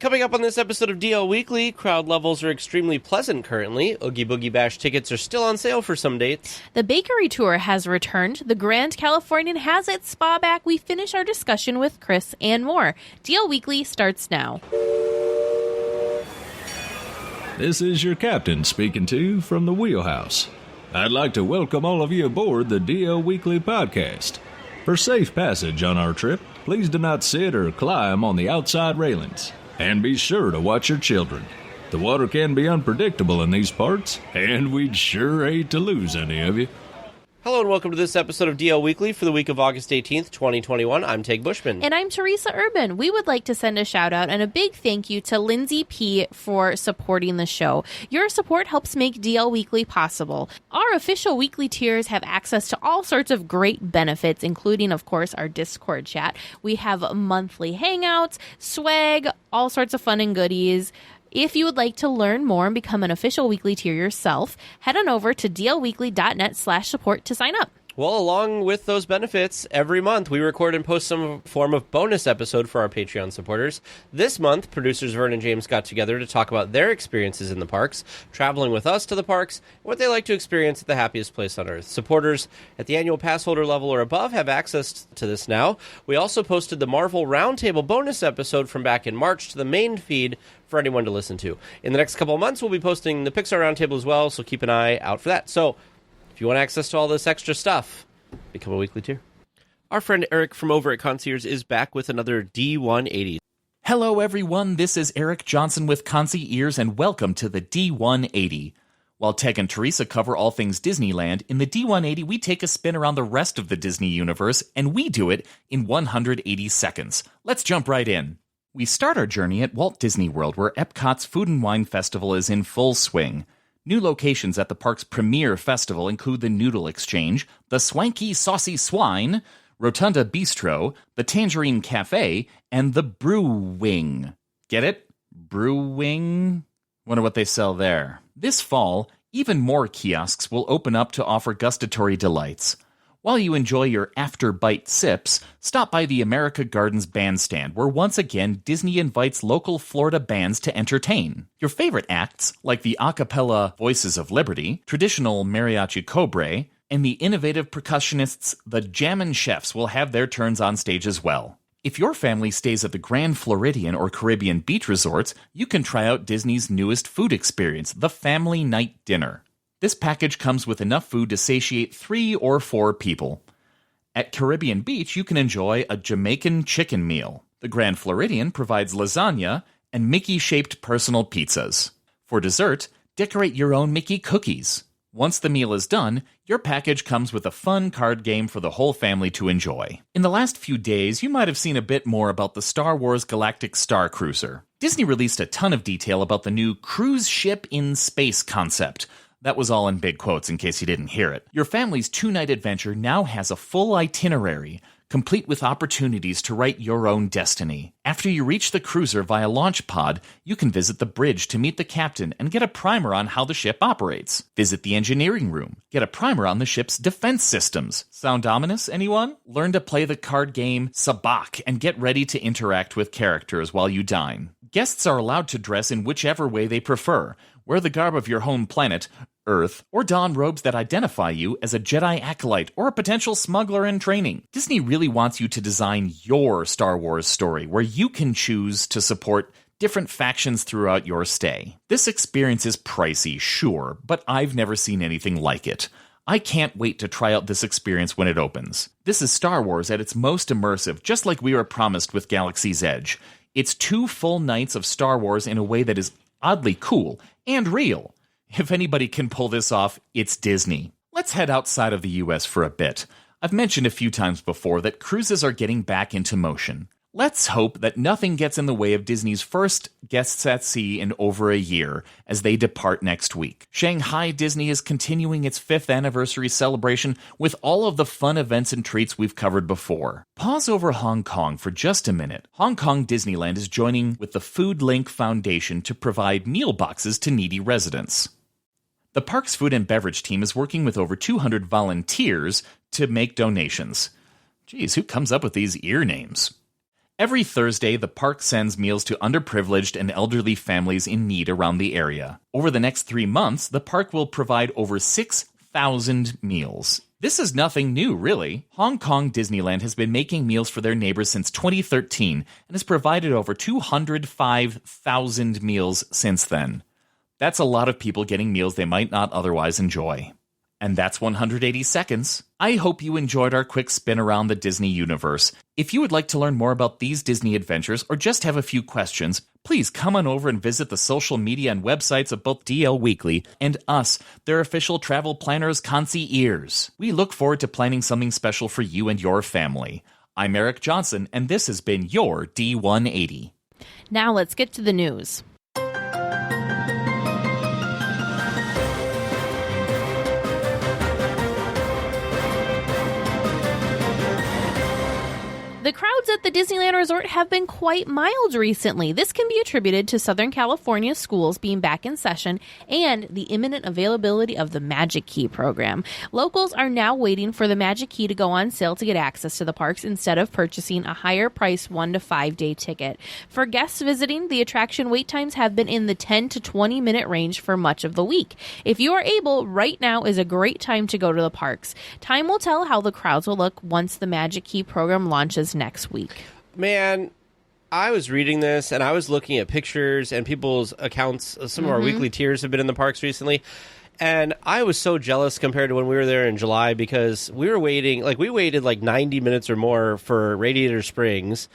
Coming up on this episode of DL Weekly, crowd levels are extremely pleasant currently. Oogie Boogie Bash tickets are still on sale for some dates. The bakery tour has returned. The Grand Californian has its spa back. We finish our discussion with Chris and more. DL Weekly starts now. This is your captain speaking to you from the wheelhouse. I'd like to welcome all of you aboard the DL Weekly podcast. For safe passage on our trip, please do not sit or climb on the outside railings. And be sure to watch your children. The water can be unpredictable in these parts, and we'd sure hate to lose any of you. Hello and welcome to this episode of DL Weekly for the week of August 18th, 2021. I'm Tig Bushman. And I'm Teresa Urban. We would like to send a shout out and a big thank you to Lindsay P. for supporting the show. Your support helps make DL Weekly possible. Our official weekly tiers have access to all sorts of great benefits, including, of course, our Discord chat. We have monthly hangouts, swag, all sorts of fun and goodies. If you would like to learn more and become an official weekly tier yourself, head on over to dlweekly.net/support to sign up. Well, along with those benefits, every month we record and post some form of bonus episode for our Patreon supporters. This month, producers Vern and James got together to talk about their experiences in the parks, traveling with us to the parks, and what they like to experience at the happiest place on earth. Supporters at the annual pass holder level or above have access to this now. We also posted the Marvel Roundtable bonus episode from back in March to the main feed for anyone to listen to. In the next couple of months, we'll be posting the Pixar Roundtable as well, so keep an eye out for that. So, if you want access to all this extra stuff, become a weekly tier. Our friend Eric from over at Concierge is back with another D180. Hello, everyone. This is Eric Johnson with Concierge, and welcome to the D180. While Tig and Teresa cover all things Disneyland, in the D180 we take a spin around the rest of the Disney universe, and we do it in 180 seconds. Let's jump right in. We start our journey at Walt Disney World, where Epcot's Food and Wine Festival is in full swing. New locations at the park's premier festival include the Noodle Exchange, the Swanky Saucy Swine, Rotunda Bistro, the Tangerine Cafe, and the Brew Wing. Get it? Brew Wing? Wonder what they sell there. This fall, even more kiosks will open up to offer gustatory delights. While you enjoy your after-bite sips, stop by the America Gardens Bandstand, where once again Disney invites local Florida bands to entertain. Your favorite acts, like the a cappella Voices of Liberty, traditional Mariachi Cobre, and the innovative percussionists the Jammin' Chefs will have their turns on stage as well. If your family stays at the Grand Floridian or Caribbean beach resorts, you can try out Disney's newest food experience, the Family Night Dinner. This package comes with enough food to satiate 3 or 4 people. At Caribbean Beach, you can enjoy a Jamaican chicken meal. The Grand Floridian provides lasagna and Mickey-shaped personal pizzas. For dessert, decorate your own Mickey cookies. Once the meal is done, your package comes with a fun card game for the whole family to enjoy. In the last few days, you might have seen a bit more about the Star Wars Galactic Star Cruiser. Disney released a ton of detail about the new cruise ship in space concept. That was all in big quotes in case you didn't hear it. Your family's 2-night adventure now has a full itinerary, complete with opportunities to write your own destiny. After you reach the cruiser via launch pod, you can visit the bridge to meet the captain and get a primer on how the ship operates. Visit the engineering room. Get a primer on the ship's defense systems. Sound ominous, anyone? Learn to play the card game Sabacc and get ready to interact with characters while you dine. Guests are allowed to dress in whichever way they prefer. Wear the garb of your home planet, Earth, or don robes that identify you as a Jedi acolyte or a potential smuggler in training. Disney really wants you to design your Star Wars story, where you can choose to support different factions throughout your stay. This experience is pricey, sure, but I've never seen anything like it. I can't wait to try out this experience when it opens. This is Star Wars at its most immersive, just like we were promised with Galaxy's Edge. It's 2 full nights of Star Wars in a way that is oddly cool and real. If anybody can pull this off, it's Disney. Let's head outside of the US for a bit. I've mentioned a few times before that cruises are getting back into motion. Let's hope that nothing gets in the way of Disney's first guests at sea in over a year as they depart next week. Shanghai Disney is continuing its 5th anniversary celebration with all of the fun events and treats we've covered before. Pause over Hong Kong for just a minute. Hong Kong Disneyland is joining with the Food Link Foundation to provide meal boxes to needy residents. The park's food and beverage team is working with over 200 volunteers to make donations. Geez, who comes up with these ear names? Every Thursday, the park sends meals to underprivileged and elderly families in need around the area. Over the next 3 months, the park will provide over 6,000 meals. This is nothing new, really. Hong Kong Disneyland has been making meals for their neighbors since 2013 and has provided over 205,000 meals since then. That's a lot of people getting meals they might not otherwise enjoy. And that's 180 seconds. I hope you enjoyed our quick spin around the Disney universe. If you would like to learn more about these Disney adventures or just have a few questions, please come on over and visit the social media and websites of both DL Weekly and us, their official travel planners, concierges. We look forward to planning something special for you and your family. I'm Eric Johnson, and this has been your D180. Now let's get to the news. The crowds at the Disneyland Resort have been quite mild recently. This can be attributed to Southern California schools being back in session and the imminent availability of the Magic Key program. Locals are now waiting for the Magic Key to go on sale to get access to the parks instead of purchasing a higher priced 1 to 5 day ticket. For guests visiting, the attraction wait times have been in the 10 to 20 minute range for much of the week. If you are able, right now is a great time to go to the parks. Time will tell how the crowds will look once the Magic Key program launches next week. Man, I was reading this and I was looking at pictures and people's accounts. Some of our weekly tiers have been in the parks recently. And I was so jealous compared to when we were there in July because we waited like 90 minutes or more for Radiator Springs.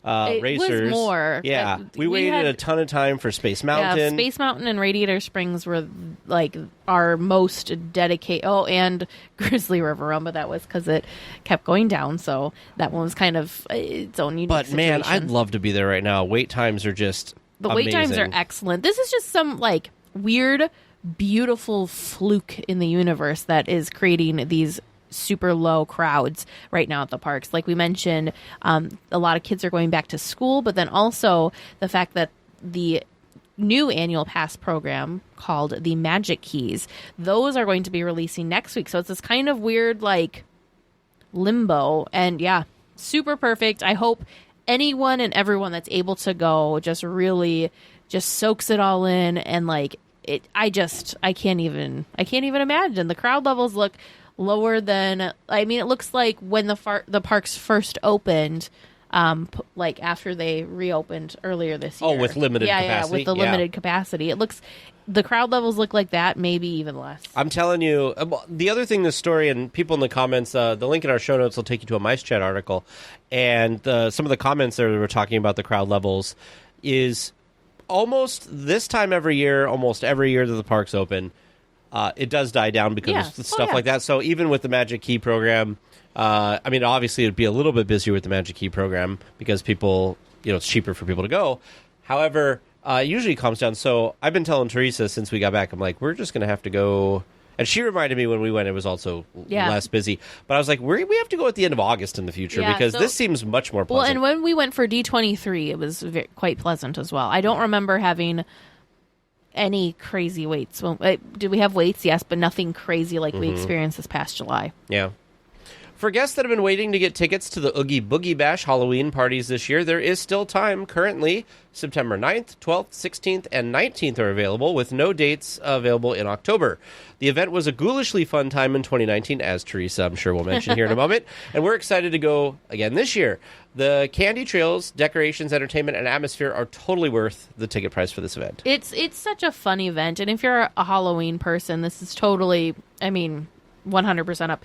It Racers. was more. Yeah. We waited a ton of time for Space Mountain. Yeah, Space Mountain and Radiator Springs were like our most dedicated. Oh, and Grizzly River Run, but that was because it kept going down. So that one was kind of its own unique But man, situation. I'd love to be there right now. Wait times are just The wait times are amazing. excellent. This is just some like weird, beautiful fluke in the universe that is creating these super low crowds right now at the parks. Like we mentioned, a lot of kids are going back to school, but then also the fact that the new annual pass program called the Magic Keys, those are going to be releasing next week. So it's this kind of weird like limbo, and yeah, super perfect. I hope anyone and everyone that's able to go just really just soaks it all in, and like it, I can't even imagine. The crowd levels look lower than, I mean, it looks like when the parks first opened, like after they reopened earlier this year. Oh, with limited capacity? Yeah, with the limited capacity. It looks, the crowd levels look like that, maybe even less. I'm telling you, the other thing, this story, and people in the comments, the link in our show notes will take you to a Mice Chat article, and some of the comments there that were talking about the crowd levels is almost this time every year, almost every year that the parks open, it does die down because of stuff like that. So even with the Magic Key program, I mean, obviously it would be a little bit busier with the Magic Key program because people, it's cheaper for people to go. However, it usually calms down. So I've been telling Teresa since we got back, I'm like, we're just going to have to go. And she reminded me when we went, it was also less busy. But I was like, we have to go at the end of August in the future because this seems much more pleasant. Well, and when we went for D23, it was quite pleasant as well. I don't remember having any crazy waits. Well, did we have waits? Yes, but nothing crazy like we experienced this past July. Yeah. For guests that have been waiting to get tickets to the Oogie Boogie Bash Halloween parties this year, there is still time. Currently, September 9th, 12th, 16th, and 19th are available, with no dates available in October. The event was a ghoulishly fun time in 2019, as Teresa, I'm sure, will mention here in a moment, and we're excited to go again this year. The candy trails, decorations, entertainment, and atmosphere are totally worth the ticket price for this event. It's such a fun event, and if you're a Halloween person, this is totally, 100%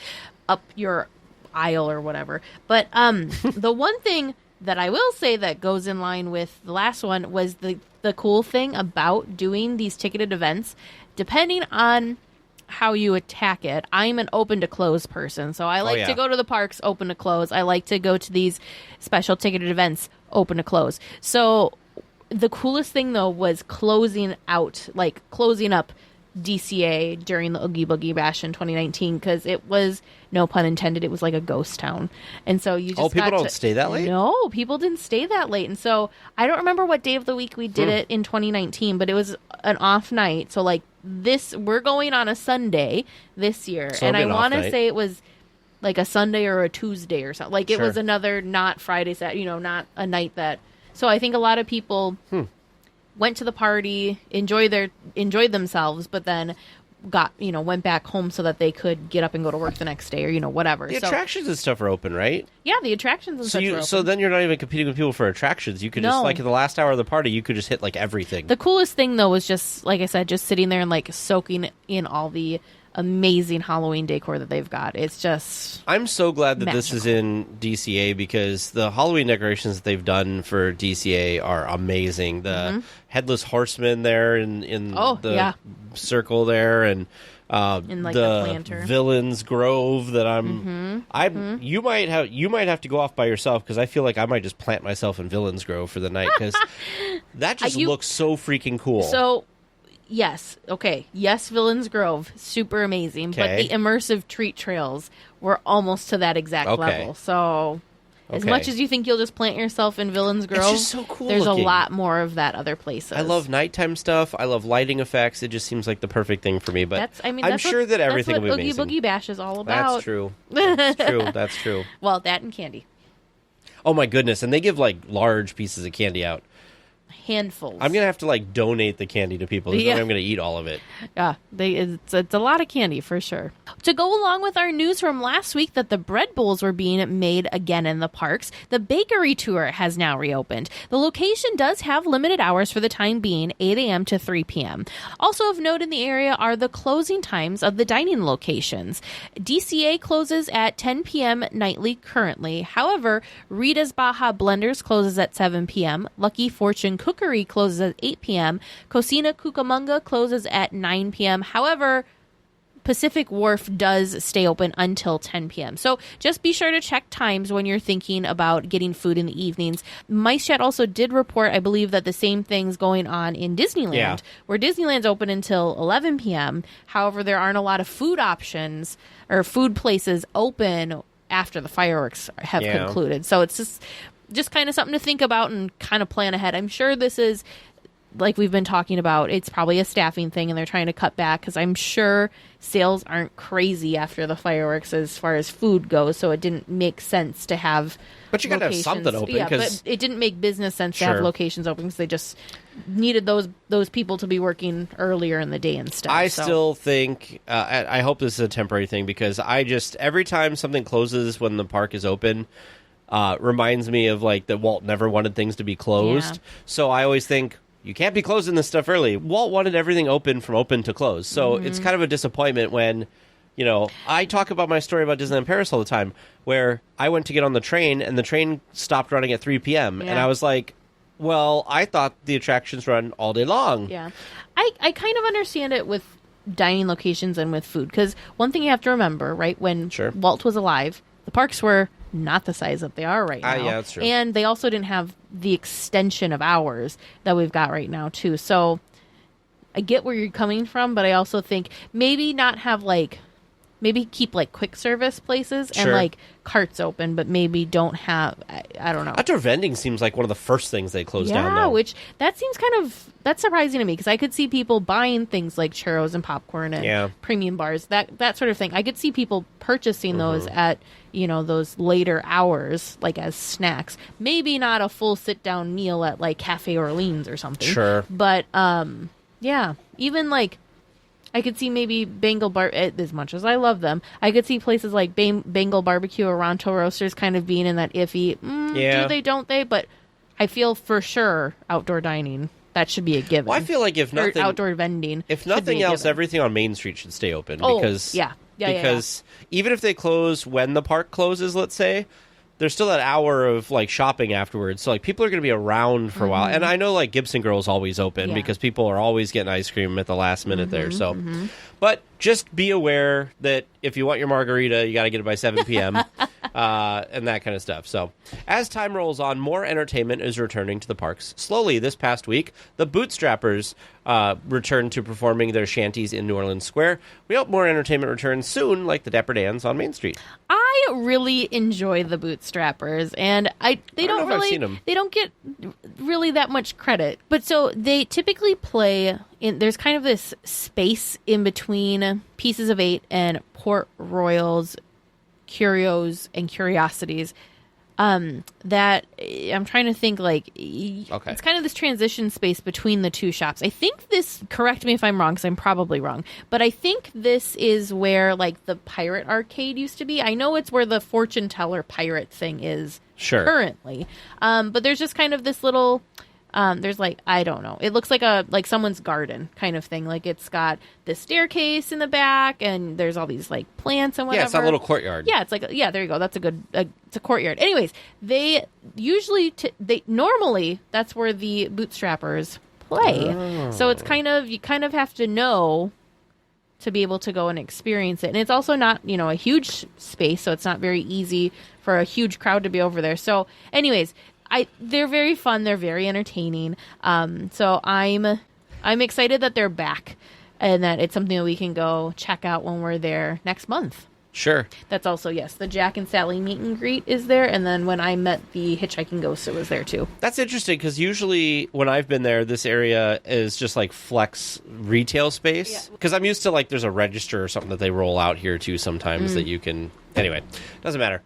up your aisle or whatever. But the one thing that I will say that goes in line with the last one was the cool thing about doing these ticketed events, depending on how you attack it. I'm an open to close person, so I like to go to the parks open to close. I like to go to these special ticketed events open to close. So the coolest thing though was closing up DCA during the Oogie Boogie Bash in 2019, because it was, no pun intended, it was like a ghost town. And so you just people don't stay that late? No, people didn't stay that late. And so I don't remember what day of the week we did it in 2019, but it was an off night. So like we're going on a Sunday this year. So and I want to say it was like a Sunday or a Tuesday or something. Like it Sure. was another not Friday, Saturday, not a night that. So I think a lot of people went to the party, enjoyed themselves, but then went back home so that they could get up and go to work the next day or whatever. The attractions and stuff are open, right? Yeah, the attractions and such are open. So then you're not even competing with people for attractions. You could just, like, in the last hour of the party, you could just hit, like, everything. The coolest thing, though, was just, like I said, just sitting there and, like, soaking in all the amazing Halloween decor that they've got. It's just I'm so glad that this magical. is in DCA because the Halloween decorations that they've done for DCA are amazing. The Headless Horseman there in the circle there, and in, like, the planter. Villains Grove that you might have to go off by yourself because I feel like I might just plant myself in Villains Grove for the night because that just looks so freaking cool. So yes, okay, yes, Villains Grove, super amazing, but the immersive treat trails were almost to that exact level. So as much as you think you'll just plant yourself in Villains Grove, it's just so cool there's looking. a lot more of that other places. I love nighttime stuff. I love lighting effects. It just seems like the perfect thing for me. But I'm sure that everything will be amazing. That's what Oogie Boogie Bash is all about. That's true. That's true. That's true. Well, that and candy. Oh my goodness! And they give like large pieces of candy out. Handfuls. I'm gonna have to like donate the candy to people. There's no way I'm gonna eat all of it. Yeah, it's a lot of candy for sure. To go along with our news from last week that the bread bowls were being made again in the parks, the bakery tour has now reopened. The location does have limited hours for the time being, 8 a.m. to 3 p.m. Also of note in the area are the closing times of the dining locations. DCA closes at 10 p.m. nightly currently. However, Rita's Baja Blenders closes at 7 p.m. Lucky Fortune Cookery closes at 8 p.m. Cocina Cucamonga closes at 9 p.m. However, Pacific Wharf does stay open until 10 p.m. So just be sure to check times when you're thinking about getting food in the evenings. MiceChat also did report, I believe, that the same thing's going on in Disneyland, where Disneyland's open until 11 p.m. However, there aren't a lot of food options or food places open after the fireworks have concluded. So it's just kind of something to think about and kind of plan ahead. I'm sure this is, like we've been talking about, it's probably a staffing thing and they're trying to cut back because I'm sure sales aren't crazy after the fireworks as far as food goes, so it didn't make sense to have But you got to have something open. Yeah, but it didn't make business sense to have locations open because they just needed those people to be working earlier in the day and stuff. I still think, I hope this is a temporary thing because every time something closes when the park is open, reminds me of like that Walt never wanted things to be closed. Yeah. So I always think, you can't be closing this stuff early. Walt wanted everything open from open to close. So it's kind of a disappointment when, I talk about my story about Disneyland Paris all the time, where I went to get on the train and the train stopped running at 3 p.m. Yeah. And I was like, well, I thought the attractions run all day long. Yeah. I kind of understand it with dining locations and with food because one thing you have to remember, right, when Walt was alive, the parks were not the size that they are right now. Yeah, that's true. And they also didn't have the extension of hours that we've got right now, too. So I get where you're coming from, but I also think maybe not have, maybe keep, quick service places and, carts open, but maybe don't have, I don't know. Outdoor vending seems like one of the first things they closed down, though. Which, that seems that's surprising to me, because I could see people buying things like churros and popcorn and premium bars, that sort of thing. I could see people purchasing those at, those later hours, as snacks. Maybe not a full sit-down meal at, Cafe Orleans or something. Sure. But, yeah, even, I could see maybe Bengal Bar, as much as I love them, I could see places like Bengal Barbecue or Ronto Roasters kind of being in that iffy, do they, don't they? But I feel for sure outdoor dining, that should be a given. Well, I feel like if nothing... Or outdoor vending. If nothing else, everything on Main Street should stay open. Because, because even if they close when the park closes, let's say, there's still that hour of shopping afterwards. So people are going to be around for a while. And I know Gibson Girl's always open because people are always getting ice cream at the last minute there. So, but just be aware that if you want your margarita, you got to get it by 7 p.m. And that kind of stuff. So as time rolls on, more entertainment is returning to the parks. Slowly this past week, the Bootstrappers returned to performing their shanties in New Orleans Square. We hope more entertainment returns soon, like the Dapper Dans on Main Street. I really enjoy the Bootstrappers, and they don't get really that much credit. But so they typically play there's kind of this space in between Pieces of Eight and Port Royal's curios and curiosities. That I'm trying to think, like, it's kind of this transition space between the two shops. I think this, correct me if I'm wrong, because I'm probably wrong, but I think this is where, like, the pirate arcade used to be. I know it's where the fortune teller pirate thing is currently. But there's just kind of this little... there's like, I don't know. It looks like someone's garden kind of thing. Like it's got this staircase in the back and there's all these like plants and whatever. Yeah, it's that little courtyard. Yeah, it's like, yeah, there you go. That's it's a courtyard. Anyways, they usually, normally that's where the bootstrappers play. Oh. So it's you kind of have to know to be able to go and experience it. And it's also not, a huge space. So it's not very easy for a huge crowd to be over there. So anyways, they're very fun. They're very entertaining. So I'm excited that they're back and that it's something that we can go check out when we're there next month. Sure. That's also, yes, the Jack and Sally meet and greet is there. And then when I met the Hitchhiking Ghost, it was there too. That's interesting because usually when I've been there, this area is just like flex retail space. Because I'm used to like there's a register or something that they roll out here too sometimes that you can... Anyway, doesn't matter.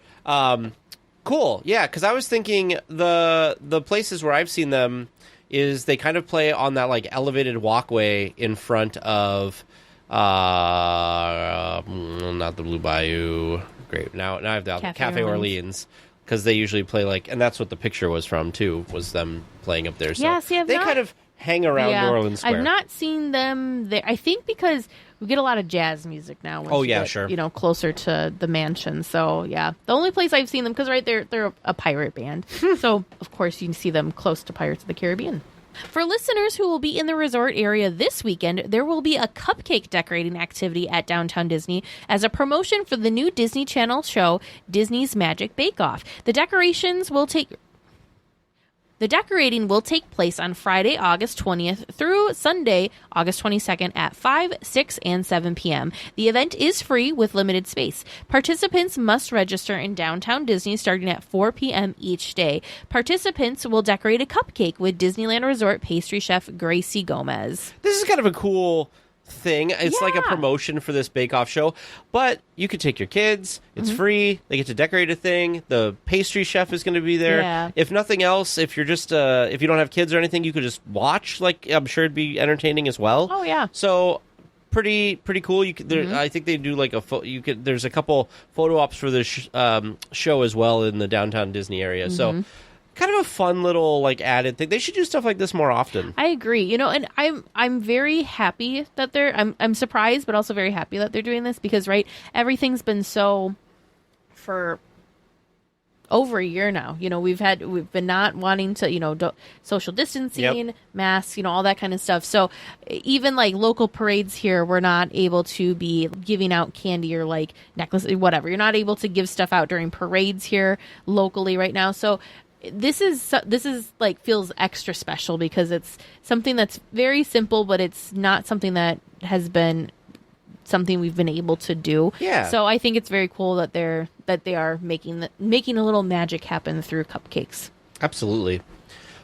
Cool. Yeah, because I was thinking the places where I've seen them is they kind of play on that like elevated walkway in front of not the Blue Bayou. Great. Now I have the Cafe Orleans because they usually play like, and that's what the picture was from too, was them playing up there. So yeah, see, they kind of hang around New Orleans Square. I've not seen them there. I think because we get a lot of jazz music now. Sure. Closer to the mansion. So yeah, the only place I've seen them, because they're a pirate band. So of course you can see them close to Pirates of the Caribbean. For listeners who will be in the resort area this weekend, there will be a cupcake decorating activity at Downtown Disney as a promotion for the new Disney Channel show, Disney's Magic Bake Off. The decorating will take place on Friday, August 20th through Sunday, August 22nd at 5, 6, and 7 p.m. The event is free with limited space. Participants must register in Downtown Disney starting at 4 p.m. each day. Participants will decorate a cupcake with Disneyland Resort pastry chef Gracie Gomez. This is kind of a cool thing. It's like a promotion for this bake-off show, but you could take your kids. It's free. They get to decorate a thing. The pastry chef is going to be there. Yeah. If nothing else, if you're just if you don't have kids or anything, you could just watch. Like, I'm sure it'd be entertaining as well. Oh yeah. So pretty cool. You could, I think they do like there's a couple photo ops for this show as well in the Downtown Disney area. So kind of a fun little like added thing. They should do stuff like this more often. I agree. And I'm very happy that I'm surprised, but also very happy that they're doing this because everything's been so for over a year now. We've been not wanting to, social distancing, masks, all that kind of stuff. So even like local parades here, we're not able to be giving out candy or like necklaces, whatever. You're not able to give stuff out during parades here locally right now. So this is like feels extra special because it's something that's very simple, but it's not something that has been something we've been able to do. Yeah. So I think it's very cool that they are making a little magic happen through cupcakes. Absolutely.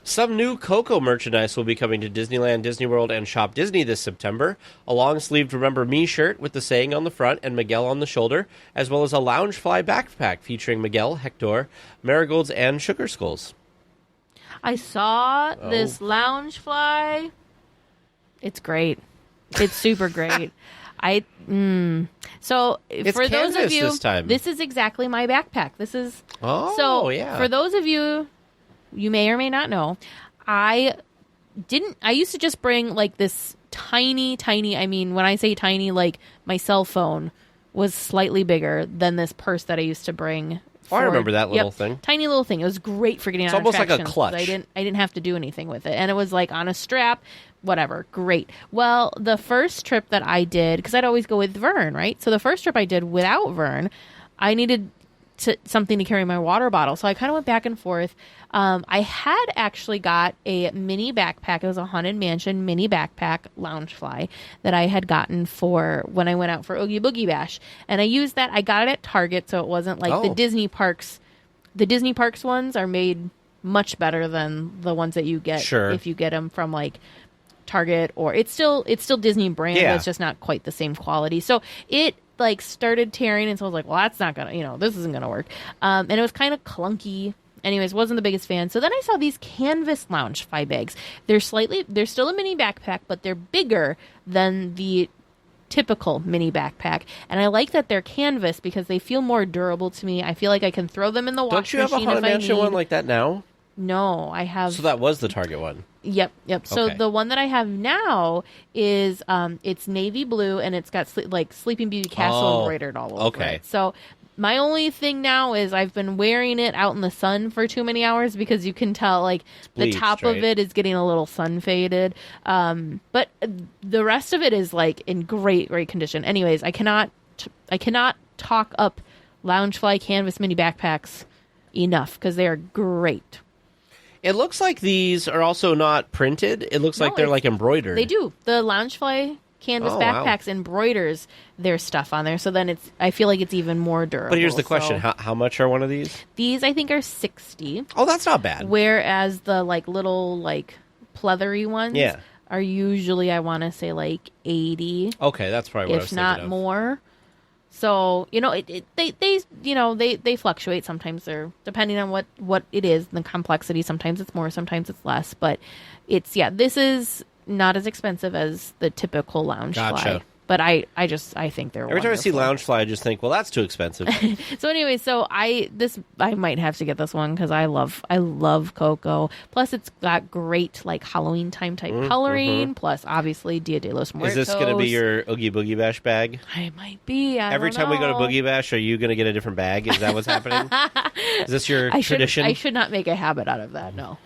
Some new Coco merchandise will be coming to Disneyland, Disney World, and Shop Disney this September. A long-sleeved Remember Me shirt with the saying on the front and Miguel on the shoulder, as well as a Loungefly backpack featuring Miguel, Hector, marigolds, and sugar skulls. I saw this Loungefly. It's great. It's super great. So it's for those of you, this time. This is exactly my backpack. This is yeah. For those of you. You may or may not know, I used to just bring like this tiny, I mean, when I say tiny, like my cell phone was slightly bigger than this purse that I used to bring. I remember that little thing. Tiny little thing. It was great for getting it's on almost attractions. Like a clutch. I didn't have to do anything with it. And it was like on a strap, whatever. Great. Well, the first trip that I did, because I'd always go with Vern, right? So the first trip I did without Vern, I needed something to carry my water bottle. So I kind of went back and forth. I had actually got a mini backpack. It was a Haunted Mansion mini backpack Loungefly that I had gotten for when I went out for Oogie Boogie Bash. And I used that. I got it at Target, so it wasn't like the Disney Parks. The Disney Parks ones are made much better than the ones that you get if you get them from like Target, or it's still Disney brand, but it's just not quite the same quality. So like started tearing, and so I was like, well, that's not gonna, this isn't gonna work. And it was kind of clunky. Anyways, wasn't the biggest fan. So then I saw these canvas Loungefly bags. They're still a mini backpack, but they're bigger than the typical mini backpack. And I like that they're canvas because they feel more durable to me. I feel like I can throw them in the wash machine if I need. Don't you have a Haunted Mansion one like that now? No, I have. So that was the Target one. Yep. So Okay. the one that I have now is it's navy blue, and it's got like Sleeping Beauty Castle embroidered all over it. So my only thing now is I've been wearing it out in the sun for too many hours because you can tell like bleached, the top right? of it is getting a little sun faded. But the rest of it is like in great condition. Anyways, I cannot talk up Loungefly canvas mini backpacks enough because they are great. It looks like these are also not printed. It looks like they're like embroidered. They do. The Loungefly canvas backpacks embroiders their stuff on there, so then I feel like it's even more durable. But here's the question: how much are one of these? These I think are $60. Oh, that's not bad. Whereas the like little like pleathery ones are usually, I want to say, like $80. Okay, that's probably what I was if not thinking of. more. So they fluctuate. Sometimes they're depending on what it is, the complexity. Sometimes it's more, sometimes it's less. But this is not as expensive as the typical Loungefly. Gotcha. But I think they're Every time I see wonderful. Loungefly, I just think, well, that's too expensive. So anyway, I might have to get this one because I love Coco. Plus, it's got great like Halloween time type coloring. Plus, obviously, Dia de los Muertos. Is this going to be your Oogie Boogie Bash bag? I might be. Every time we go to Boogie Bash, are you going to get a different bag? Is that what's happening? Is this your tradition? I should not make a habit out of that. No.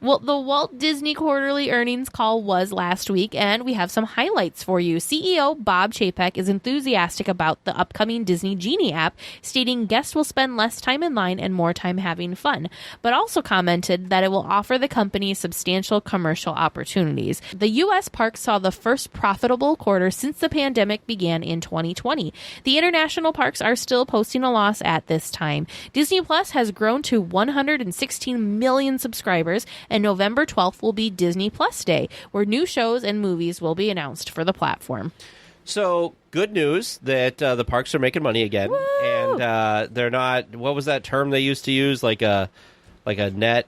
Well, the Walt Disney quarterly earnings call was last week, and we have some highlights for you. CEO Bob Chapek is enthusiastic about the upcoming Disney Genie app, stating guests will spend less time in line and more time having fun, but also commented that it will offer the company substantial commercial opportunities. The U.S. parks saw the first profitable quarter since the pandemic began in 2020. The international parks are still posting a loss at this time. Disney Plus has grown to 116 million subscribers, and November 12th will be Disney Plus Day, where new shows and movies will be announced for the platform. So, good news that the parks are making money again. Woo! And they're not, what was that term they used to use? Like a net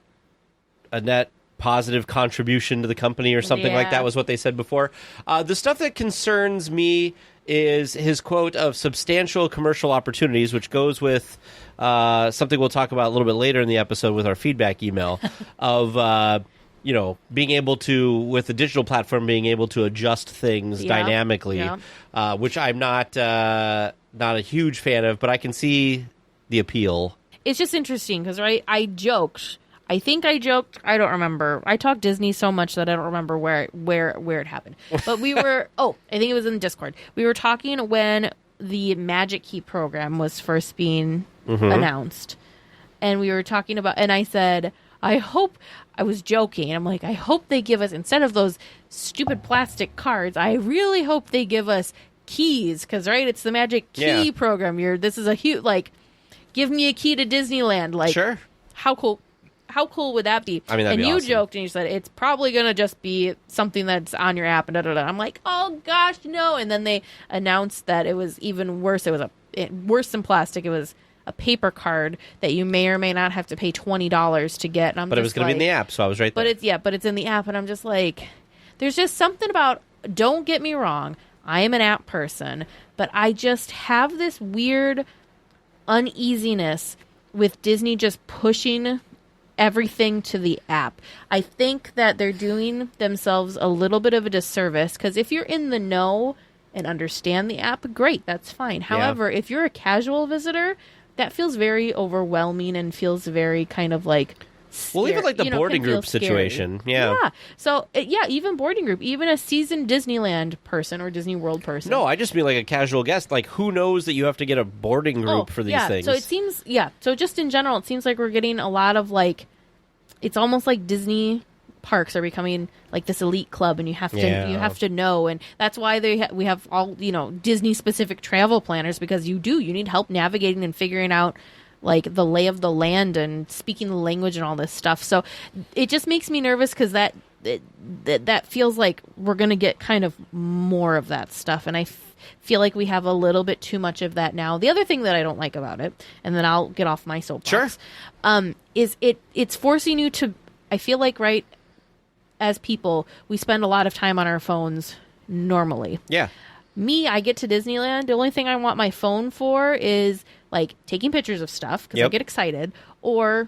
positive contribution to the company or something like that was what they said before. The stuff that concerns me is his quote of substantial commercial opportunities, which goes with something we'll talk about a little bit later in the episode with our feedback email of, being able to, with the digital platform, being able to adjust things dynamically, which I'm not a huge fan of, but I can see the appeal. It's just interesting because I joked. I think I joked. I don't remember. I talk Disney so much that I don't remember where it happened. But we were. I think it was in Discord. We were talking when the Magic Key program was first being announced, and we were talking about. And I said, I hope. I was joking. I'm like, I hope they give us, instead of those stupid plastic cards, I really hope they give us keys because it's the Magic Key program. This is a huge give me a key to Disneyland. Sure. How cool would that be? I mean, that'd be you awesome. joked and you said it's probably going to just be something that's on your app and da-da-da. I'm like, oh gosh, no. And then they announced that it was even worse. It was worse than plastic. It was a paper card that you may or may not have to pay $20 to get. And But it was going to be in the app, so I was right there. But it's in the app, and I'm just like, there's just something about. Don't get me wrong, I am an app person, but I just have this weird uneasiness with Disney just pushing everything to the app. I think that they're doing themselves a little bit of a disservice because if you're in the know and understand the app, great, that's fine. However, if you're a casual visitor, that feels very overwhelming and feels very kind of like Well, even like the boarding group scary. situation. Yeah. So, even boarding group, even a seasoned Disneyland person or Disney World person. No, I just mean like a casual guest. Like, who knows that you have to get a boarding group for these things? So it seems, so just in general, it seems like we're getting a lot of it's almost like Disney parks are becoming like this elite club, and you have to know, and that's why we have all Disney specific travel planners, because you need help navigating and figuring out like the lay of the land and speaking the language and all this stuff. So it just makes me nervous because that that feels like we're going to get kind of more of that stuff. And I feel like we have a little bit too much of that now. The other thing that I don't like about it, and then I'll get off my soapbox, is it's forcing you to, I feel like, right, as people, we spend a lot of time on our phones normally. Yeah. Me, I get to Disneyland. The only thing I want my phone for is like taking pictures of stuff because I get excited, or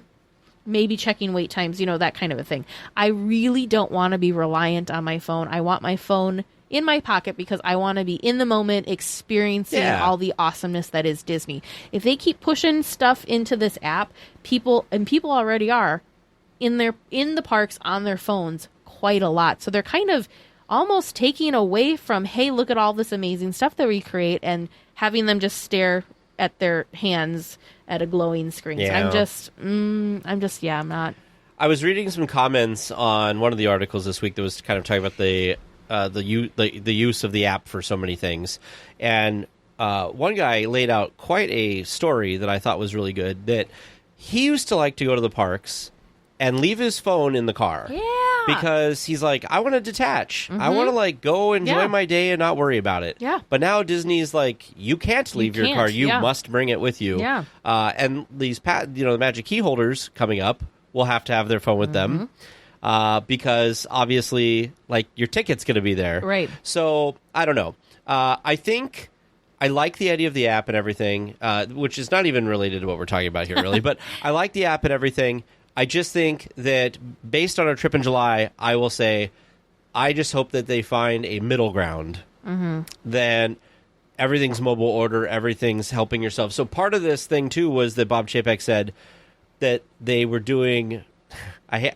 maybe checking wait times, that kind of a thing. I really don't want to be reliant on my phone. I want my phone in my pocket because I want to be in the moment experiencing all the awesomeness that is Disney. If they keep pushing stuff into this app, people already are in the parks on their phones quite a lot. So they're kind of almost taking away from, hey, look at all this amazing stuff that we create, and having them just stare at their hands at a glowing screen. Yeah. So I'm not. I was reading some comments on one of the articles this week that was kind of talking about the use of the app for so many things, and one guy laid out quite a story that I thought was really good. That he used to like to go to the parks and leave his phone in the car. Yeah. Because he's like, I want to detach. I want to like go enjoy my day and not worry about it. Yeah. But now Disney's like, you can't leave your car. You must bring it with you. Yeah. And these the Magic Key holders coming up will have to have their phone with them. Because obviously, like, your ticket's going to be there. Right. So, I don't know. I think I like the idea of the app and everything, which is not even related to what we're talking about here, really. But I like the app and everything. I just think that based on our trip in July, I will say I just hope that they find a middle ground. Then everything's mobile order, everything's helping yourself. So part of this thing, too, was that Bob Chapek said that they were doing...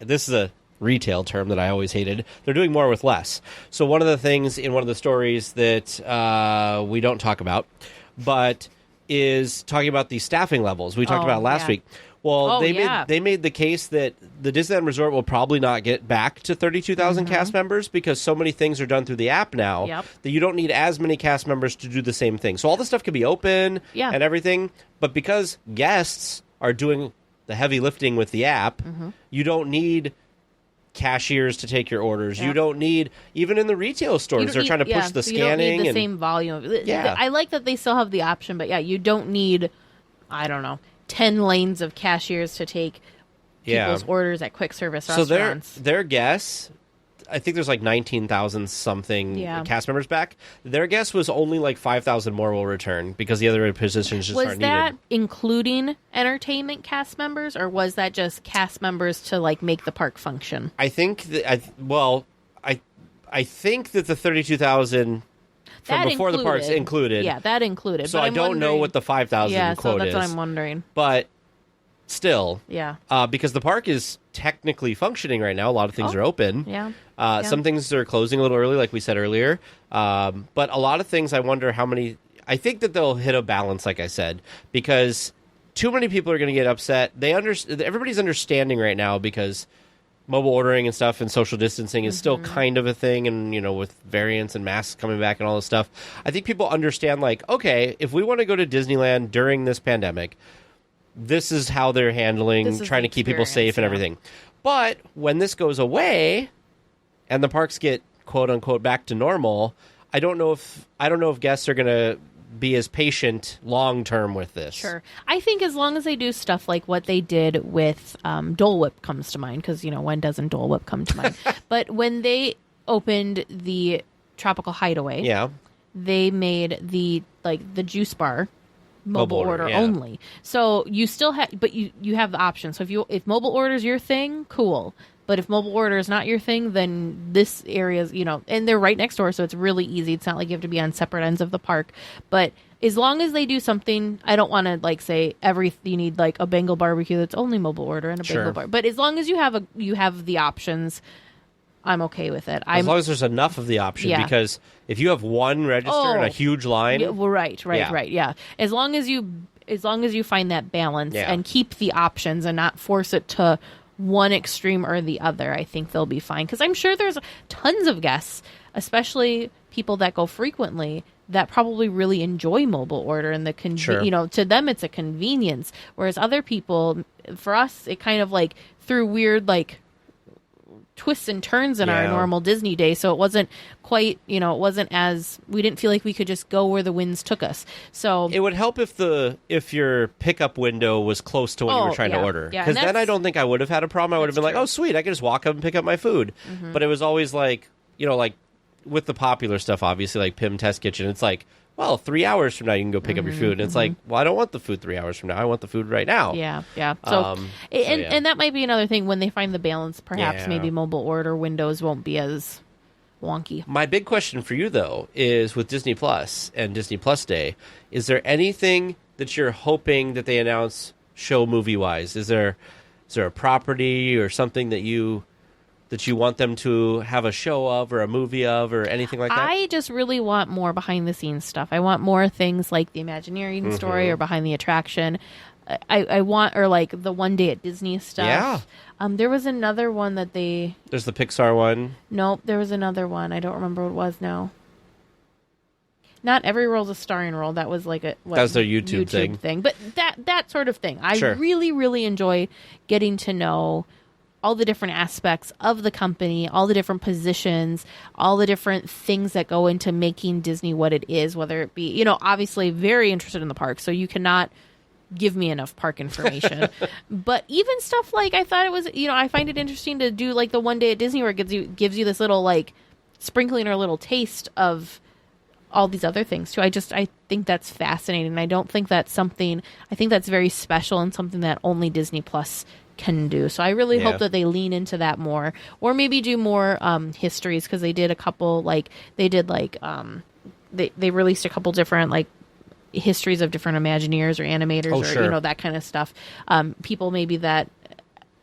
this is a retail term that I always hated. They're doing more with less. So one of the things in one of the stories that we don't talk about, but is talking about the staffing levels we talked about last week. Well, they made the case that the Disneyland Resort will probably not get back to 32,000 cast members because so many things are done through the app now that you don't need as many cast members to do the same thing. So all this stuff can be open and everything, but because guests are doing the heavy lifting with the app, you don't need cashiers to take your orders. You don't need, even in the retail stores, they're trying to push the scanning. You don't need the same volume. I like that they still have the option, but you don't need, I don't know, 10 lanes of cashiers to take people's orders at quick service restaurants. So their guess, I think there's like 19,000 something cast members back. Their guess was only like 5,000 more will return because the other positions just aren't needed. Was that including entertainment cast members, or was that just cast members to like make the park function? I think that I think that the 32,000 from before the parks included. Yeah, that included. So I don't know what the 5,000 quote is. Yeah, so that's what I'm wondering. But still, yeah, because the park is technically functioning right now. A lot of things are open. Yeah. Some things are closing a little early, like we said earlier. But a lot of things, I wonder how many. I think that they'll hit a balance, like I said, because too many people are going to get upset. Everybody's understanding right now because mobile ordering and stuff and social distancing is still kind of a thing, and with variants and masks coming back and all this stuff, I think people understand, like, okay, if we want to go to Disneyland during this pandemic, this is how they're handling trying to keep people safe and everything. But when this goes away and the parks get quote unquote back to normal, I don't know if guests are going to be as patient long term with this. Sure. I think as long as they do stuff like what they did with Dole Whip comes to mind, because when doesn't Dole Whip come to mind? But when they opened the Tropical Hideaway, they made the juice bar mobile order only. So you still have, but you have the option. So if mobile order is your thing, cool. But if mobile order is not your thing, then this area is, and they're right next door, so it's really easy. It's not like you have to be on separate ends of the park. But as long as they do something, I don't want to say you need like a Bengal barbecue that's only mobile order and a Bengal bar. But as long as you have the options, I'm okay with it. As long as there's enough of the option, because if you have one register and a huge line, right. Yeah, as long as you find that balance and keep the options and not force it to one extreme or the other, I think they'll be fine. Because I'm sure there's tons of guests, especially people that go frequently, that probably really enjoy mobile order and to them it's a convenience. Whereas other people, for us, it kind of through weird twists and turns in our Yeah. normal Disney day, so it wasn't quite, it wasn't as, we didn't feel like we could just go where the winds took us. So It would help if your pickup window was close to what you were trying to order. Yeah, Because and then I don't think I would have had a problem. I would have been like, true. oh, sweet, I can just walk up and pick up my food. But it was always like, like with the popular stuff, obviously, like Pym Test Kitchen, it's like, well, 3 hours from now you can go pick up your food. And it's like, well, I don't want the food 3 hours from now. I want the food right now. Yeah. So, and that might be another thing when they find the balance. Perhaps Yeah. maybe mobile order windows won't be as wonky. My big question for you, though, is with Disney Plus and Disney Plus Day, is there anything that you're hoping that they announce show movie-wise? Is there a property or something that you want them to have a show of or a movie of or anything like that? I just really want more behind the scenes stuff. I want more things like the Imagineering story or behind the attraction. I want, or like the One Day at Disney stuff. Yeah. There was another one that There's the Pixar one. Nope, there was another one. I don't remember what it was now. Not Every World's a Starring Role. That was like that was their YouTube thing. But that sort of thing. I Sure. really, really enjoy getting to know all the different aspects of the company, all the different positions, all the different things that go into making Disney what it is, whether it be, obviously very interested in the park, so you cannot give me enough park information. But even stuff like, I thought it was, I find it interesting to do like the One Day at Disney where it gives you this little like sprinkling or little taste of all these other things too. I think that's fascinating. I don't think that's something, I think that's very special and something that only Disney Plus can do. So I really hope that they lean into that more, or maybe do more histories, because they did a couple, like they released a couple different like histories of different Imagineers or animators or sure. that kind of stuff. People maybe that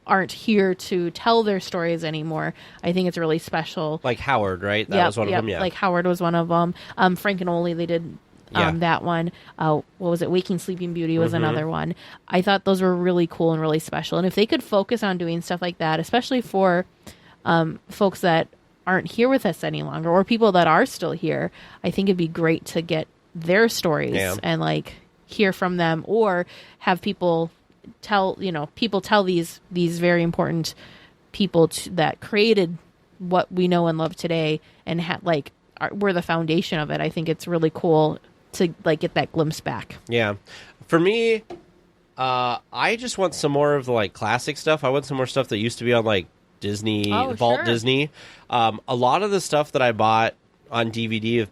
aren't here to tell their stories anymore. I think it's really special. Like Howard, right? That was one of them, yeah. Like Howard was one of them. Frank and Oli, they did that one. What was it? Waking Sleeping Beauty was another one. I thought those were really cool and really special. And if they could focus on doing stuff like that, especially for folks that aren't here with us any longer, or people that are still here, I think it'd be great to get their stories and like hear from them, or have people tell these very important people that created what we know and love today and we're the foundation of it. I think it's really cool to like get that glimpse back. Yeah. For me, I just want some more of the like classic stuff. I want some more stuff that used to be on like Disney, Vault sure. Disney. A lot of the stuff that I bought on DVD of,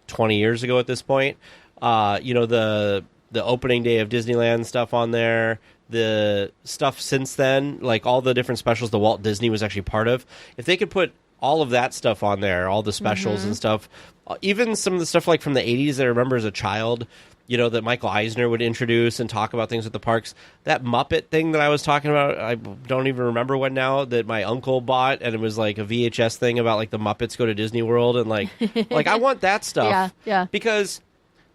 20 years ago at this point, the opening day of Disneyland stuff on there, the stuff since then, like all the different specials the Walt Disney was actually part of. If they could put all of that stuff on there, all the specials and stuff, even some of the stuff like from the 80s that I remember as a child, that Michael Eisner would introduce and talk about things at the parks. That Muppet thing that I was talking about, I don't even remember when now, that my uncle bought, and it was like a VHS thing about like the Muppets go to Disney World, and like I want that stuff. Yeah. Because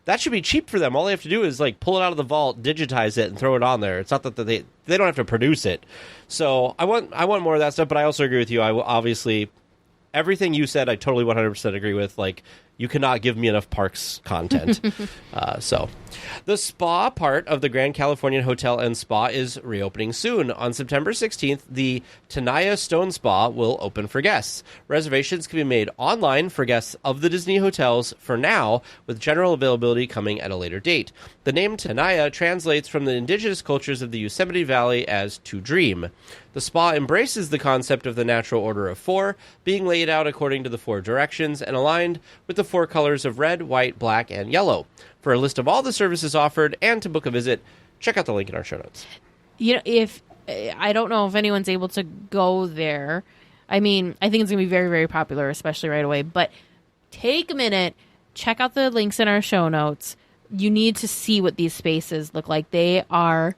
that should be cheap for them. All they have to do is like pull it out of the vault, digitize it, and throw it on there. It's not that they don't have to produce it. So I want more of that stuff, but I also agree with you. I will obviously, everything you said, I totally 100% agree with. Like, you cannot give me enough parks content. So the spa part of the Grand Californian Hotel and Spa is reopening soon. On September 16th, the Tenaya Stone Spa will open for guests. Reservations can be made online for guests of the Disney hotels for now, with general availability coming at a later date. The name Tenaya translates from the indigenous cultures of the Yosemite Valley as to dream. The spa embraces the concept of the natural order of four, being laid out according to the four directions and aligned with the four colors of red, white, black, and yellow. For a list of all the services offered and to book a visit, check out the link in our show notes. If I don't know if anyone's able to go there. I mean, I think it's going to be very, very popular, especially right away. But take a minute, check out the links in our show notes. You need to see what these spaces look like. They are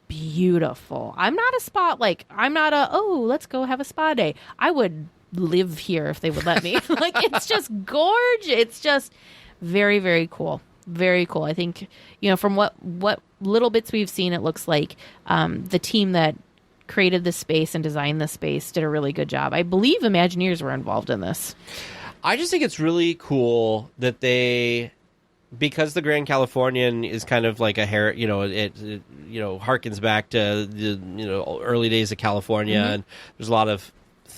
beautiful. I'm not let's go have a spa day. I would live here if they would let me. Like, it's just gorgeous. It's just very, very cool. Very cool. I think, from what little bits we've seen, it looks like the team that created this space and designed this space did a really good job. I believe Imagineers were involved in this. I just think it's really cool that because the Grand Californian is kind of like it harkens back to the early days of California, and there's a lot of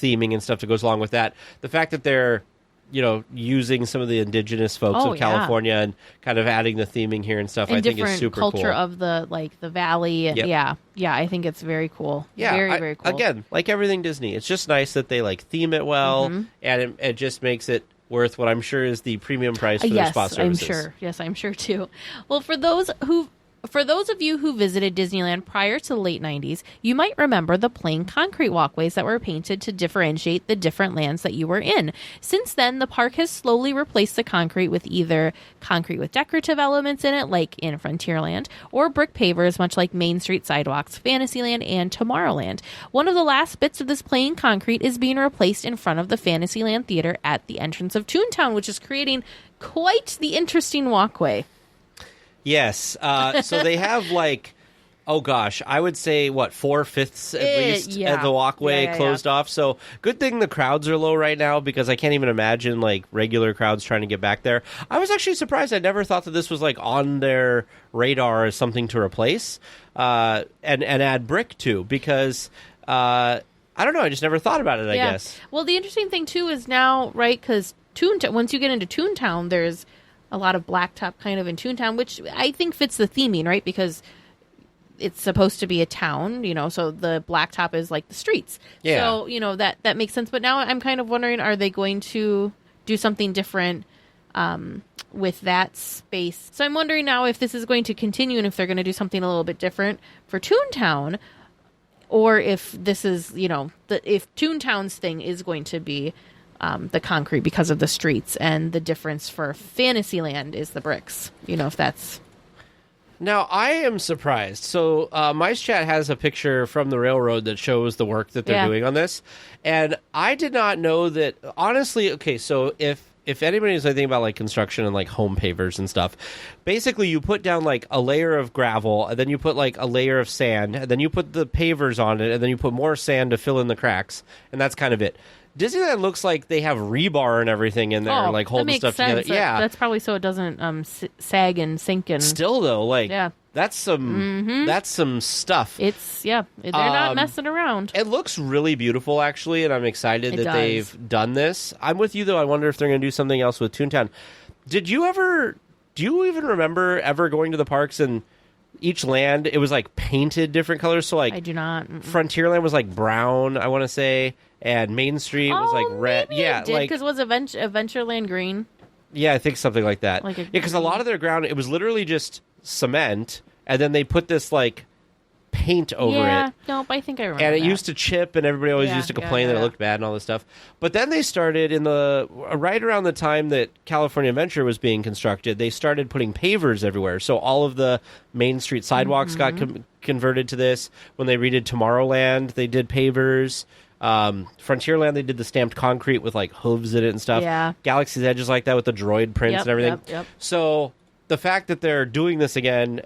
theming and stuff that goes along with that. The fact that they're using some of the indigenous folks of California and kind of adding the theming here and stuff, and I think is super cool. Different culture of the valley. And yeah, I think it's very cool. Yeah, very cool. Again, like everything Disney, it's just nice that they theme it well, and it just makes it worth what I'm sure is the premium price for their spa services. Yes, I'm sure too. Well, for those of you who visited Disneyland prior to the late 90s, you might remember the plain concrete walkways that were painted to differentiate the different lands that you were in. Since then, the park has slowly replaced the concrete with either concrete with decorative elements in it, like in Frontierland, or brick pavers, much like Main Street sidewalks, Fantasyland, and Tomorrowland. One of the last bits of this plain concrete is being replaced in front of the Fantasyland Theater at the entrance of Toontown, which is creating quite the interesting walkway. Yes. So they have I would say 4/5 at least of the walkway closed off. So good thing the crowds are low right now, because I can't even imagine regular crowds trying to get back there. I was actually surprised. I never thought that this was on their radar as something to replace and add brick to, because I don't know. I just never thought about it, I guess. Well, the interesting thing too is now, right, because once you get into Toontown, there's a lot of blacktop kind of in Toontown, which I think fits the theming, right? Because it's supposed to be a town, so the blacktop is like the streets. Yeah. So, that makes sense. But now I'm kind of wondering, are they going to do something different with that space? So I'm wondering now if this is going to continue and if they're going to do something a little bit different for Toontown, or if this is, if Toontown's thing is going to be the concrete because of the streets, and the difference for Fantasyland is the bricks. If that's... Now, I am surprised. So, Mice Chat has a picture from the railroad that shows the work that they're doing on this. And I did not know that, honestly, okay, so if anybody knows anything about construction and home pavers and stuff, basically you put down a layer of gravel, and then you put a layer of sand, and then you put the pavers on it, and then you put more sand to fill in the cracks, and that's kind of it. Disneyland looks like they have rebar and everything in there, holding stuff together. Yeah, that's probably so it doesn't sag and sink. And still, though, that's some stuff. It's they're not messing around. It looks really beautiful, actually, and I'm excited that they've done this. I'm with you, though. I wonder if they're going to do something else with Toontown. Do you even remember ever going to the parks and each land, it was painted different colors? So I do not. Frontierland was brown, I want to say, and Main Street was red. Yeah, because was Adventureland green? Yeah, I think something like that. Because a lot of their ground, it was literally just cement, and then they put this paint over it. Nope, I think I remember. And it used to chip, and everybody always used to complain that it looked bad and all this stuff. But then they started right around the time that California Adventure was being constructed, they started putting pavers everywhere. So all of the Main Street sidewalks got converted to this. When they redid Tomorrowland, they did pavers. Frontierland, they did the stamped concrete with hooves in it and stuff. Yeah. Galaxy's Edge is like that with the droid prints and everything. Yep. So the fact that they're doing this again,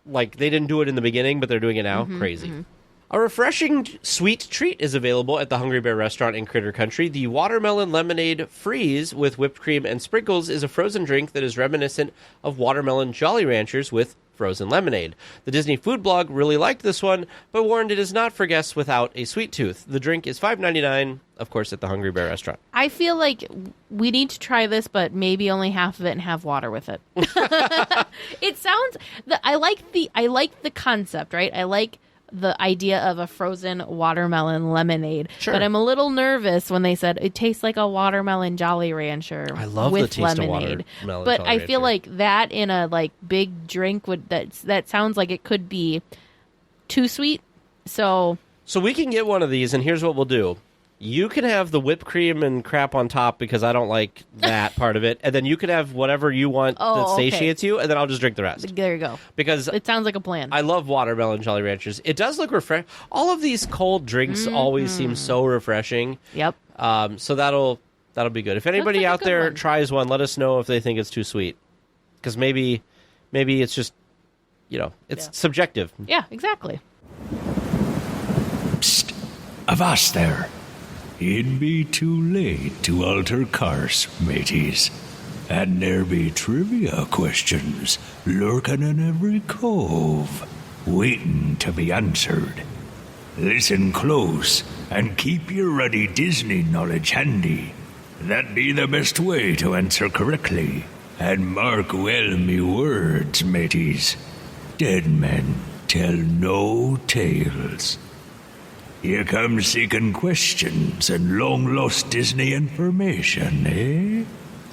they didn't do it in the beginning, but they're doing it now, crazy. A refreshing sweet treat is available at the Hungry Bear restaurant in Critter Country. The Watermelon Lemonade Freeze with whipped cream and sprinkles is a frozen drink that is reminiscent of watermelon Jolly Ranchers with frozen lemonade. The Disney Food Blog really liked this one, but warned it is not for guests without a sweet tooth. The drink is $5.99, of course, at the Hungry Bear restaurant. I feel like we need to try this, but maybe only half of it and have water with it. It sounds... I like the concept, right? I like the idea of a frozen watermelon lemonade. Sure. But I'm a little nervous when they said it tastes like a watermelon Jolly Rancher. I love with the taste lemonade. of watermelon But Jolly I Rancher. feel like that in a big drink that sounds like it could be too sweet. So we can get one of these, and here's what we'll do. You can have the whipped cream and crap on top because I don't like that part of it. And then you can have whatever you want that satiates you, and then I'll just drink the rest. There you go. Because it sounds like a plan. I love watermelon Jolly Ranchers. It does look refreshing. All of these cold drinks always seem so refreshing. Yep. So that'll be good. If anybody out there tries one, let us know if they think it's too sweet. Because maybe it's just, it's subjective. Yeah, exactly. Psst! Avast there! It'd be too late to alter course, mateys. And there be trivia questions lurking in every cove, waiting to be answered. Listen close, and keep your ruddy Disney knowledge handy. That be the best way to answer correctly. And mark well me words, mateys. Dead men tell no tales. You come seeking questions and long-lost Disney information, eh?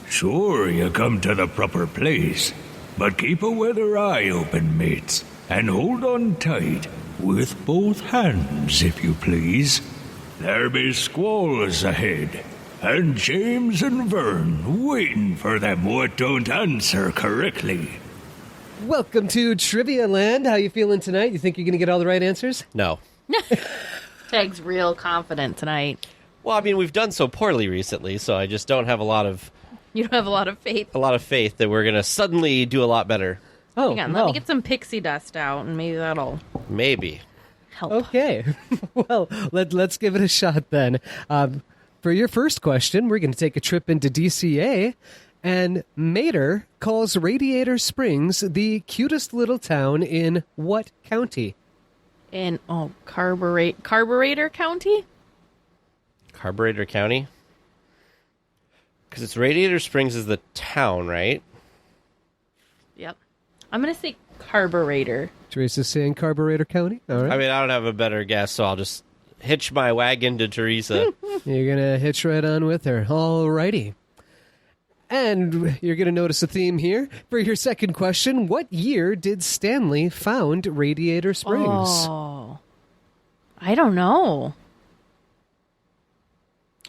Sure, you come to the proper place, but keep a weather eye open, mates, and hold on tight, with both hands, if you please. There be squalls ahead, and James and Vern waiting for them what don't answer correctly. Welcome to Trivia Land. How you feeling tonight? You think you're going to get all the right answers? No. Tag's real confident tonight. Well, I mean, we've done so poorly recently, so I just don't have a lot of You don't have a lot of faith. faith that we're going to suddenly do a lot better. Oh, Hang on, let me get some pixie dust out, and maybe that'll Maybe. help. Okay. Well, let's give it a shot then. For your first question, we're going to take a trip into DCA, and Mater calls Radiator Springs the cutest little town in what county? In, Carburetor County? Carburetor County? Because it's Radiator Springs is the town, right? Yep. I'm going to say Carburetor. Teresa's saying Carburetor County. All right. I mean, I don't have a better guess, so I'll just hitch my wagon to Teresa. You're going to hitch right on with her. All righty. And you're going to notice a theme here. For your second question, what year did Stanley found Radiator Springs? Oh. I don't know.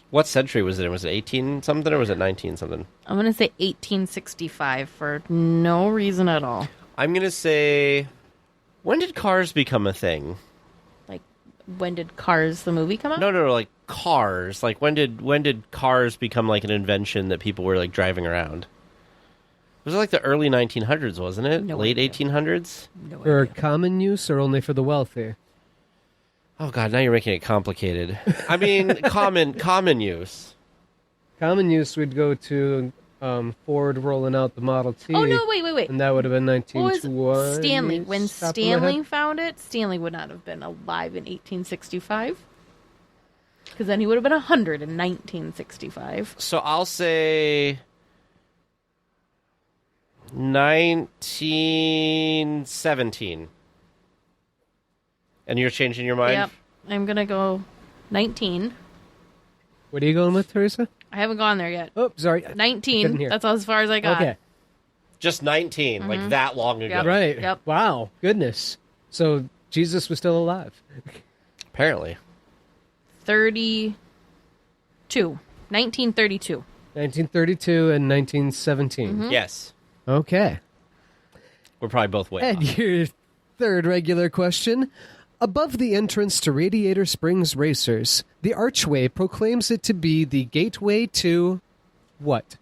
What century was it in? Was it 18-something or was it 19-something? I'm going to say 1865 for no reason at all. I'm going to say, when did cars become a thing? Like, when did Cars, the movie, come out? No, like cars. Like, when did cars become like an invention that people were like driving around? It was like the early 1900s, wasn't it? No Late idea. 1800s? No For idea. common use or only for the wealthy? Oh god, now you're making it complicated. I mean, common use. Common use would go to Ford rolling out the Model T. Oh, no, wait. And that would have been What was 1920. Stanley? When Top of my Stanley head. found it, Stanley would not have been alive in 1865. Because then he would have been 100 in 1965. So I'll say 1917. And you're changing your mind? Yep. I'm going to go 19. What are you going with, Teresa? I haven't gone there yet. Oh, sorry. 19. Couldn't hear. That's as far as I got. Okay. Just 19, like that long ago. Yep. Right. Yep. Wow. Goodness. So Jesus was still alive. Apparently. 32. 1932. 1932 and 1917. Yes. Okay. We're probably both way And off. your third regular question. Above the entrance to Radiator Springs Racers, the archway proclaims it to be the gateway to what?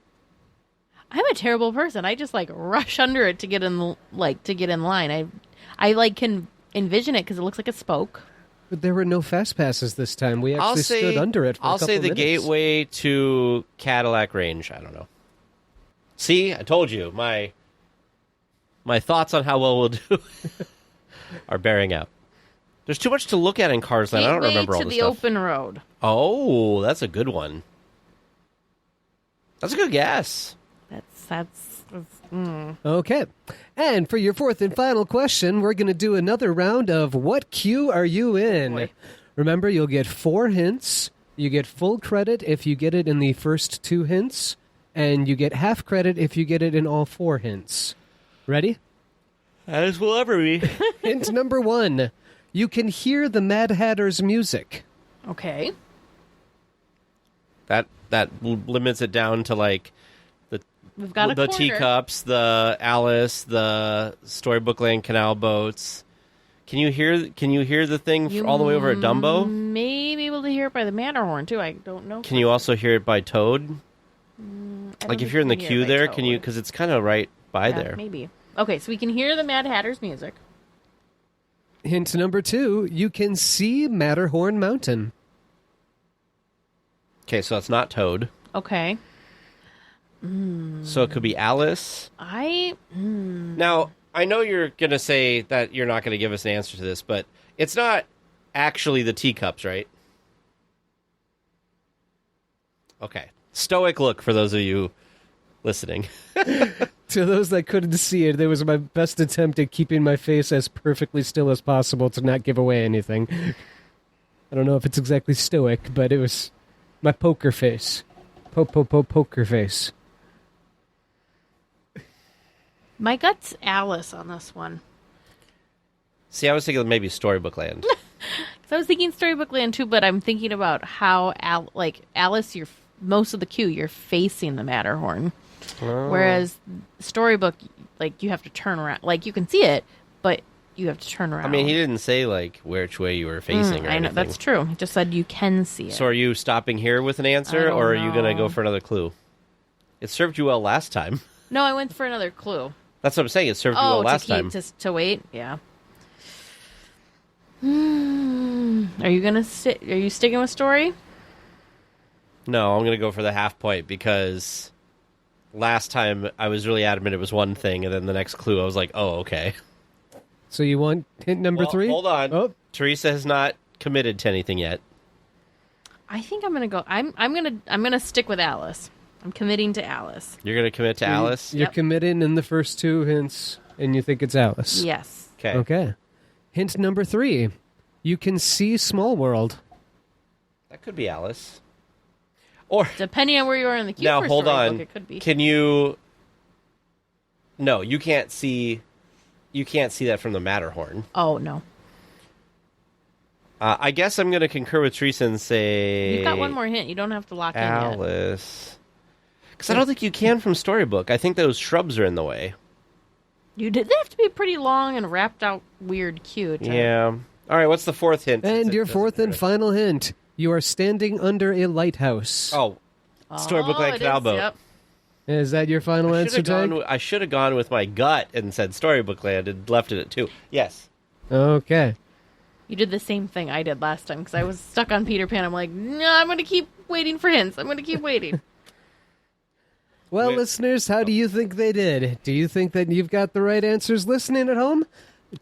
I'm a terrible person. I just rush under it to get in line. I can envision it because it looks like a spoke. But there were no fast passes this time. We I'll actually say, stood under it for I'll a couple say the minutes. gateway to Cadillac Range. I don't know. See, I told you. My thoughts on how well we'll do are bearing out. There's too much to look at in Cars Land. I don't remember all to this the stuff. open road. Oh, that's a good one. That's a good guess. That's Okay. And for your fourth and final question, we're going to do another round of What Queue Are You In? Boy. Remember, you'll get 4 hints. You get full credit if you get it in the first 2 hints. And you get half credit if you get it in all 4 hints. Ready? As will ever be. Hint number 1. You can hear the Mad Hatter's music. okay. that limits it down to like We've got a the quarter. teacups, the Alice, the Storybook Land canal boats. Can you hear the thing all the way over at Dumbo? May be able to hear it by the Matterhorn too. I don't know. Can you also hear it by Toad? I don't Like if think you're in the you can queue hear it by there, can you? Toad. Because it's kind of right by Yeah, there. Maybe. Okay, so we can hear the Mad Hatter's music. Hint number 2. You can see Matterhorn Mountain. Okay, so it's not Toad. Okay. So it could be Alice. Now, I know you're going to say that you're not going to give us an answer to this, but it's not actually the teacups, right? Okay. Stoic look for those of you listening. To those that couldn't see it, there was my best attempt at keeping my face as perfectly still as possible to not give away anything. I don't know if it's exactly stoic, but it was my poker face. Poker face. My gut's Alice on this one. See, I was thinking maybe Storybook Land. So I was thinking Storybook Land too, but I'm thinking about how, Alice, most of the queue, you're facing the Matterhorn. Oh. Whereas Storybook, you have to turn around. You can see it, but you have to turn around. I mean, he didn't say, which way you were facing or I know, anything. that's true. He just said you can see it. So are you stopping here with an answer, or are you going to go for another clue? It served you well last time. No, I went for another clue. That's what I'm saying. It served you well last time. To wait? Yeah. Are you gonna Are you sticking with story? No, I'm going to go for the half point because last time I was really adamant it was one thing, and then the next clue I was like, oh, okay. So you want hint number 3? Hold on. Oh. Teresa has not committed to anything yet. I think I'm gonna go. I'm gonna stick with Alice. I'm committing to Alice. You're going to commit to Alice? You're Yep. committing in the first 2 hints, and you think it's Alice. Yes. Okay. Okay. Hint number 3. You can see Small World. That could be Alice. Or Depending on where you are in the queue. now, for hold Storybook, on. It could be. Can you? No, you can't see. You can't see that from the Matterhorn. Oh no. I guess I'm going to concur with Teresa and say You've got one more hint. You don't have to lock in yet. Alice. Because I don't think you can from Storybook. I think those shrubs are in the way. They have to be pretty long and wrapped out weird queue. Yeah. All right. What's the fourth hint? And your fourth and final hint. You are standing under a lighthouse. Oh, Storybook Land Canal Boat. Yep. Is that your final answer, Tag? I should have gone with my gut and said Storybook Land and left it at 2. Yes. Okay. You did the same thing I did last time because I was stuck on Peter Pan. I'm like, no, I'm going to keep waiting for hints. I'm going to keep waiting. Well, listeners, how do you think they did? Do you think that you've got the right answers listening at home?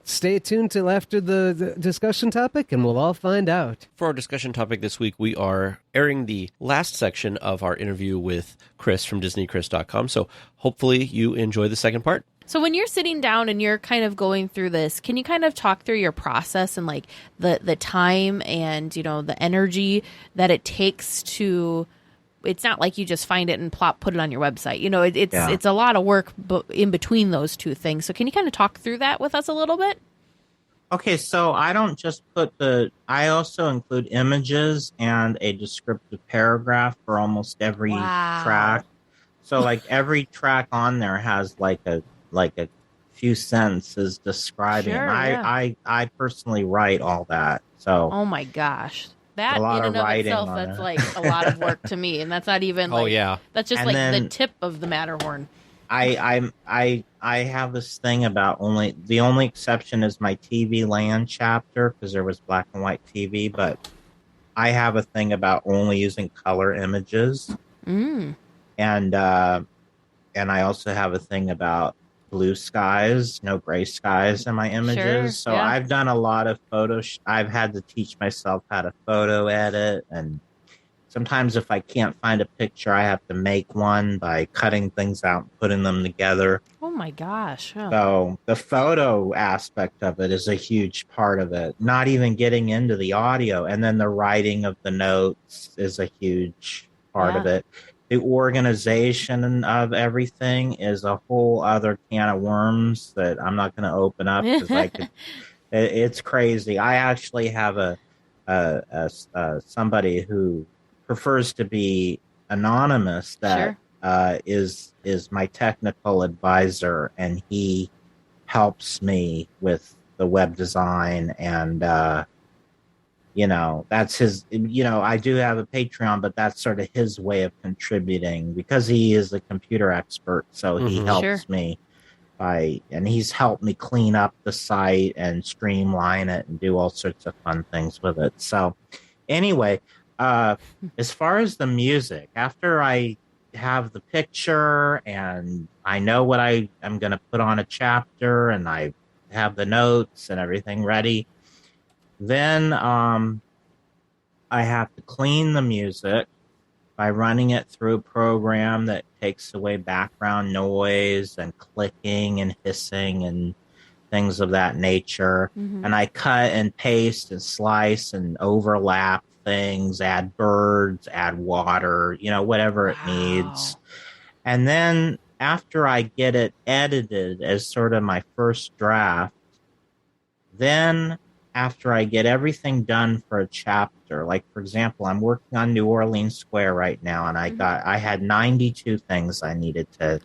Stay tuned till after the discussion topic, and we'll all find out. For our discussion topic this week, we are airing the last section of our interview with Chris from DisneyChris.com, so hopefully you enjoy the second part. So when you're sitting down and you're kind of going through this, can you kind of talk through your process and the time and, the energy that it takes to... It's not like you just find it and put it on your website. It's a lot of work in between those two things. So can you kind of talk through that with us a little bit? Okay, so I don't just I also include images and a descriptive paragraph for almost every track. So every track on there has a few sentences describing. Sure, I personally write all that. So oh my gosh. That a lot in and of of writing itself, on that's a lot of work to me, and that's not even. Oh yeah, that's just then, the tip of the Matterhorn. I have this thing about the only exception is my TV Land chapter because there was black and white TV, but I have a thing about only using color images, and I also have a thing about blue skies, no gray skies in my images. Sure, so yeah. I've done a lot of I've had to teach myself how to photo edit, and sometimes if I can't find a picture, I have to make one by cutting things out and putting them together. Oh my gosh. Oh. So the photo aspect of it is a huge part of it, not even getting into the audio. And then the writing of the notes is a huge part of it. The organization of everything is a whole other can of worms that I'm not going to open up because it's crazy. I actually have somebody who prefers to be anonymous that is my technical advisor, and he helps me with the web design and that's his, I do have a Patreon, but that's sort of his way of contributing because he is a computer expert. So he helps me and he's helped me clean up the site and streamline it and do all sorts of fun things with it. So anyway, as far as the music, after I have the picture and I know what I'm going to put on a chapter and I have the notes and everything ready, then I have to clean the music by running it through a program that takes away background noise and clicking and hissing and things of that nature. And I cut and paste and slice and overlap things, add birds, add water, whatever it needs. And then after I get it edited as sort of my first draft, then after I get everything done for a chapter, like for example, I'm working on New Orleans Square right now, and I had 92 things I needed to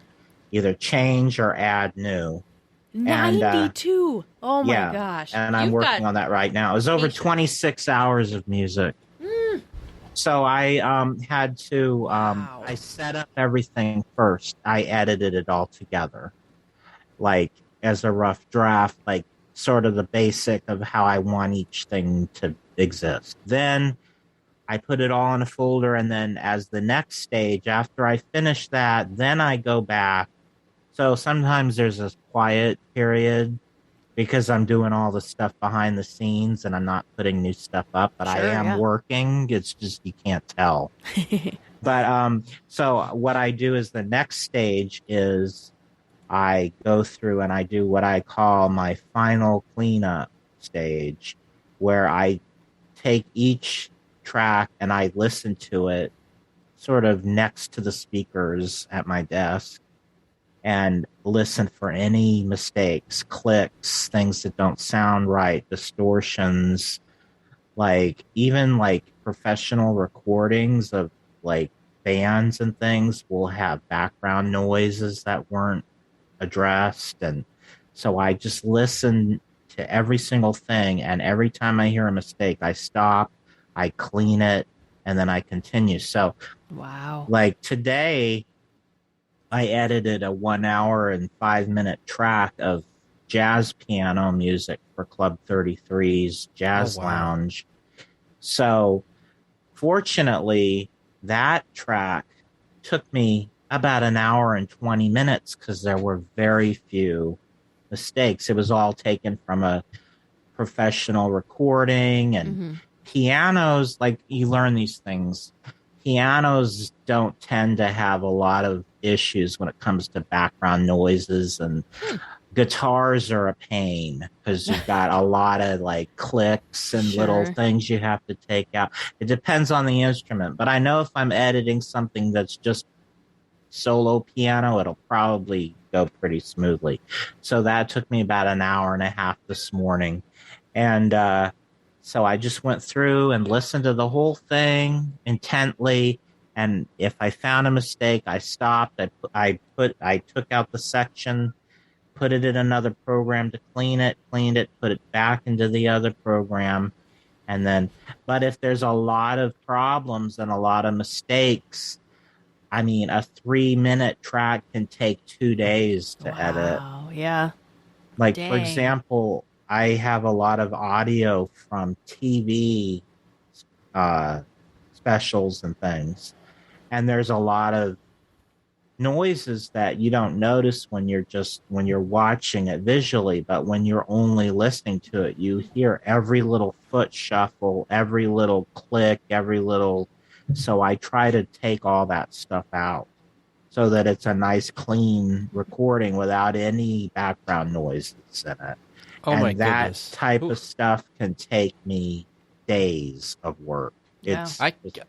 either change or add new. 92. Oh my yeah, gosh. And I'm working on that right now. It was over 26 hours of music. So I had to, I set up everything first. I edited it all together, like as a rough draft, like sort of the basic of how I want each thing to exist. Then I put it all in a folder, and then as the next stage, after I finish that, then I go back. So sometimes there's a quiet period because I'm doing all the stuff behind the scenes and I'm not putting new stuff up, but I am working. It's just you can't tell. But so what I do is the next stage is I go through and I do what I call my final cleanup stage, where I take each track and I listen to it sort of next to the speakers at my desk and listen for any mistakes, clicks, things that don't sound right, distortions, like even like professional recordings of like bands and things will have background noises that weren't addressed. And so I just listen to every single thing, and every time I hear a mistake, I stop, I clean it, and then I continue. So like today I edited a 1 hour and 5 minute track of jazz piano music for Club 33's Jazz Lounge. So fortunately, that track took me about an hour and 20 minutes because there were very few mistakes. It was all taken from a professional recording, and pianos, like you learn these things. Pianos don't tend to have a lot of issues when it comes to background noises, and guitars are a pain because you've got a lot of like clicks and little things you have to take out. It depends on the instrument, but I know if I'm editing something that's just solo piano, it'll probably go pretty smoothly. So that took me about an hour and a half this morning. And so I just went through and listened to the whole thing intently. And if I found a mistake, I stopped. I took out the section, put it in another program to cleaned it, put it back into the other program. And then, but if there's a lot of problems and a lot of mistakes, I mean, a 3-minute track can take 2 days to edit. Yeah. Like, for example, I have a lot of audio from TV specials and things. And there's a lot of noises that you don't notice when you're watching it visually, but when you're only listening to it, you hear every little foot shuffle, every little click, so I try to take all that stuff out so that it's a nice clean recording without any background noises in it. And that type of stuff can take me days of work. It's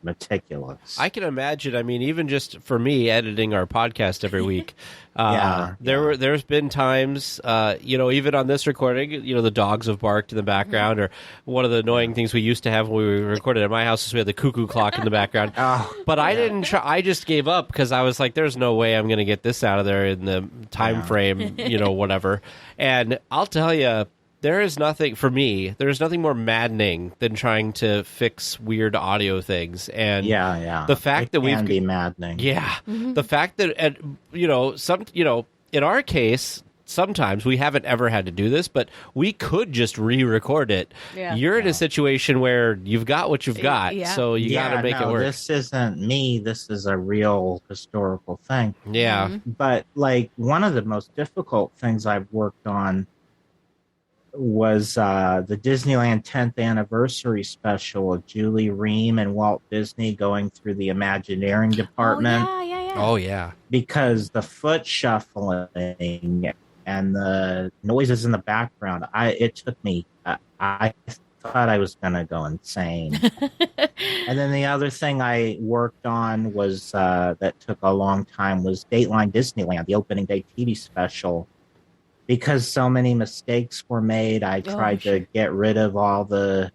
meticulous. I can imagine. I mean, even just for me editing our podcast every week, there's been times, even on this recording, the dogs have barked in the background, or one of the annoying things we used to have when we recorded at my house is we had the cuckoo clock in the background. But I didn't try. I just gave up because I was like, "There's no way I'm going to get this out of there in the time frame, whatever." And I'll tell you. There's nothing more maddening than trying to fix weird audio things. And the fact that can be maddening. The fact that, in our case, sometimes we haven't ever had to do this, but we could just re-record it. You're in a situation where you've got what you've got, so you got to make it work. This isn't me. This is a real historical thing. Yeah. But like one of the most difficult things I've worked on was the Disneyland 10th anniversary special of Julie Ream and Walt Disney going through the Imagineering department. Oh, yeah. Oh, yeah. Because the foot shuffling and the noises in the background, it took me, I thought I was going to go insane. And then the other thing I worked on was, that took a long time, was Dateline Disneyland, the opening day TV special. Because so many mistakes were made, I tried to get rid of all the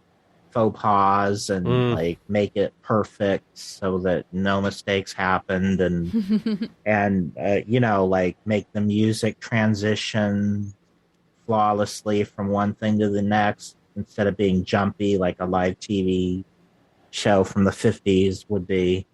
faux pas and like make it perfect so that no mistakes happened, and you know, like make the music transition flawlessly from one thing to the next instead of being jumpy like a live TV show from the 50s would be.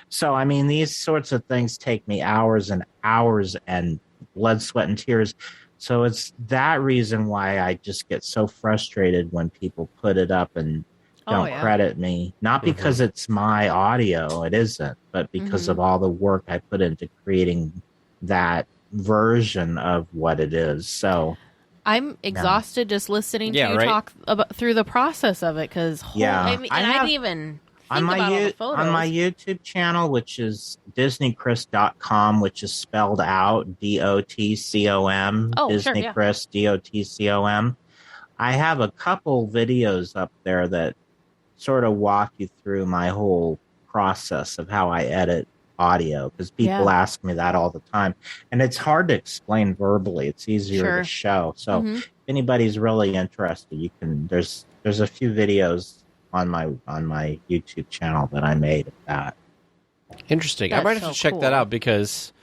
So I mean, these sorts of things take me hours and hours and blood, sweat, and tears. So it's that reason why I just get so frustrated when people put it up and don't credit me. Not because it's my audio, it isn't, but because of all the work I put into creating that version of what it is. So I'm exhausted just listening to you talk about through the process of it, because I didn't even on my YouTube channel, which is DisneyChris.com, which is spelled out DOTCOM. Disney Chris, DOTCOM. I have a couple videos up there that sort of walk you through my whole process of how I edit audio, because people ask me that all the time, and it's hard to explain verbally. It's easier to show. So if anybody's really interested, you can. There's a few videos on my YouTube channel that I made of that. Interesting. I might have to check that out, because,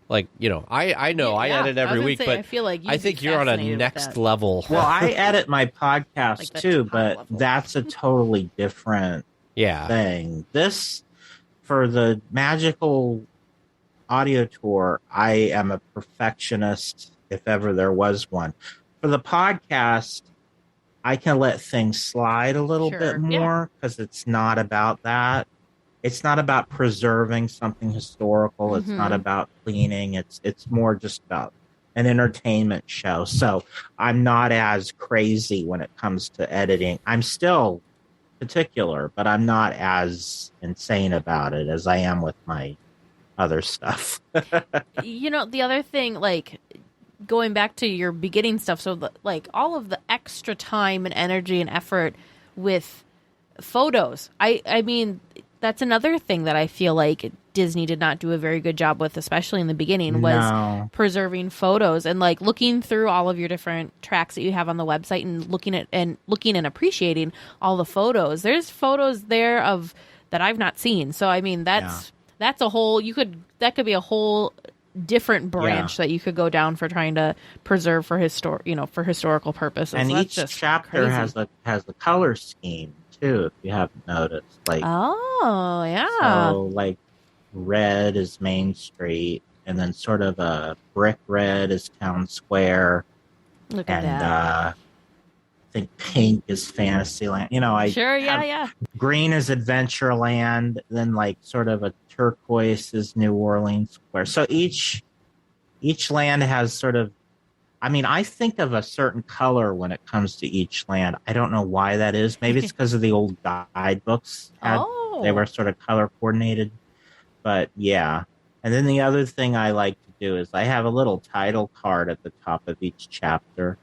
like, you know, I know I edit every week, but I feel like I think you're on a next level. Well, I edit my podcast like too, but level. That's a totally different thing. This, for the Magical Audio Tour, I am a perfectionist, if ever there was one. For the podcast, I can let things slide a little bit more, because it's not about that. It's not about preserving something historical. It's not about cleaning. It's more just about an entertainment show. So I'm not as crazy when it comes to editing. I'm still particular, but I'm not as insane about it as I am with my other stuff. You know, the other thing, like, going back to your beginning stuff, so like all of the extra time and energy and effort with photos, I mean, that's another thing that I feel like Disney did not do a very good job with, especially in the beginning, was preserving photos and like looking through all of your different tracks that you have on the website and looking and appreciating all the photos. There's photos there of that I've not seen. So I mean, that's a whole, that could be a whole different branch that you could go down for trying to preserve for historical purposes. And so each chapter has the color scheme too, if you haven't noticed. Like, so like red is Main Street, and then sort of a brick red is Town Square. Look at that. I think pink is Fantasyland. You know, green is Adventureland, then like sort of a turquoise is New Orleans Square. So each land has sort of, I mean, I think of a certain color when it comes to each land. I don't know why that is. Maybe it's because of the old guidebooks. They were sort of color coordinated. But yeah. And then the other thing I like to do is I have a little title card at the top of each chapter,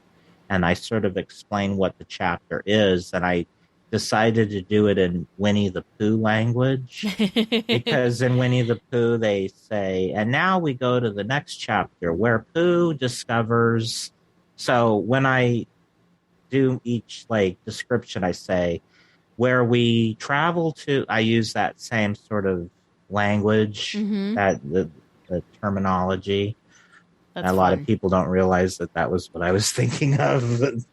and I sort of explain what the chapter is. And I decided to do it in Winnie the Pooh language, because in Winnie the Pooh they say, and now we go to the next chapter where Pooh discovers. So when I do each like description, I say where we travel to. I use that same sort of language, that the terminology. And a lot of people don't realize that was what I was thinking of. It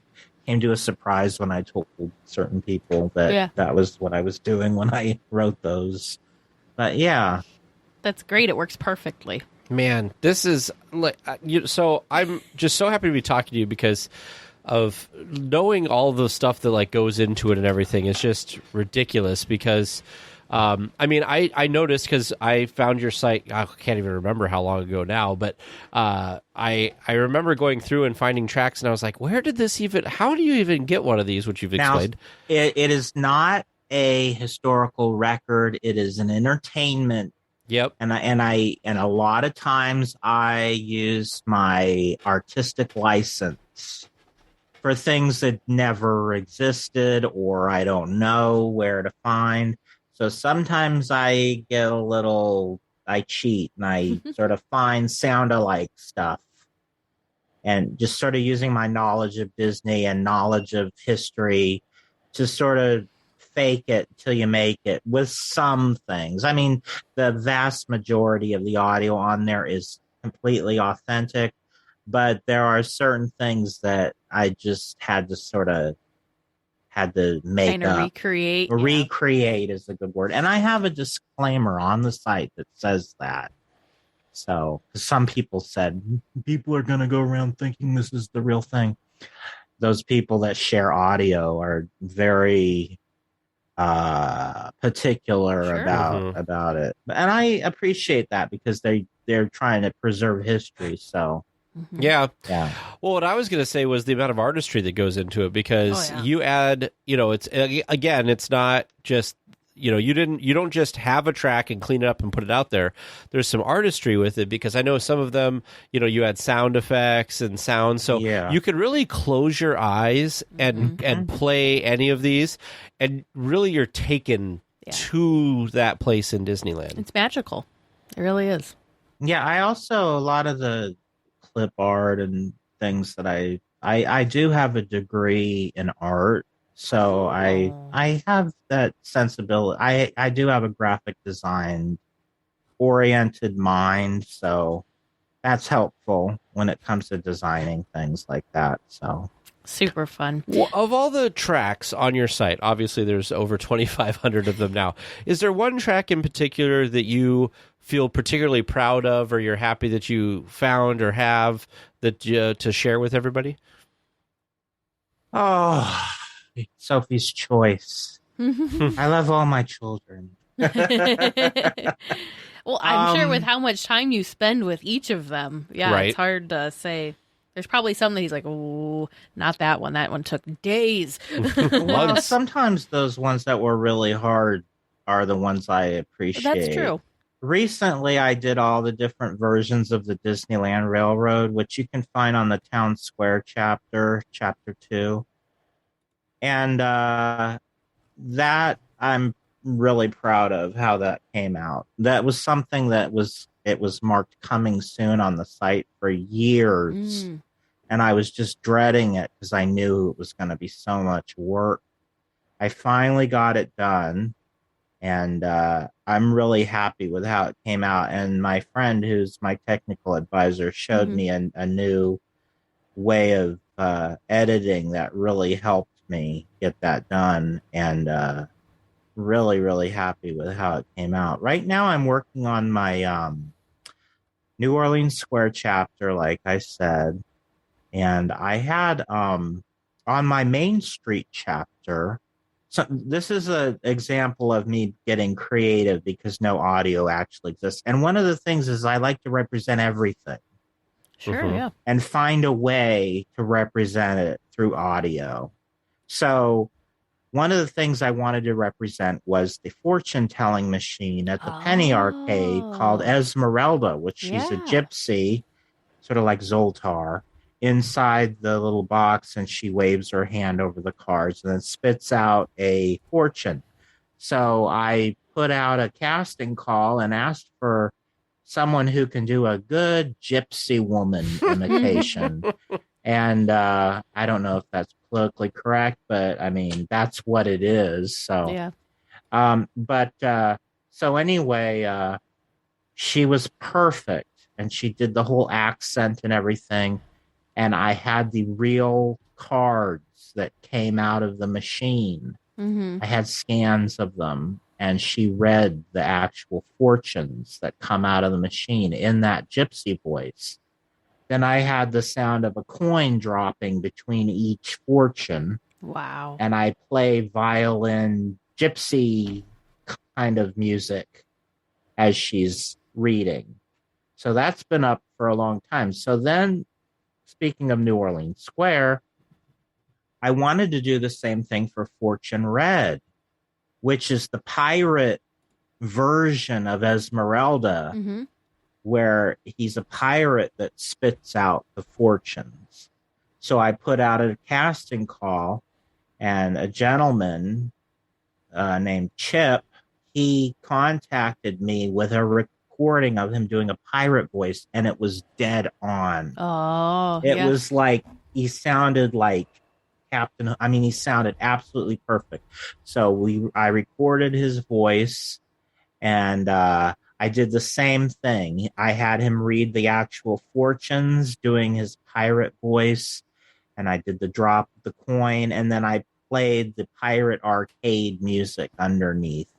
came to a surprise when I told certain people that that was what I was doing when I wrote those. But yeah. That's great. It works perfectly. Man, this is like, so I'm just so happy to be talking to you, because of knowing all the stuff that like goes into it and everything. It's just ridiculous, because I mean, I noticed because I found your site. I can't even remember how long ago now, but I remember going through and finding tracks, and I was like, "Where did this even? How do you even get one of these?" Which you've explained. It is not a historical record. It is an entertainment. Yep. And a lot of times I use my artistic license for things that never existed or I don't know where to find. So sometimes I cheat and I sort of find sound-alike stuff and just sort of using my knowledge of Disney and knowledge of history to sort of fake it till you make it with some things. I mean, the vast majority of the audio on there is completely authentic, but there are certain things that I just had to make kind of recreate. Recreate is a good word. And I have a disclaimer on the site that says that. So, 'cause some people said, people are going to go around thinking this is the real thing. Those people that share audio are very particular about it, and I appreciate that because they're trying to preserve history. So yeah. Well, what I was going to say was the amount of artistry that goes into it, because you add, it's again, it's not just, you don't just have a track and clean it up and put it out there. There's some artistry with it, because I know some of them, you add sound effects and sound. So you could really close your eyes and play any of these, and really you're taken to that place in Disneyland. It's magical. It really is. Yeah. I also, a lot of the clip art and things that I do have a degree in art. So I have that sensibility. I do have a graphic design oriented mind, so that's helpful when it comes to designing things like that. So super fun. Well, of all the tracks on your site, obviously there's over 2,500 of them now. Is there one track in particular that you feel particularly proud of, or you're happy that you found or have that to share with everybody? Oh, Sophie's Choice. I love all my children. Well, I'm sure with how much time you spend with each of them, it's hard to say. There's probably some that he's like, oh, not that one. That one took days. Well, sometimes those ones that were really hard are the ones I appreciate. That's true. Recently, I did all the different versions of the Disneyland Railroad, which you can find on the Town Square chapter 2. And that I'm really proud of how that came out. That was something it was marked coming soon on the site for years. And I was just dreading it because I knew it was going to be so much work. I finally got it done, and I'm really happy with how it came out. And my friend, who's my technical advisor, showed me a new way of editing that really helped me get that done, and really, really happy with how it came out. Right now, I'm working on my New Orleans Square chapter, like I said, and I had on my Main Street chapter. So this is an example of me getting creative because no audio actually exists. And one of the things is I like to represent everything. Sure, yeah. And find a way to represent it through audio. So one of the things I wanted to represent was the fortune-telling machine at the Penny Arcade called Esmeralda, which she's a gypsy, sort of like Zoltar, inside the little box, and she waves her hand over the cards and then spits out a fortune. So I put out a casting call and asked for someone who can do a good gypsy woman imitation. And I don't know if that's politically correct, but I mean, that's what it is. So, so anyway, she was perfect, and she did the whole accent and everything. And I had the real cards that came out of the machine. I had scans of them, and she read the actual fortunes that come out of the machine in that gypsy voice. Then I had the sound of a coin dropping between each fortune. Wow. And I play violin gypsy kind of music as she's reading. So that's been up for a long time. So then, speaking of New Orleans Square, I wanted to do the same thing for Fortune Red, which is the pirate version of Esmeralda, where he's a pirate that spits out the fortunes. So I put out a casting call, and a gentleman named Chip, he contacted me with a recording of him doing a pirate voice, and it was dead on. Oh, it was like he sounded like Captain. I mean, he sounded absolutely perfect. So I recorded his voice, and I did the same thing. I had him read the actual fortunes, doing his pirate voice, and I did the drop of the coin, and then I played the pirate arcade music underneath.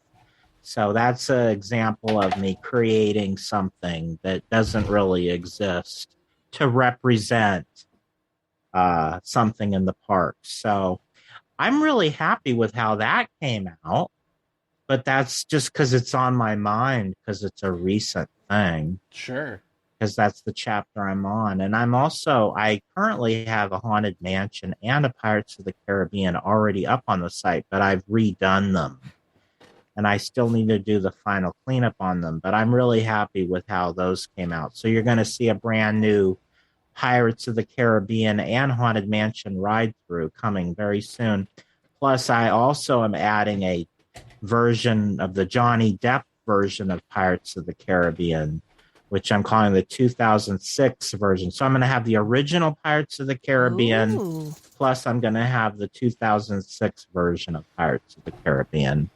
So that's an example of me creating something that doesn't really exist to represent something in the park. So I'm really happy with how that came out, but that's just because it's on my mind, because it's a recent thing. Sure. Because that's the chapter I'm on. And I currently have a Haunted Mansion and a Pirates of the Caribbean already up on the site, but I've redone them. And I still need to do the final cleanup on them, but I'm really happy with how those came out. So you're going to see a brand new Pirates of the Caribbean and Haunted Mansion ride through coming very soon. Plus, I also am adding a version of the Johnny Depp version of Pirates of the Caribbean, which I'm calling the 2006 version. So I'm going to have the original Pirates of the Caribbean, plus I'm going to have the 2006 version of Pirates of the Caribbean.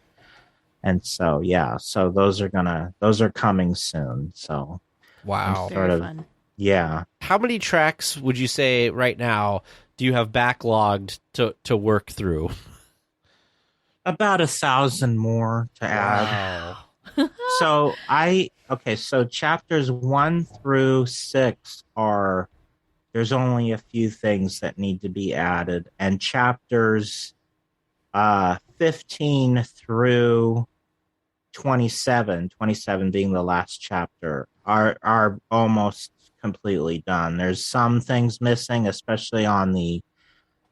And so, yeah, so those are coming soon. So, wow. Very fun. Yeah. How many tracks would you say right now do you have backlogged to work through? About 1,000 more to add. Wow. So chapters 1 through 6 there's only a few things that need to be added. And chapters 15 through 27 being the last chapter, are almost completely done. There's some things missing, especially on the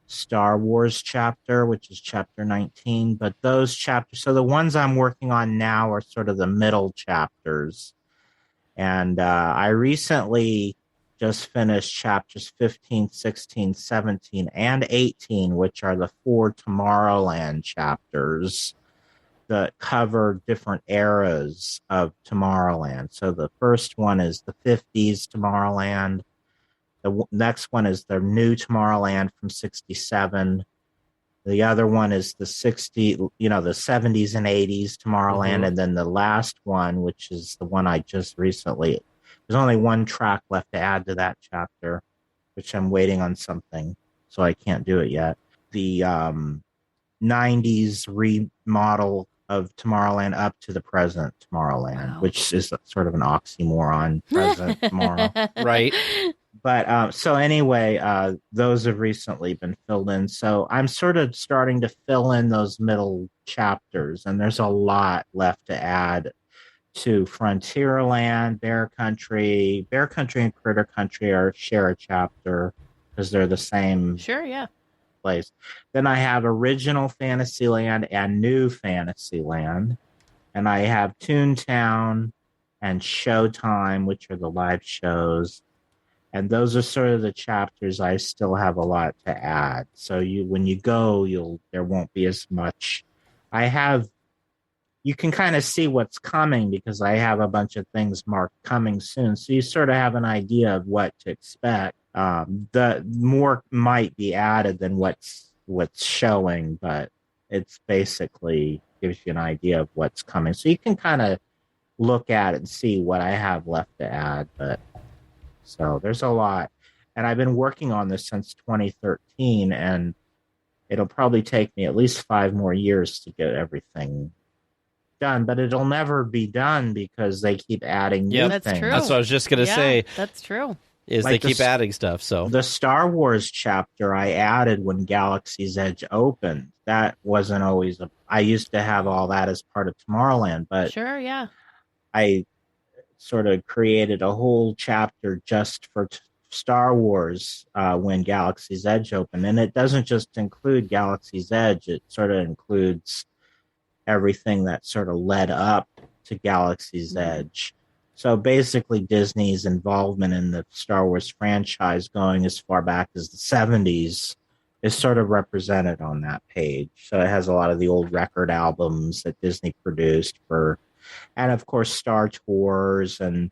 Star Wars chapter, which is chapter 19, but those chapters, so the ones I'm working on now are sort of the middle chapters. And I recently just finished chapters 15, 16, 17, and 18, which are the 4 Tomorrowland chapters that cover different eras of Tomorrowland. So the first one is the 50s Tomorrowland. The next one is the new Tomorrowland from 67. The other one is the 70s and 80s Tomorrowland. And then the last one, which is the one I just recently, there's only one track left to add to that chapter, which I'm waiting on something, so I can't do it yet. The 90s remodel of Tomorrowland up to the present Tomorrowland, which is sort of an oxymoron, present tomorrow. Right. But so anyway, those have recently been filled in. So I'm sort of starting to fill in those middle chapters, and there's a lot left to add to Frontierland, Bear Country and Critter Country share a chapter because they're the same. Sure, yeah. Place. Then I have original Fantasyland and new Fantasyland, and I have Toontown and Showtime, which are the live shows. And those are sort of the chapters I still have a lot to add. So when you go, there won't be as much. You can kind of see what's coming because I have a bunch of things marked coming soon. So you sort of have an idea of what to expect. The more might be added than what's showing, but it's basically gives you an idea of what's coming. So you can kind of look at it and see what I have left to add. But so there's a lot. And I've been working on this since 2013, and it'll probably take me at least 5 more years to get everything done, but it'll never be done because they keep adding new that's things. true. That's what I was just going to say. That's true. is Like they keep adding stuff. So the Star Wars chapter I added when Galaxy's Edge opened. That wasn't always I used to have all that as part of Tomorrowland, but Sure, yeah. I sort of created a whole chapter just for Star Wars when Galaxy's Edge opened. And it doesn't just include Galaxy's Edge, it sort of includes everything that sort of led up to Galaxy's Edge. So basically, Disney's involvement in the Star Wars franchise going as far back as the 70s is sort of represented on that page. So it has a lot of the old record albums that Disney produced and of course, Star Tours and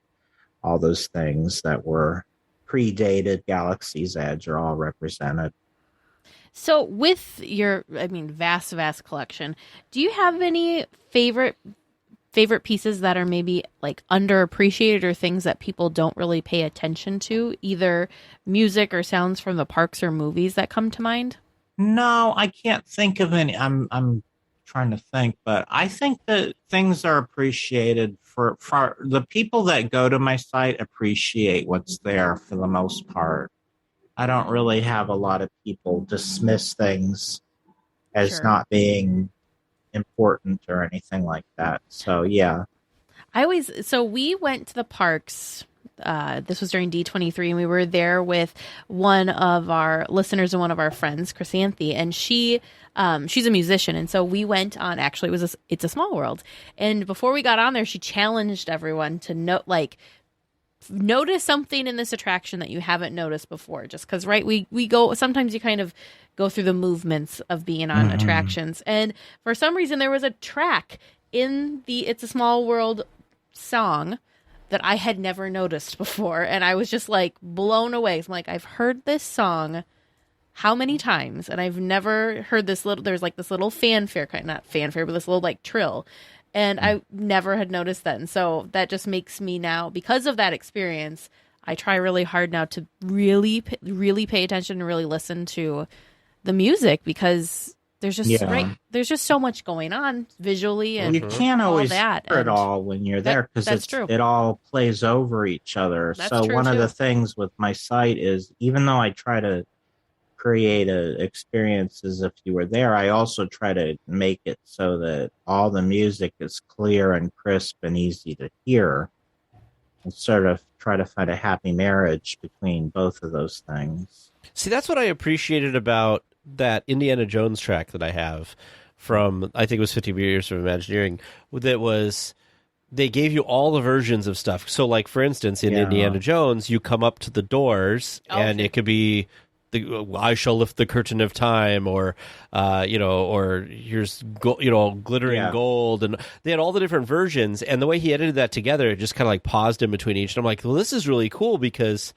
all those things that were predated Galaxy's Edge are all represented. So with your, vast collection, do you have any favorite pieces that are maybe like underappreciated or things that people don't really pay attention to, either music or sounds from the parks or movies that come to mind? No, I can't think of any. I'm trying to think, but I think that things are appreciated for the people that go to my site appreciate what's there for the most part. I don't really have a lot of people dismiss things as not being important or anything like that. So yeah. So we went to the parks. This was during D23, and we were there with one of our listeners and one of our friends, Chrysanthi, and she's a musician, and so we went on. Actually, It's a Small World, and before we got on there, she challenged everyone to notice something in this attraction that you haven't noticed before. Just because, right? We go. Sometimes you kind of go through the movements of being on attractions, and for some reason, there was a track in the It's a Small World song that I had never noticed before, and I was just like blown away. I'm like, I've heard this song how many times, and I've never heard this there's like this little fanfare, not fanfare, but this little like trill, and I never had noticed that. And so that just makes me now, because of that experience, I try really hard now to really pay attention and really listen to the music, because there's just there's just so much going on visually, and you can't always hear it all when you're there, because it all plays over each other. So one of the things with my site is, even though I try to create a experience as if you were there, I also try to make it so that all the music is clear and crisp and easy to hear, and sort of try to find a happy marriage between both of those things. See, that's what I appreciated about that Indiana Jones track that I have from, I think it was 50 Years of Imagineering, that was, they gave you all the versions of stuff. So like, for instance, in Indiana Jones, you come up to the doors and it could be I shall lift the curtain of time, or or here's glittering gold, and they had all the different versions. And the way he edited that together, it just kind of like paused in between each. And I'm like, well, this is really cool, because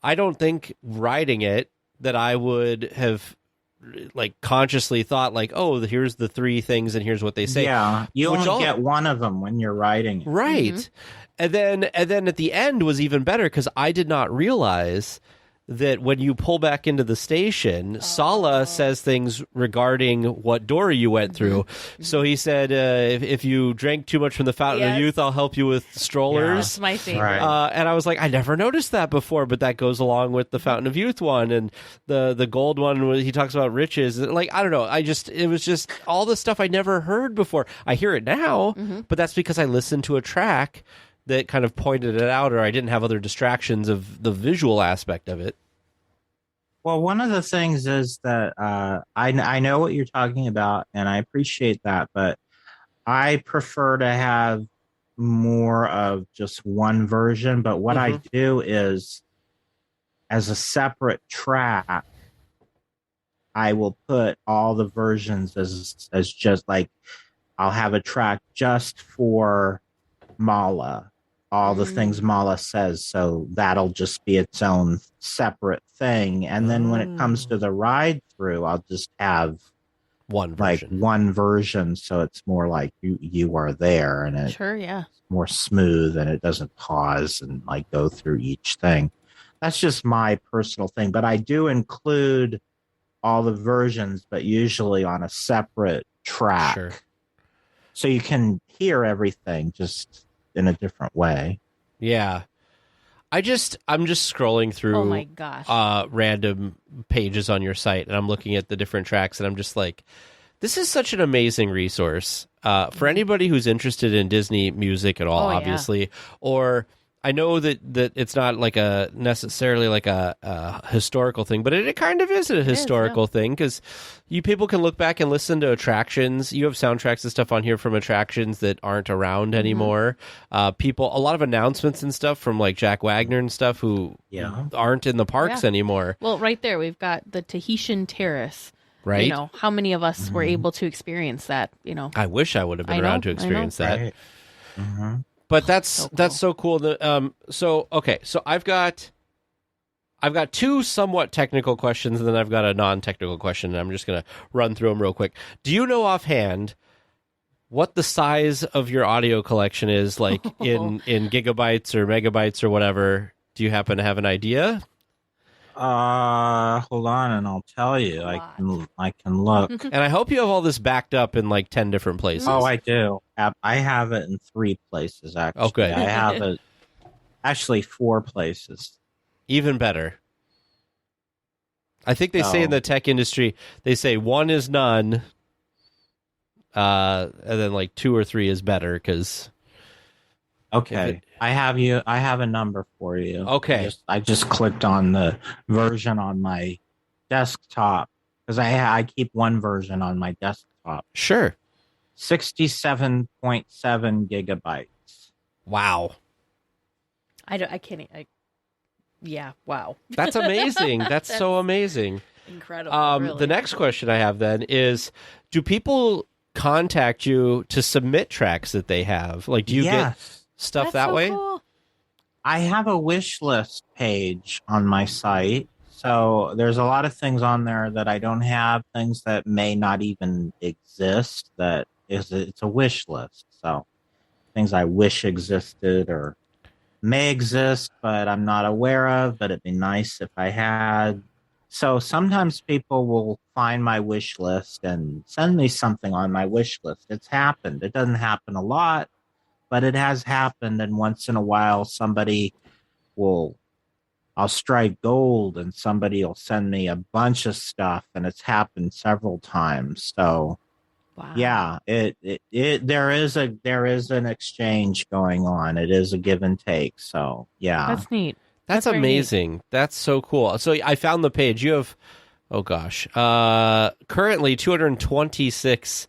I don't think writing it that I would have like consciously thought like, oh, here's the three things and here's what they say. Yeah, you only get one of them when you're writing it. Right. Mm-hmm. And then at the end was even better, because I did not realize that when you pull back into the station, Sala says things regarding what door you went through. So he said, if you drank too much from the Fountain of Youth, I'll help you with strollers. That's my favorite. Right. And I was like, I never noticed that before, but that goes along with the Fountain of Youth one. And the gold one, he talks about riches. Like, I don't know. It was just all the stuff I never heard before. I hear it now, but that's because I listened to a track that kind of pointed it out, or I didn't have other distractions of the visual aspect of it. Well, one of the things is that I know what you're talking about, and I appreciate that, but I prefer to have more of just one version. But what I do is, as a separate track, I will put all the versions as just like, I'll have a track just for Mala, all the things Mala says, so that'll just be its own separate thing. And then when it comes to the ride through, I'll just have one version, so it's more like you are there, and it's more smooth, and it doesn't pause and like go through each thing. That's just my personal thing, but I do include all the versions, but usually on a separate track, so you can hear everything just in a different way. Yeah. I'm just scrolling through Oh my gosh. random pages on your site, and I'm looking at the different tracks, and I'm just like, this is such an amazing resource for anybody who's interested in Disney music at all, obviously. Or I know that it's not like necessarily like a historical thing, but it kind of is a historical thing, because you people can look back and listen to attractions. You have soundtracks and stuff on here from attractions that aren't around anymore. A lot of announcements and stuff from like Jack Wagner and stuff who aren't in the parks anymore. Well, right there, we've got the Tahitian Terrace. Right. You know, how many of us were able to experience that, you know? I wish I would have been around to experience that. Right. Mm-hmm. But that's so cool. So I've got two somewhat technical questions, and then I've got a non-technical question, and I'm just going to run through them real quick. Do you know offhand what the size of your audio collection is, like in gigabytes or megabytes or whatever? Do you happen to have an idea? Hold on, and I'll tell you. I can look. And I hope you have all this backed up in like 10 different places. Oh, I do. I have it in 3 places, actually. Oh, good. I have it actually 4 places. Even better. I think they say in the tech industry, they say 1 is none, and then like 2 or 3 is better, because... Okay, I have a number for you. Okay. I just clicked on the version on my desktop, because I keep one version on my desktop. Sure. 67.7 gigabytes. Wow. I can't. Yeah. Wow. That's amazing. That's so amazing. Incredible. Really. The next question I have then is, do people contact you to submit tracks that they have? Like, do you get stuff That's that so way? Cool. I have a wish list page on my site. So there's a lot of things on there that I don't have, things that may not even exist. It's a wish list. So things I wish existed or may exist, but I'm not aware of, but it'd be nice if I had. So sometimes people will find my wish list and send me something on my wish list. It's happened. It doesn't happen a lot, but it has happened. And once in a while, I'll strike gold and somebody will send me a bunch of stuff, and it's happened several times. So yeah, there is an exchange going on. It is a give and take. So yeah, That's neat. That's amazing. Neat. That's so cool. So I found the page. You have, currently 226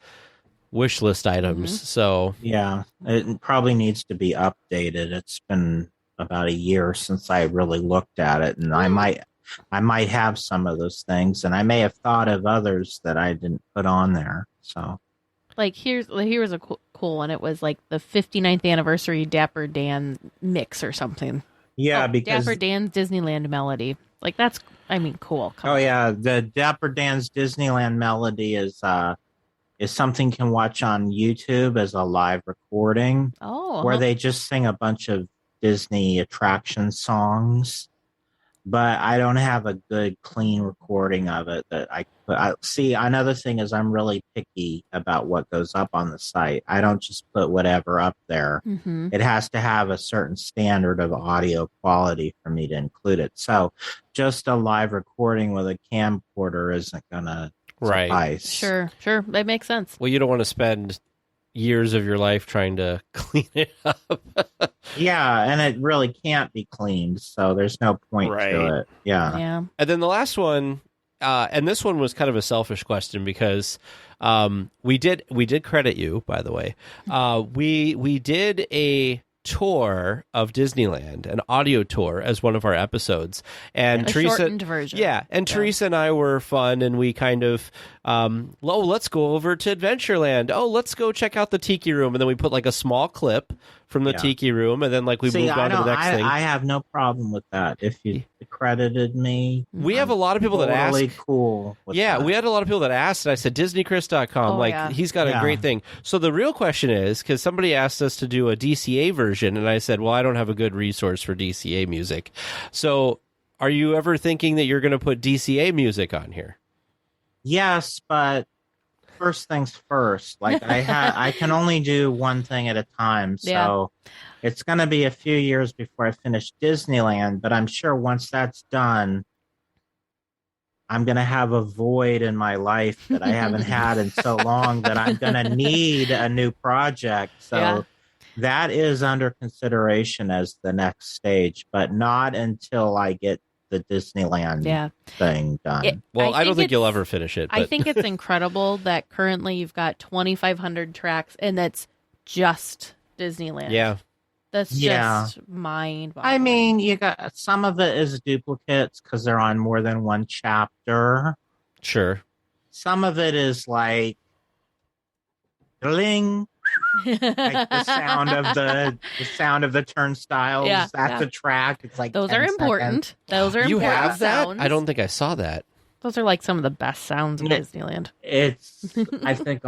wish list items. Mm-hmm. So yeah, it probably needs to be updated. It's been about a year since I really looked at it, and I might have some of those things, and I may have thought of others that I didn't put on there. So, like here was a cool one. It was like the 59th anniversary Dapper Dan mix or something. Yeah, because Dapper Dan's Disneyland melody. Like that's, cool. Yeah, the Dapper Dan's Disneyland melody is something you can watch on YouTube as a live recording. Oh, where they just sing a bunch of Disney attraction songs, but I don't have a good clean recording of it that I see. Another thing is I'm really picky about what goes up on the site. I don't just put whatever up there. Mm-hmm. It has to have a certain standard of audio quality for me to include it. So just a live recording with a camcorder isn't gonna suffice. Sure, that makes sense. Well, you don't want to spend years of your life trying to clean it up. Yeah, and it really can't be cleaned, so there's no point to it. Yeah. And then the last one, and this one was kind of a selfish question, because we did credit you, by the way. We did a tour of Disneyland, an audio tour, as one of our episodes, and a Teresa, shortened version. Teresa and I were fun, and we kind of let's go over to Adventureland. Let's go check out the Tiki Room, and then we put like a small clip from the Tiki Room, and then like we moved on to the next thing. I have no problem with that. If you credited me, we have a lot of people that ask. Totally cool. We had a lot of people that asked, and I said DisneyChris.com. He's got a great thing. So the real question is, because somebody asked us to do a DCA version, and I said, well, I don't have a good resource for DCA music. So are you ever thinking that you're going to put DCA music on here? Yes, but first things first. Like I can only do one thing at a time. So it's going to be a few years before I finish Disneyland. But I'm sure once that's done, I'm going to have a void in my life that I haven't had in so long that I'm going to need a new project. So that is under consideration as the next stage, but not until I get the Disneyland thing done. I don't think you'll ever finish it. But. I think it's incredible that currently you've got 2,500 tracks, and that's just Disneyland. Yeah. That's just mind-boggling. I mean, you got some of it is duplicates because they're on more than one chapter. Sure. Some of it is like ding, like the sound of the turnstiles. That's a track. It's like those are important. Seconds. Those are you important. have that? Sounds. I don't think I saw that. Those are like some of the best sounds in Disneyland. It's, I think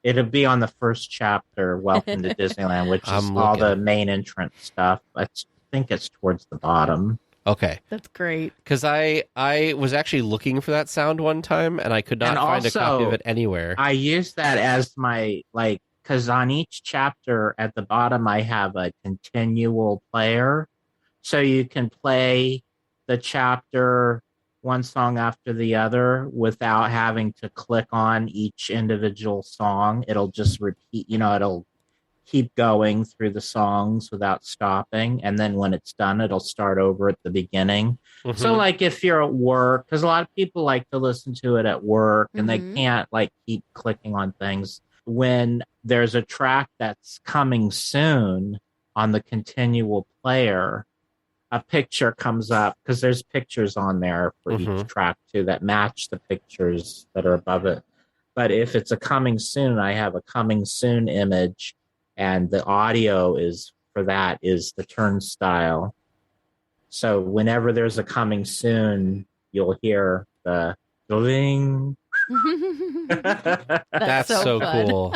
it'll be on the first chapter, Welcome to Disneyland, which is all the main entrance stuff. I think it's towards the bottom. Okay. That's great. Because I was actually looking for that sound one time, and I could not find a copy of it anywhere. I use that as my, because on each chapter at the bottom, I have a continual player. So you can play the chapter one song after the other without having to click on each individual song. It'll just repeat, it'll keep going through the songs without stopping. And then when it's done, it'll start over at the beginning. Mm-hmm. So like if you're at work, because a lot of people like to listen to it at work and they can't keep clicking on things. When there's a track that's coming soon on the continual player, a picture comes up because there's pictures on there for each track too that match the pictures that are above it. But if it's a coming soon, I have a coming soon image, and the audio is the turnstile. So whenever there's a coming soon, you'll hear the ding. That's so cool.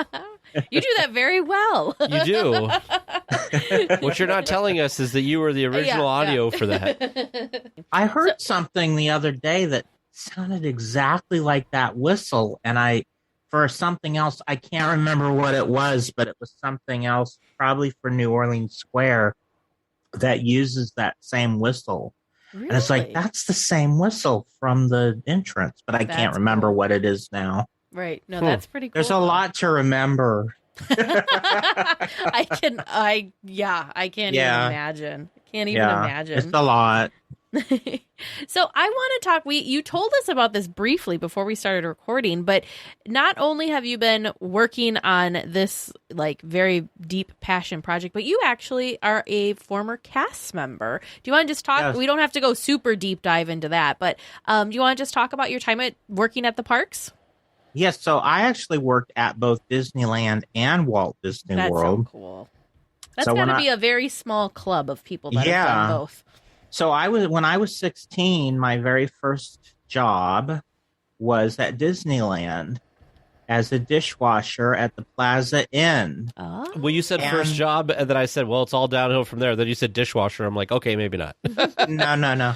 You do that very well. You do. What you're not telling us is that you were the original audio for that. I heard something the other day that sounded exactly like that whistle, and for something else, I can't remember what it was, but it was something else, probably for New Orleans Square, that uses that same whistle. Really? And it's like, that's the same whistle from the entrance, but I can't remember what it is now. Right. No, that's pretty cool. There's a lot to remember. I can't even imagine. Can't even imagine. It's a lot. So I want to talk, you told us about this briefly before we started recording, but not only have you been working on this very deep passion project, but you actually are a former cast member. Do you want to just talk? Yes. We don't have to go super deep dive into that, but do you want to just talk about your time working at the parks? Yes, so I actually worked at both Disneyland and Walt Disney World. That's so cool. That's got to be a very small club of people that have done both. So when I was 16, my very first job was at Disneyland as a dishwasher at the Plaza Inn. Oh. Well, you said first job, and then I said, well, it's all downhill from there. Then you said dishwasher. I'm like, okay, maybe not. No.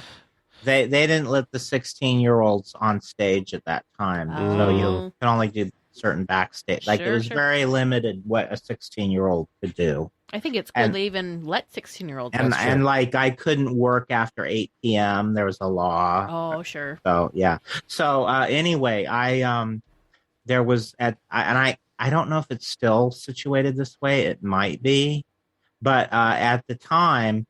They didn't let the 16-year-olds on stage at that time. So you can only do certain backstage. It was very limited what a 16-year-old could do. I think it's cool they even let 16-year-olds. And I couldn't work after 8 p.m. There was a law. Oh, sure. So, yeah. So, anyway, there was I don't know if it's still situated this way. It might be. But at the time,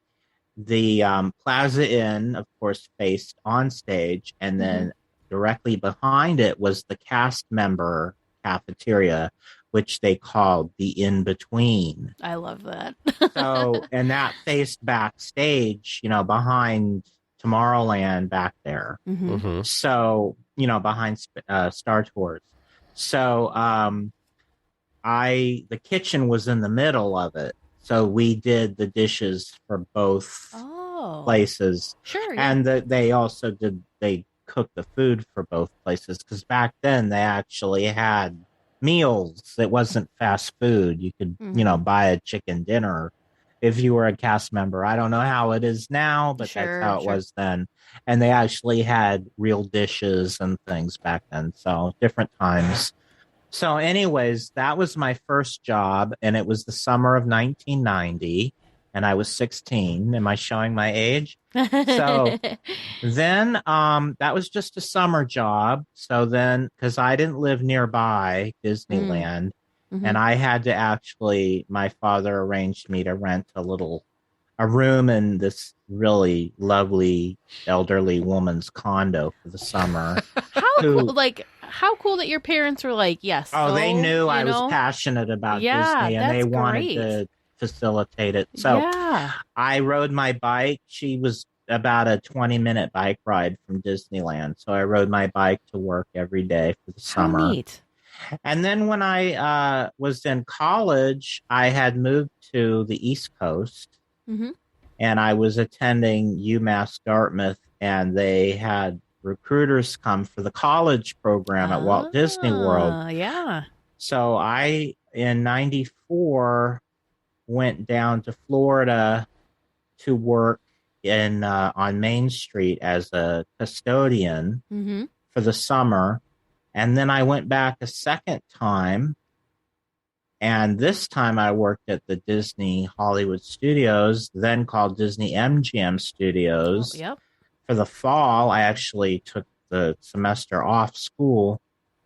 the Plaza Inn, of course, faced on stage, and then directly behind it was the cast member cafeteria, which they called the In-Between. I love that. So, and that faced backstage, behind Tomorrowland back there. Mm-hmm. So, behind Star Tours. So, the kitchen was in the middle of it. So we did the dishes for both places. Sure. Yeah. And they also they cooked the food for both places, because back then they actually had meals. It wasn't fast food. You could, buy a chicken dinner if you were a cast member. I don't know how it is now, but that's how it was then. And they actually had real dishes and things back then. So different times. So, anyways, that was my first job, and it was the summer of 1990, and I was 16. Am I showing my age? So then that was just a summer job. So then, because I didn't live nearby Disneyland, and I had to actually, my father arranged me to rent a room in this really lovely elderly woman's condo for the summer. How cool that your parents were like, yes. Oh, they knew I was passionate about Disney, and they wanted to facilitate it. So I rode my bike. She was about a 20-minute bike ride from Disneyland. So I rode my bike to work every day for the summer. How neat. And then when I was in college, I had moved to the East Coast, and I was attending UMass Dartmouth, and they had recruiters come for the college program at Walt Disney World. Yeah. So I, in 94, went down to Florida to work on Main Street as a custodian for the summer. And then I went back a second time. And this time I worked at the Disney Hollywood Studios, then called Disney MGM Studios. For the fall, I actually took the semester off school,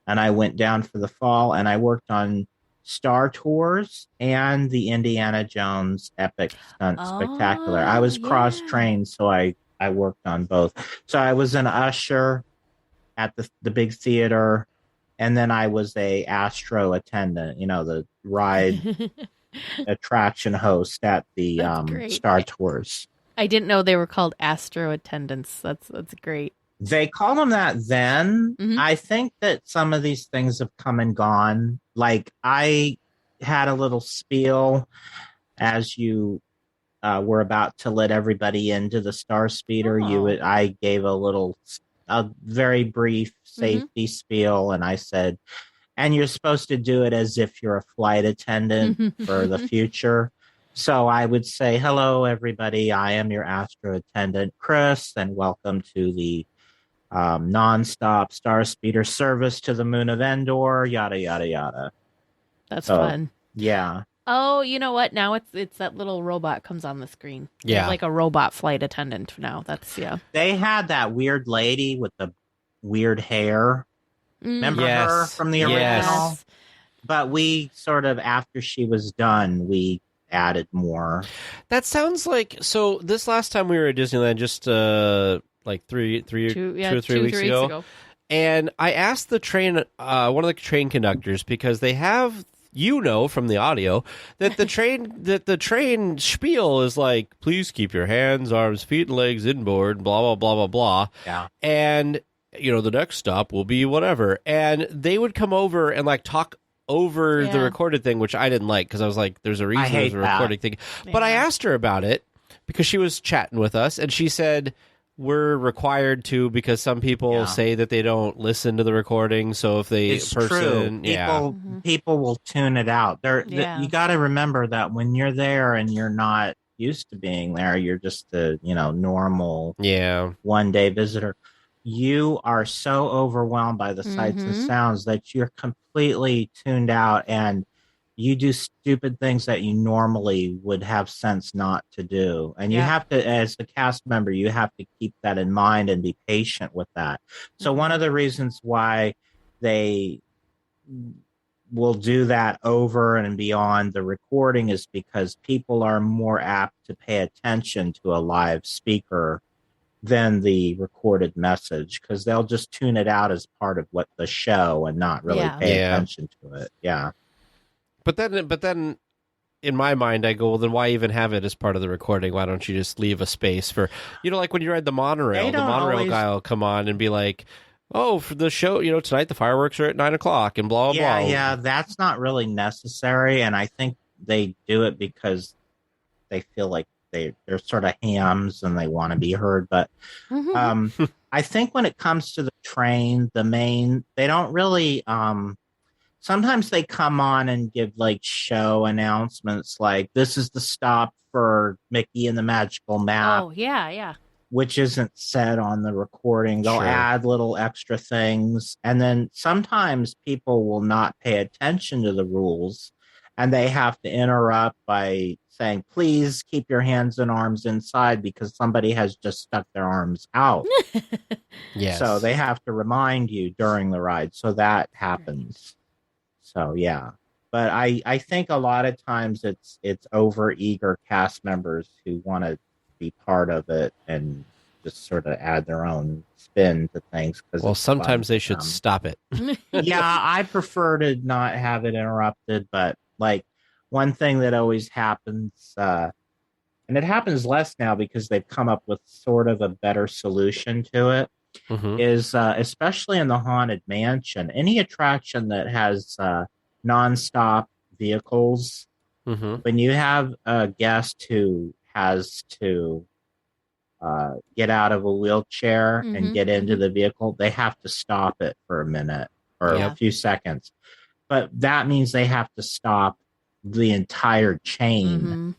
and I went down for the fall, and I worked on Star Tours and the Indiana Jones Epic Stunt Spectacular. I was cross-trained, so I worked on both. So I was an usher at the big theater, and then I was a Astro attendant, the ride attraction host at the Star Tours. I didn't know they were called Astro attendants. That's great. They call them that then. I think that some of these things have come and gone. Like I had a little spiel as you were about to let everybody into the Star Speeder. I gave a very brief safety spiel, and I said, and you're supposed to do it as if you're a flight attendant for the future. So I would say, hello, everybody. I am your Astro attendant, Chris, and welcome to the nonstop Star Speeder service to the moon of Endor, yada, yada, yada. That's fun. Yeah. Oh, you know what? Now it's that little robot comes on the screen. Yeah. It's like a robot flight attendant now. They had that weird lady with the weird hair. Remember her from the original? Yes. But we sort of, after she was done, we added more. That sounds like, so this last time we were at Disneyland, just like 2 or 3 weeks ago. And I asked the train, one of the train conductors, because they have, from the audio, that the train spiel is like, please keep your hands, arms, feet, and legs inboard, blah, blah, blah, blah, blah. Yeah. And, the next stop will be whatever. And they would come over and like talk over the recorded thing, which I didn't like, because I was like, there's a reason there's a recording thing. Yeah. But I asked her about it because she was chatting with us, and she said, we're required to, because some people say that they don't listen to the recording. So if it's true. People will tune it out. You got to remember that when you're there and you're not used to being there, you're just a normal one-day visitor. You are so overwhelmed by the sights and sounds that you're completely tuned out, and you do stupid things that you normally would have sense not to do. And you have to, as a cast member, you have to keep that in mind and be patient with that. So one of the reasons why they will do that over and beyond the recording is because people are more apt to pay attention to a live speaker than the recorded message, because they'll just tune it out as part of what the show and not really pay attention to it. Yeah. But then, in my mind, I go, well, then why even have it as part of the recording? Why don't you just leave a space for, like when you ride the monorail, guy will come on and be like, oh, for the show, tonight the fireworks are at 9:00 and blah, blah, blah. Yeah, that's not really necessary. And I think they do it because they feel like they're sort of hams and they want to be heard. But I think when it comes to the train, they don't really, sometimes they come on and give like show announcements, like this is the stop for Mickey and the Magical Map. Oh, yeah. which isn't said on the recording. They'll add little extra things. And then sometimes people will not pay attention to the rules and they have to interrupt by saying, please keep your hands and arms inside because somebody has just stuck their arms out. Yes. So they have to remind you during the ride. So that happens. So, yeah. But I think a lot of times it's over-eager cast members who want to be part of it and just sort of add their own spin to things. Well, sometimes they should stop it. Yeah, I prefer to not have it interrupted, but like one thing that always happens, and it happens less now because they've come up with sort of a better solution to it, is especially in the Haunted Mansion, any attraction that has nonstop vehicles, when you have a guest who has to get out of a wheelchair and get into the vehicle, they have to stop it for a minute or a few seconds. But that means they have to stop the entire chain.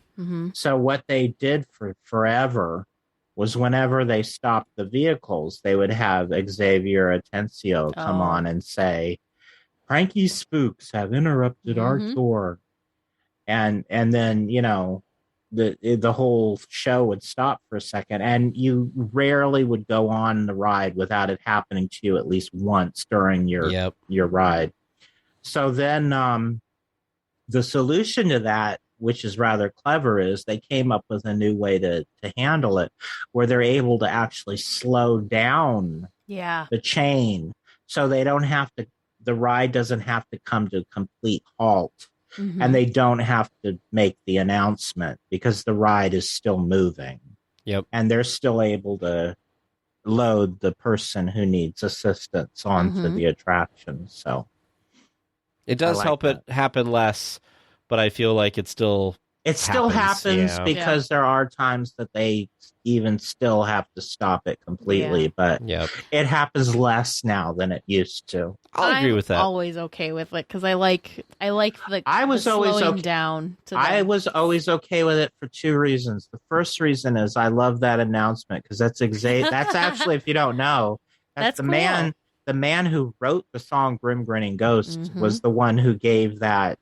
So what they did for forever was whenever they stopped the vehicles, they would have Xavier Atencio come on and say, Frankie Spooks have interrupted our tour. And then, you know, the whole show would stop for a second, and you rarely would go on the ride without it happening to you at least once during your ride. So then the solution to that, which is rather clever, is they came up with a new way to handle it, where they're able to actually slow down the chain, so they don't have to. The ride doesn't have to come to a complete halt, and they don't have to make the announcement because the ride is still moving. And they're still able to load the person who needs assistance onto the attraction. So it does help it happen less, but I feel like it still happens because there are times that they even still have to stop it completely, but it happens less now than it used to. I'll agree with that. I'm always okay with it because I like the always slowing down. I was always okay with it for two reasons. The first reason is I love that announcement because that's actually, if you don't know, that's the cool. The man who wrote the song "Grim Grinning Ghost" was the one who gave that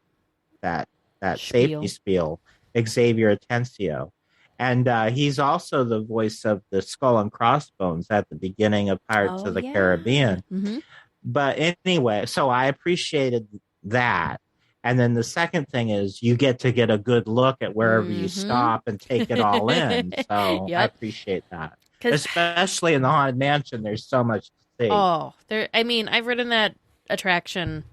safety spiel, Xavier Atencio. And he's also the voice of the Skull and Crossbones at the beginning of Pirates of the Caribbean. But anyway, so I appreciated that. And then the second thing is you get to get a good look at wherever you stop and take it all in. So I appreciate that. Especially in the Haunted Mansion, there's so much to see. I've ridden that attraction.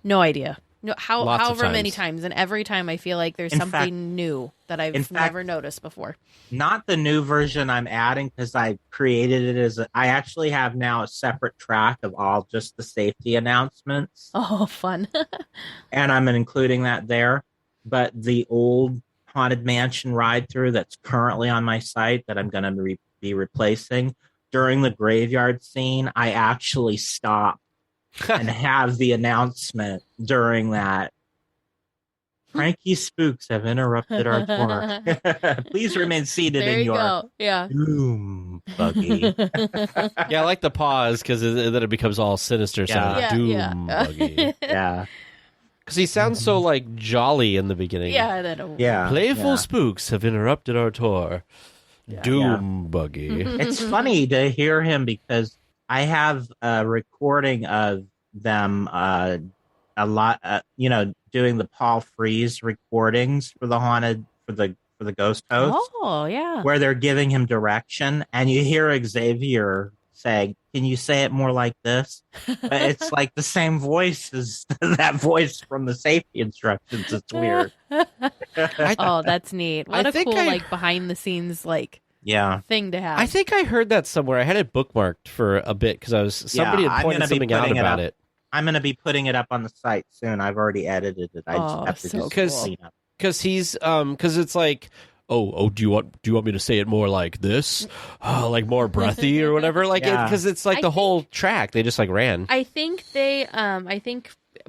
No idea. No, however many times, and every time I feel like there's something new that I've never noticed before. Not the new version I'm adding because I created it I actually have now a separate track of all just the safety announcements. Oh, fun. And I'm including that there. But the old Haunted Mansion ride through that's currently on my site that I'm going to be replacing, during the graveyard scene, I actually stop and have the announcement during that. Frankie Spooks have interrupted our tour. Please remain seated in your doom buggy. I like the pause because then it becomes all sinister sounding. Doom buggy. Because he sounds so like jolly in the beginning. Playful spooks have interrupted our tour. Doom buggy. It's funny to hear him because I have a recording of them a lot, doing the Paul Frees recordings for the Ghost Host. Oh, yeah. Where they're giving him direction, and you hear Xavier say, "Can you say it more like this?" It's like the same voice as that voice from the safety instructions. It's weird. That's neat. What a cool behind the scenes thing to have. I think I heard that somewhere. I had it bookmarked for a bit because somebody had pointed something out about it. I'm going to be putting it up on the site soon. I've already edited it. I just have to clean up. Because he's because it's like, do you want me to say it more like this, like more breathy or whatever, because it's like the whole track they just ran. I think they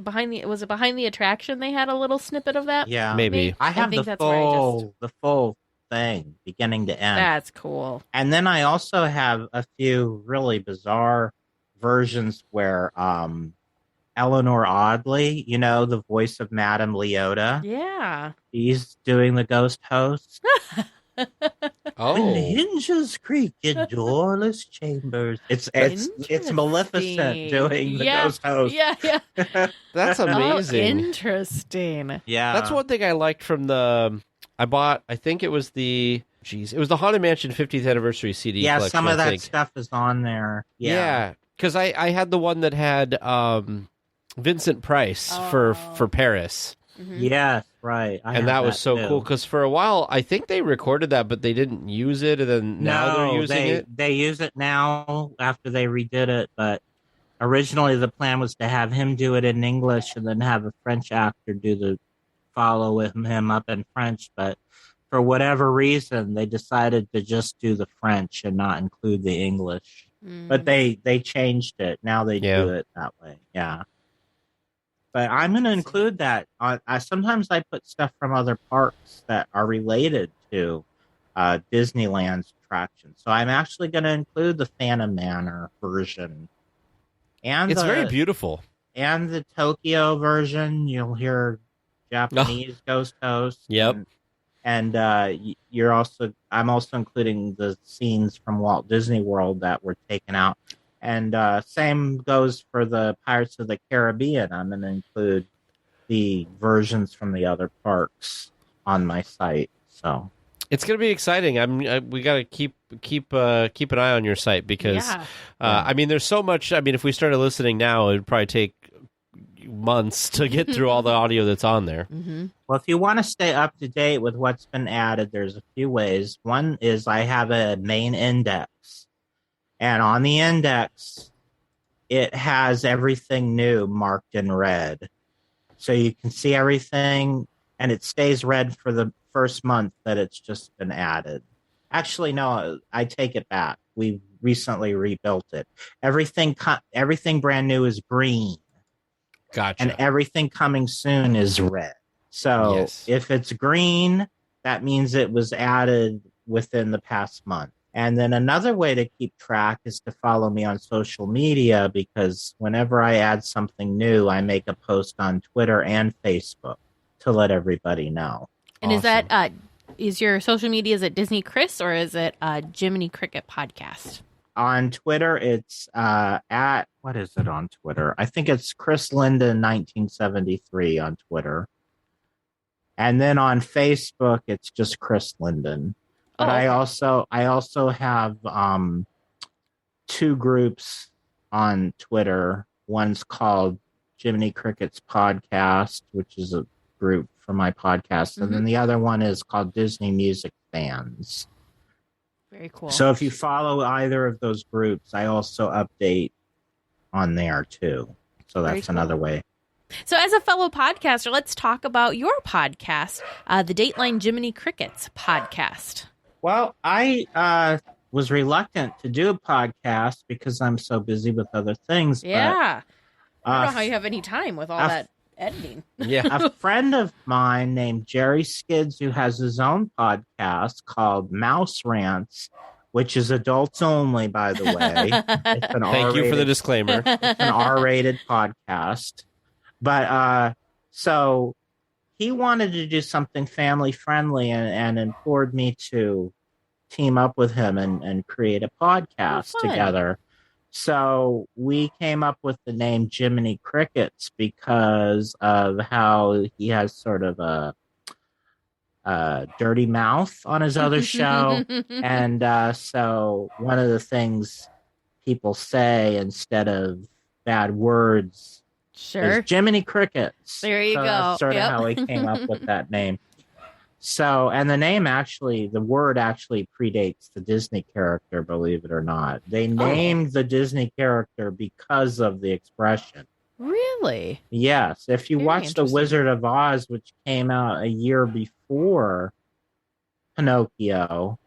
behind the attraction they had a little snippet of that. Yeah, maybe. I have the full thing, beginning to end. That's cool. And then I also have a few really bizarre versions where Eleanor Audley, the voice of Madame Leota. Yeah. She's doing the ghost host. When the Oh, hinges creak in doorless chambers. It's Maleficent doing the ghost host. Yeah. that's amazing. Oh, interesting. Yeah. That's one thing I liked from I bought, I think it was it was the Haunted Mansion 50th Anniversary CD collection. Some of that stuff is on there. Yeah. Because I had the one that had Vincent Price for Paris. Mm-hmm. Yes, right. And that was so cool because for a while I think they recorded that, but they didn't use it, and then now they're using it. They use it now after they redid it, but originally the plan was to have him do it in English and then have a French actor follow him up in French. But for whatever reason, they decided to just do the French and not include the English. Mm. But they changed it. Now they do it that way. Yeah. But I'm going to include that. Sometimes I put stuff from other parks that are related to Disneyland's attractions. So I'm actually going to include the Phantom Manor version. And it's very beautiful. And the Tokyo version. You'll hear Japanese ghost hosts. Yep. And I'm also including the scenes from Walt Disney World that were taken out. And same goes for the Pirates of the Caribbean. I'm going to include the versions from the other parks on my site. So it's going to be exciting. We got to keep an eye on your site because there's so much. I mean, if we started listening now, it would probably take months to get through all the audio that's on there. Mm-hmm. Well, if you want to stay up to date with what's been added, there's a few ways. One is I have a main index. And on the index, it has everything new marked in red. So you can see everything, and it stays red for the first month that it's just been added. Actually, no, I take it back. We recently rebuilt it. Everything brand new is green. Gotcha. And everything coming soon is red. So if it's green, that means it was added within the past month. And then another way to keep track is to follow me on social media, because whenever I add something new, I make a post on Twitter and Facebook to let everybody know. And is that is your social media, is it Disney Chris or is it Jiminy Cricket Podcast? On Twitter, it's what is it on Twitter? I think it's Chris Linden 1973 on Twitter. And then on Facebook, it's just Chris Linden. But I also have two groups on Twitter. One's called Jiminy Cricket's Podcast, which is a group for my podcast. And then the other one is called Disney Music Fans. Very cool. So if you follow either of those groups, I also update on there too. So that's another way. So as a fellow podcaster, let's talk about your podcast, the Dateline Jiminy Crickets Podcast. Well, I was reluctant to do a podcast because I'm so busy with other things. Yeah. But, I don't know how you have any time with all that editing. Yeah. A friend of mine named Jerry Skids, who has his own podcast called Mouse Rants, which is adults only, by the way. It's an Thank you for the disclaimer. It's an R-rated podcast. But so he wanted to do something family friendly and implored me to team up with him and create a podcast together. So we came up with the name Jiminy Crickets because of how he has sort of a dirty mouth on his other show. And so one of the things people say instead of bad words is Jiminy Crickets. There you go. That's sort of how he came up with that name. So, and the word actually predates the Disney character, believe it or not. They named the Disney character because of the expression. Really? Yes. If you watch The Wizard of Oz, which came out a year before Pinocchio,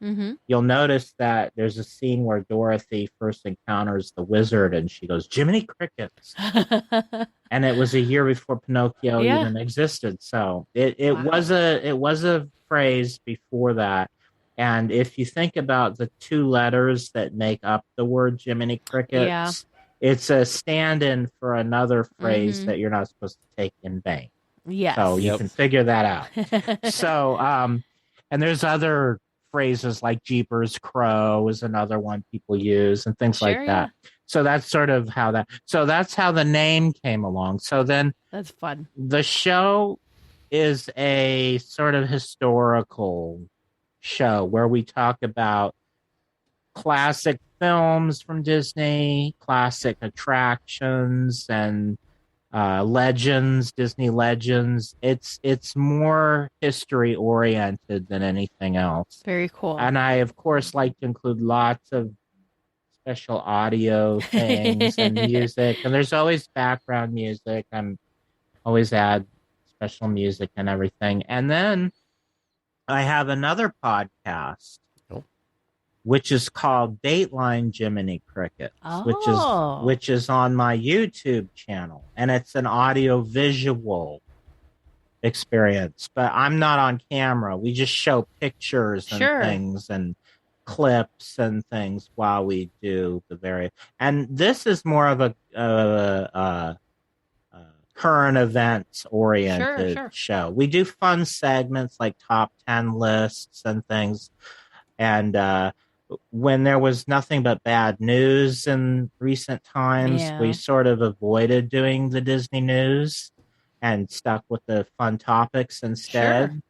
you'll notice that there's a scene where Dorothy first encounters the wizard and she goes, Jiminy Crickets. And it was a year before Pinocchio even existed. So it was a phrase before that. And if you think about the two letters that make up the word Jiminy Crickets, it's a stand-in for another phrase that you're not supposed to take in vain. Yes. So you can figure that out. So, and there's other phrases like Jeepers Crow is another one people use and things like that. So that's sort of how that's how the name came along. So then that's fun. The show is a sort of historical show where we talk about classic films from Disney, classic attractions, and legends, Disney legends. It's more history oriented than anything else. Very cool. And I, of course, like to include lots of special audio things and music. And there's always background music. I'm always add special music and everything. And then I have another podcast, which is called Dateline Jiminy Crickets, which is on my YouTube channel, and it's an audio visual experience. But I'm not on camera. We just show pictures and things and clips and things while we do the various. And this is more of a current events oriented show. We do fun segments like top 10 lists and things, and when there was nothing but bad news in recent times, we sort of avoided doing the Disney news and stuck with the fun topics instead.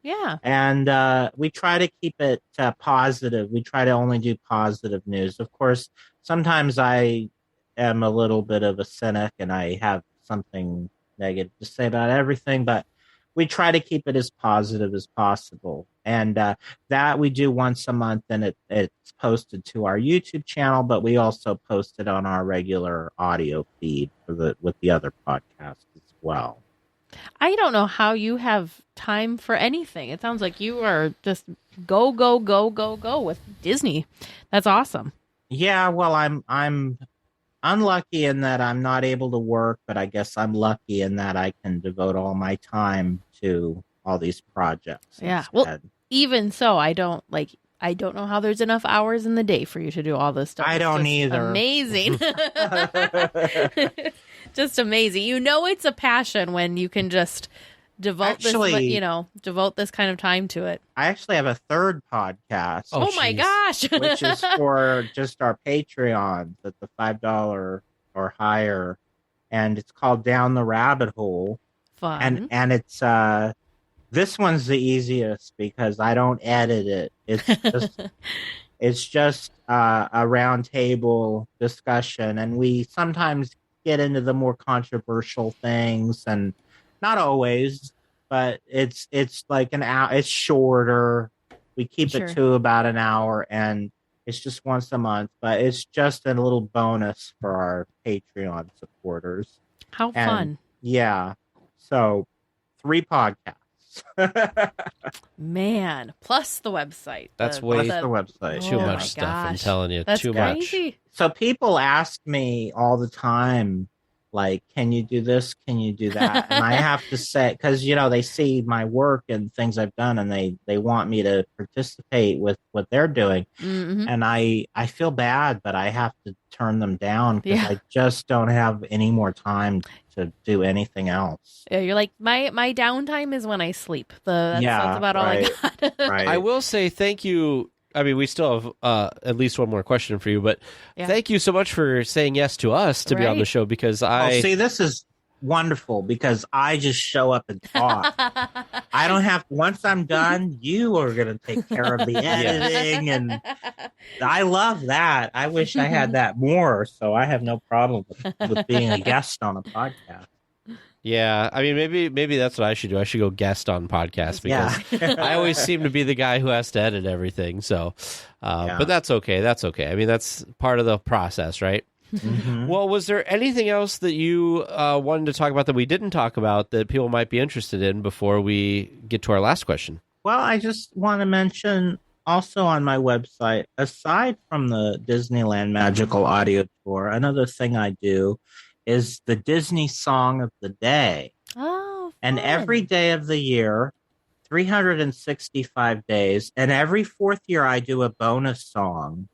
And we try to keep it positive. We try to only do positive news. Of course, sometimes I am a little bit of a cynic and I have something negative to say about everything, but we try to keep it as positive as possible. And that we do once a month, and it's posted to our YouTube channel, but we also post it on our regular audio feed with the other podcasts as well. I don't know how you have time for anything. It sounds like you are just go with Disney. That's awesome. Yeah, well, I'm unlucky in that I'm not able to work, but I guess I'm lucky in that I can devote all my time to all these projects. Yeah. Well, even so, I don't know how there's enough hours in the day for you to do all this stuff. I don't either. Amazing. Just amazing. You know, it's a passion when you can just devote this kind of time to it. I actually have a third podcast. Oh my gosh. Which is for just our Patreons at the $5 or higher. And it's called Down the Rabbit Hole. Fun. And it's this one's the easiest because I don't edit it. It's just a round table discussion, and we sometimes get into the more controversial things, and not always, but it's like an hour. It's shorter. We keep it to about an hour, and it's just once a month, but it's just a little bonus for our Patreon supporters. How fun. Yeah. So 3 podcasts. Man, plus the website. That's way the website. Too much stuff. I'm telling you, that's too crazy. much. So people ask me all the time, like, can you do this? Can you do that? And I have to say, because, they see my work and things I've done, and they want me to participate with what they're doing. Mm-hmm. And I feel bad, but I have to turn them down because I just don't have any more time to do anything else. Yeah, you're like, my downtime is when I sleep. That's about all I got. I will say thank you. I mean, we still have at least one more question for you, but thank you so much for saying yes to us to be on the show, because see, this is wonderful because I just show up and talk. I don't have, once I'm done, you are going to take care of the editing, and I love that. I wish I had that more, so I have no problem with being a guest on a podcast. Yeah, I mean, maybe that's what I should do. I should go guest on podcasts because I always seem to be the guy who has to edit everything. So, but that's okay. That's okay. I mean, that's part of the process, right? Mm-hmm. Well, was there anything else that you wanted to talk about that we didn't talk about that people might be interested in before we get to our last question? Well, I just want to mention also on my website, aside from the Disneyland Magical Audio Tour, another thing I do is the Disney Song of the Day. Oh, fun. And every day of the year, 365 days, and every fourth year I do a bonus song.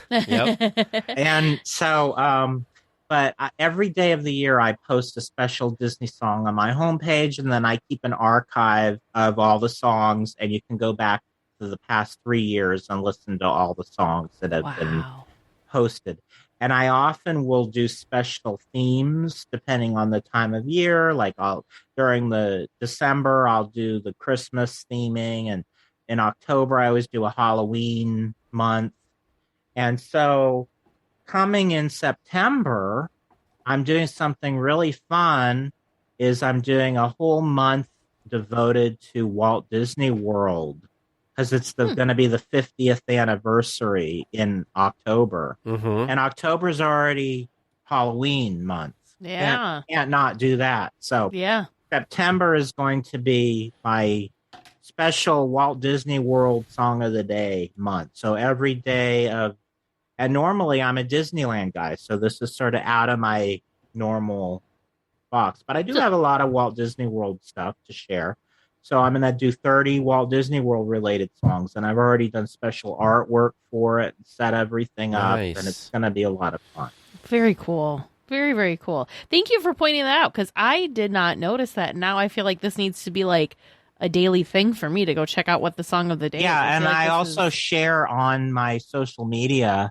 Yep. And so, but every day of the year I post a special Disney song on my homepage, and then I keep an archive of all the songs, and you can go back to the past 3 years and listen to all the songs that have been posted. And I often will do special themes depending on the time of year. Like during the December, I'll do the Christmas theming, and in October, I always do a Halloween month. And so coming in September, I'm doing something really fun. I'm doing a whole month devoted to Walt Disney World, because it's going to be the 50th anniversary in October. Mm-hmm. And October's already Halloween month. Yeah. Can't not do that. So September is going to be my special Walt Disney World Song of the Day month. So every day and normally I'm a Disneyland guy, so this is sort of out of my normal box. But I do have a lot of Walt Disney World stuff to share. So I'm going to do 30 Walt Disney World related songs, and I've already done special artwork for it and set everything up, and it's going to be a lot of fun. Very cool. Very, very cool. Thank you for pointing that out, because I did not notice that. Now I feel like this needs to be like a daily thing for me to go check out what the song of the day is. Yeah, and I also is... share on my social media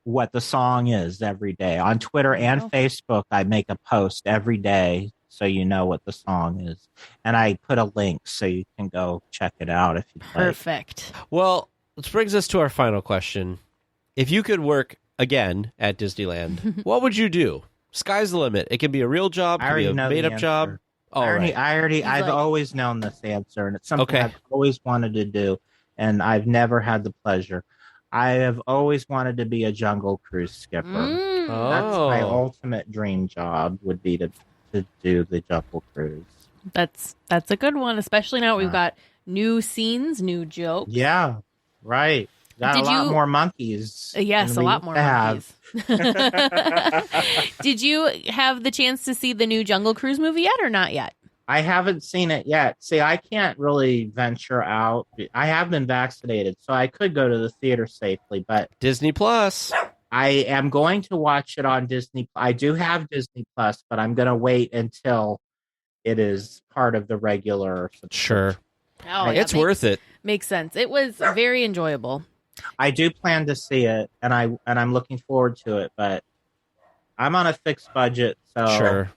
what the song is every day. On Twitter and Facebook, I make a post every day so you know what the song is. And I put a link so you can go check it out if you'd like. Perfect. Well, this brings us to our final question. If you could work again at Disneyland, what would you do? Sky's the limit. It can be a real job, it can be a made-up job. I've always known this answer, and it's something I've always wanted to do, and I've never had the pleasure. I have always wanted to be a Jungle Cruise skipper. That's my ultimate dream job, would be to do the Jungle Cruise. That's a good one, especially now we've got new scenes, new jokes. Yeah, right. Got a lot more monkeys. Yes, a lot more monkeys. Did you have the chance to see the new Jungle Cruise movie yet, or not yet? I haven't seen it yet. See, I can't really venture out. I have been vaccinated, so I could go to the theater safely, but Disney Plus. I am going to watch it on Disney. I do have Disney Plus, but I'm going to wait until it is part of the regular subscription. Sure. Oh, it's worth it. Makes sense. It was very enjoyable. I do plan to see it, and I'm looking forward to it, but I'm on a fixed budget, so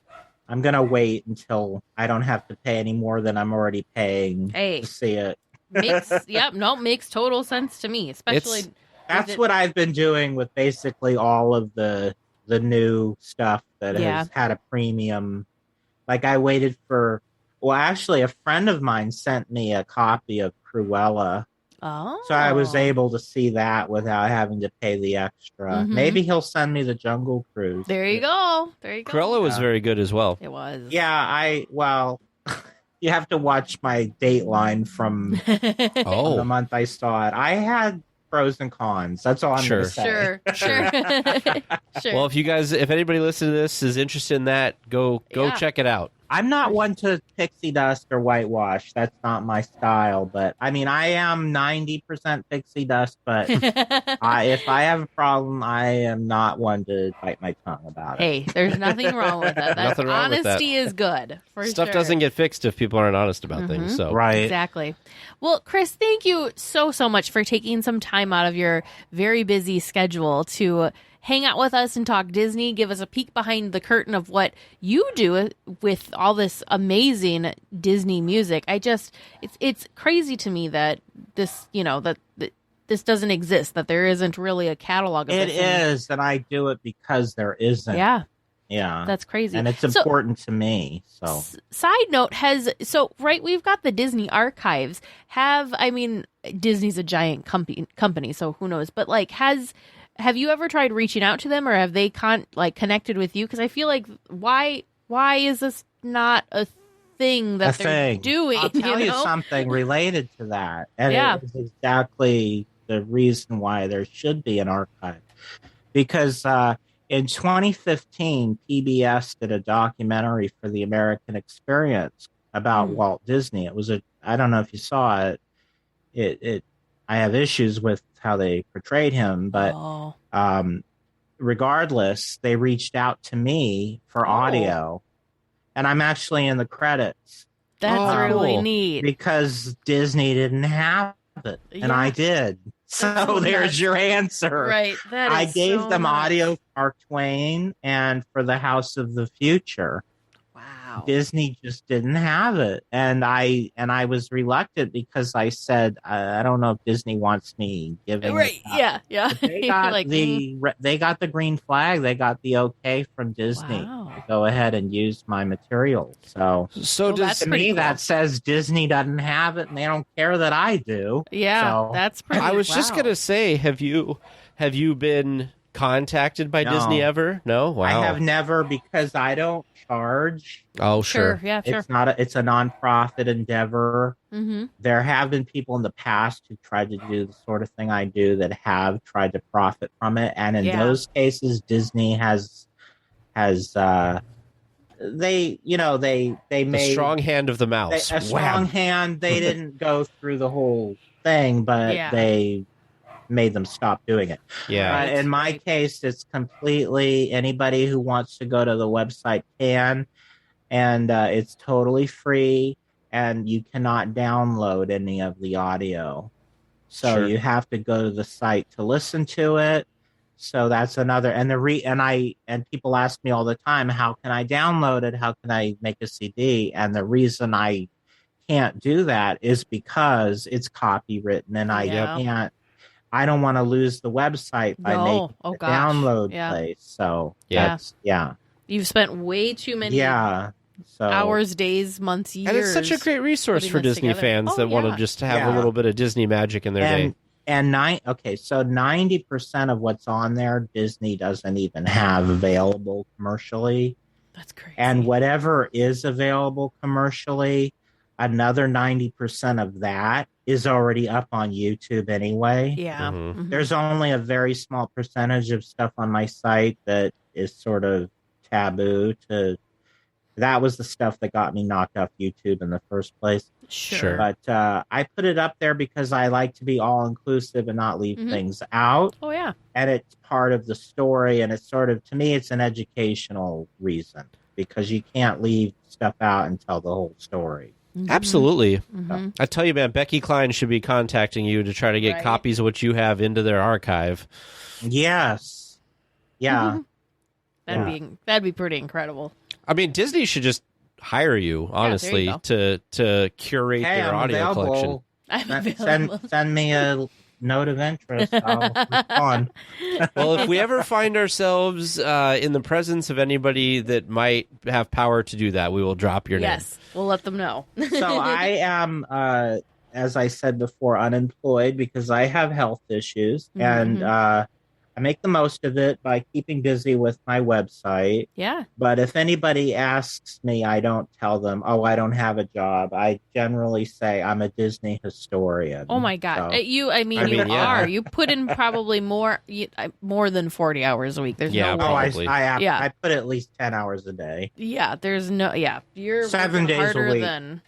I'm going to wait until I don't have to pay any more than I'm already paying to see it. Makes total sense to me, especially... That's what I've been doing with basically all of the new stuff that has had a premium. Like I waited actually a friend of mine sent me a copy of Cruella. Oh. So I was able to see that without having to pay the extra. Mm-hmm. Maybe he'll send me the Jungle Cruise. There you go. Cruella was very good as well. It was. Yeah, you have to watch my Dateline from the month I saw it. I had pros and cons. That's all I'm going to say. Sure. Well, if anybody listening to this is interested in that, go check it out. I'm not one to pixie dust or whitewash. That's not my style. But I mean, I am 90% pixie dust. But if I have a problem, I am not one to bite my tongue about it. Hey, there's nothing wrong with that. Nothing wrong with that. Honesty is good. Stuff doesn't get fixed if people aren't honest about things. So Exactly. Well, Chris, thank you so much for taking some time out of your very busy schedule to hang out with us and talk Disney, give us a peek behind the curtain of what you do with all this amazing Disney music. It's crazy to me that this, that this doesn't exist, that there isn't really a catalog of it. It is, and I do it because there isn't. Yeah. Yeah. That's crazy. And it's important to me. So side note, we've got the Disney archives. Disney's a giant company, so who knows? But have you ever tried reaching out to them, or have they connected with you? Because I feel like why is this not a thing that they're doing? I'll tell you something related to that, and it is exactly the reason why there should be an archive. Because in 2015, PBS did a documentary for the American Experience about Walt Disney. It was a I don't know if you saw it. I have issues with how they portrayed him, but regardless, they reached out to me for audio, and I'm actually in the credits. That's really neat because Disney didn't have it, and I did. So there's your answer. Right. I gave them audio for Mark Twain and for The House of the Future. Wow. Disney just didn't have it. And I was reluctant because I said, I don't know if Disney wants me giving it. Yeah. But they got they got the green flag. They got the okay from Disney to go ahead and use my material. So to me, cool. That says Disney doesn't have it and they don't care that I do. Yeah, so, that's pretty I was just going to say, have you been contacted by Disney ever? No? Wow. I have never, because I don't charge. Oh, sure. Yeah, sure. It's a nonprofit endeavor. Mm-hmm. There have been people in the past who tried to do the sort of thing I do that have tried to profit from it, and in those cases, Disney has they made a strong hand of the mouse. A strong hand. They didn't go through the whole thing, but they made them stop doing it. Yeah. In my case, it's completely anybody who wants to go to the website can, and it's totally free, and you cannot download any of the audio. So you have to go to the site to listen to it. So that's another, and people ask me all the time, how can I download it? How can I make a CD? And the reason I can't do that is because it's copywritten, and I don't want to lose the website by making a download place. So you've spent way too many hours, days, months, years. And it's such a great resource for Disney fans that want to just have a little bit of Disney magic in their day. And 90% of what's on there, Disney doesn't even have available commercially. That's crazy. And whatever is available commercially, another 90% of that is already up on YouTube anyway. Yeah. Mm-hmm. There's only a very small percentage of stuff on my site that is sort of taboo to. That was the stuff that got me knocked off YouTube in the first place. Sure. But I put it up there because I like to be all-inclusive and not leave things out. Oh, yeah. And it's part of the story, and it's sort of, to me, it's an educational reason because you can't leave stuff out and tell the whole story. Mm-hmm. Absolutely. Mm-hmm. I tell you, man, Becky Klein should be contacting you to try to get copies of what you have into their archive. Yes. Yeah. Mm-hmm. That'd be pretty incredible. I mean, Disney should just hire you, honestly, to curate their audio collection. I'm available. Send me a note of interest. I'll respond. Well, if we ever find ourselves in the presence of anybody that might have power to do that, we will drop your name. Yes, we'll let them know. So I am, as I said before, unemployed because I have health issues, and I make the most of it by keeping busy with my website. Yeah. But if anybody asks me, I don't tell them, I don't have a job. I generally say I'm a Disney historian. Oh, my God. So, You are. You put in probably more than 40 hours a week. There's no way. I put at least 10 hours a day. Yeah, there's no... Yeah, you're 7 days harder a week. than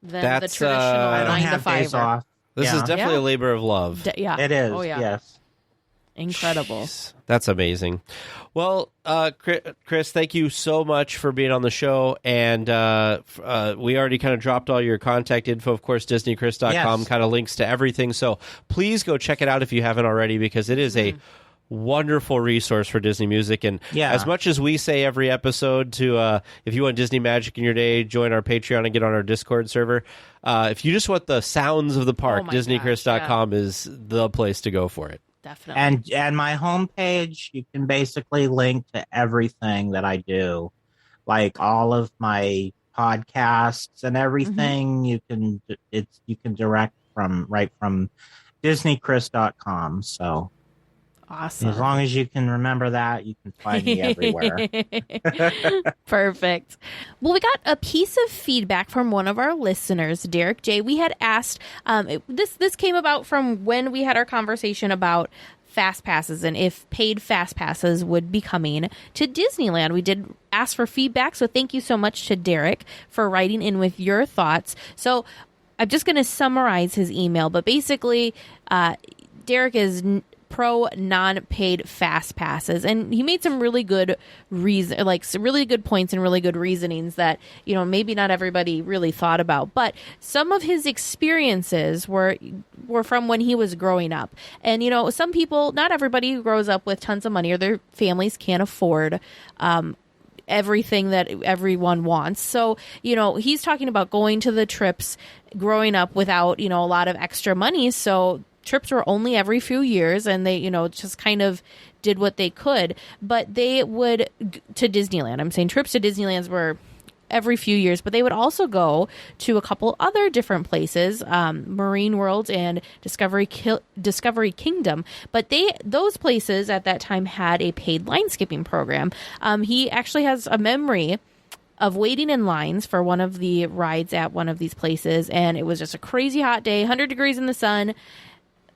the traditional 9 to 5. Days off. This is definitely a labor of love. It is, yes. Incredible. Jeez, that's amazing. Well, Chris, thank you so much for being on the show. And we already kind of dropped all your contact info. Of course, DisneyChris.com kind of links to everything. So please go check it out if you haven't already, because it is a wonderful resource for Disney music. And as much as we say every episode to, if you want Disney magic in your day, join our Patreon and get on our Discord server. If you just want the sounds of the park, DisneyChris.com is the place to go for it. Definitely. And my homepage, you can basically link to everything that I do, like all of my podcasts and everything. You can direct from DisneyChris.com. So awesome. As long as you can remember that, you can find me everywhere. Perfect. Well, we got a piece of feedback from one of our listeners, Derek J. We had asked, this came about from when we had our conversation about fast passes and if paid fast passes would be coming to Disneyland. We did ask for feedback, so thank you so much to Derek for writing in with your thoughts. So I'm just going to summarize his email, but basically, Derek is pro non-paid fast passes, and he made some really good some really good points and really good reasonings that maybe not everybody really thought about. But some of his experiences were from when he was growing up, and some people, not everybody grows up with tons of money, or their families can't afford everything that everyone wants. So, he's talking about going to the trips growing up without, a lot of extra money. So trips were only every few years, and they, just kind of did what they could. But they would to Disneyland. I'm saying trips to Disneyland were every few years, but they would also go to a couple other different places, Marine World and Discovery Kingdom. But those places at that time had a paid line skipping program. He actually has a memory of waiting in lines for one of the rides at one of these places, and it was just a crazy hot day, 100 degrees in the sun,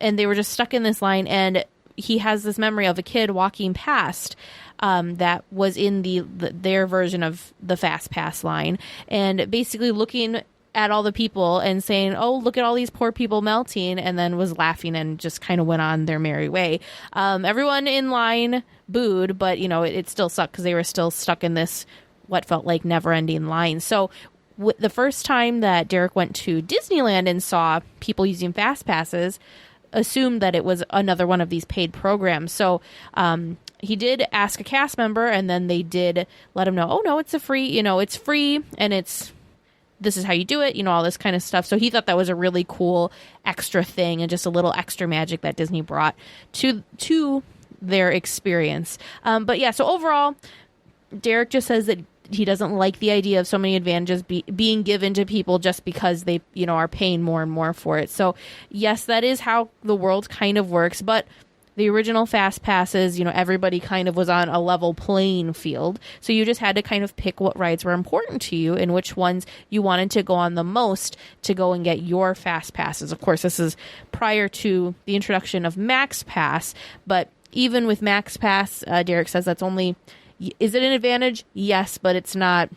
and they were just stuck in this line. And he has this memory of a kid walking past that was in their version of the Fast Pass line, and basically looking at all the people and saying, "Oh, look at all these poor people melting," and then was laughing and just kind of went on their merry way. Everyone in line booed, but it still sucked because they were still stuck in this what felt like never-ending line. So the first time that Derek went to Disneyland and saw people using Fast Passes, assumed that it was another one of these paid programs. So he did ask a cast member, and then they did let him know, "Oh no, it's a free, it's free, and this is how you do it," all this kind of stuff. So he thought that was a really cool extra thing and just a little extra magic that Disney brought to their experience. But yeah, so overall, Derek just says that he doesn't like the idea of so many advantages being given to people just because they, are paying more and more for it. So yes, that is how the world kind of works. But the original Fast Passes, everybody kind of was on a level playing field. So you just had to kind of pick what rides were important to you and which ones you wanted to go on the most to go and get your Fast Passes. Of course, this is prior to the introduction of Max Pass. But even with Max Pass, Derek says that's only... Is it an advantage? Yes, but it's not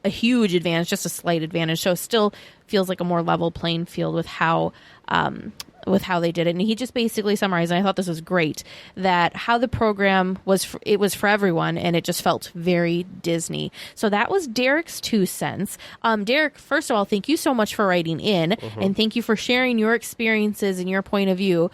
a huge advantage, just a slight advantage. So it still feels like a more level playing field with how they did it. And he just basically summarized, and I thought this was great, that how the program was, it was for everyone, and it just felt very Disney. So that was Derek's 2 cents. Derek, first of all, thank you so much for writing in, and thank you for sharing your experiences and your point of view.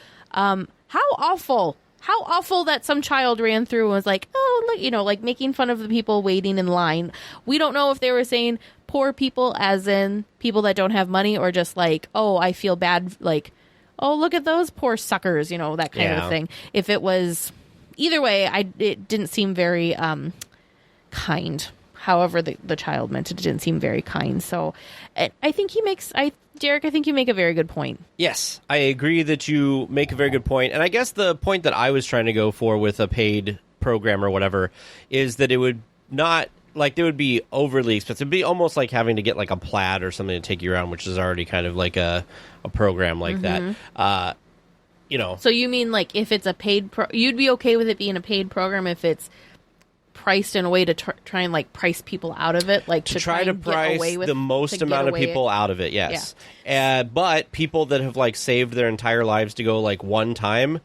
How awful that some child ran through and was like, "Oh, look," like making fun of the people waiting in line. We don't know if they were saying poor people as in people that don't have money, or just like, "Oh, I feel bad," like, "Oh, look at those poor suckers," that kind of thing. If it was either way, it didn't seem very kind. However the child meant it didn't seem very kind. So I think Derek, I think you make a very good point. Yes, I agree that you make a very good point. And I guess the point that I was trying to go for with a paid program or whatever is that it would not, like, it would be overly expensive. It'd be almost like having to get like a Plaid or something to take you around, which is already kind of like a program like that. So you mean like if it's a paid you'd be okay with it being a paid program if it's priced in a way to try and like price people out of it, like to try to price the most amount of people out of it. Yes. Yeah. But people that have like saved their entire lives to go like one time,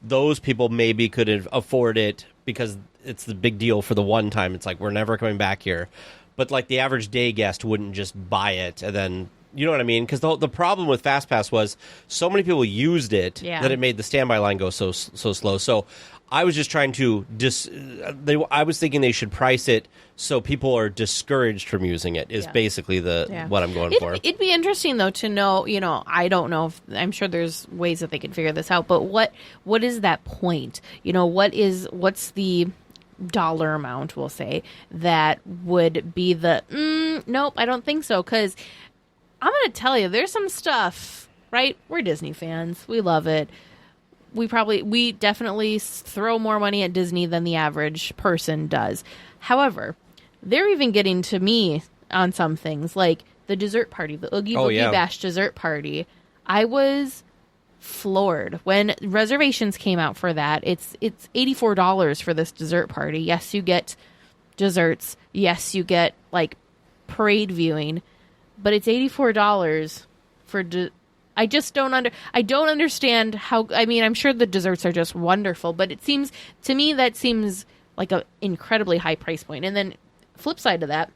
those people maybe could afford it because it's the big deal for the one time. It's like, we're never coming back here. But like the average day guest wouldn't just buy it and then, you know what I mean? Because the problem with FastPass was so many people used it that it made the standby line go so slow. So I was just trying to I was thinking they should price it so people are discouraged from using it. Is basically what I'm going for. It'd be interesting though to know. I don't know if I'm sure there's ways that they could figure this out. But what is that point? What's the dollar amount? We'll say that would be the nope. I don't think so, because I'm going to tell you, there's some stuff, right? We're Disney fans. We love it. We definitely throw more money at Disney than the average person does. However, they're even getting to me on some things, like the dessert party, the Oogie Boogie Bash dessert party. I was floored when Reservations came out for that. It's $84 for this dessert party. Yes, you get desserts. Yes, you get like parade viewing. but it's $84 for. I just don't understand how. I mean, I'm sure the desserts are just wonderful, but it seems to me that seems like an incredibly high price point. And then flip side to that,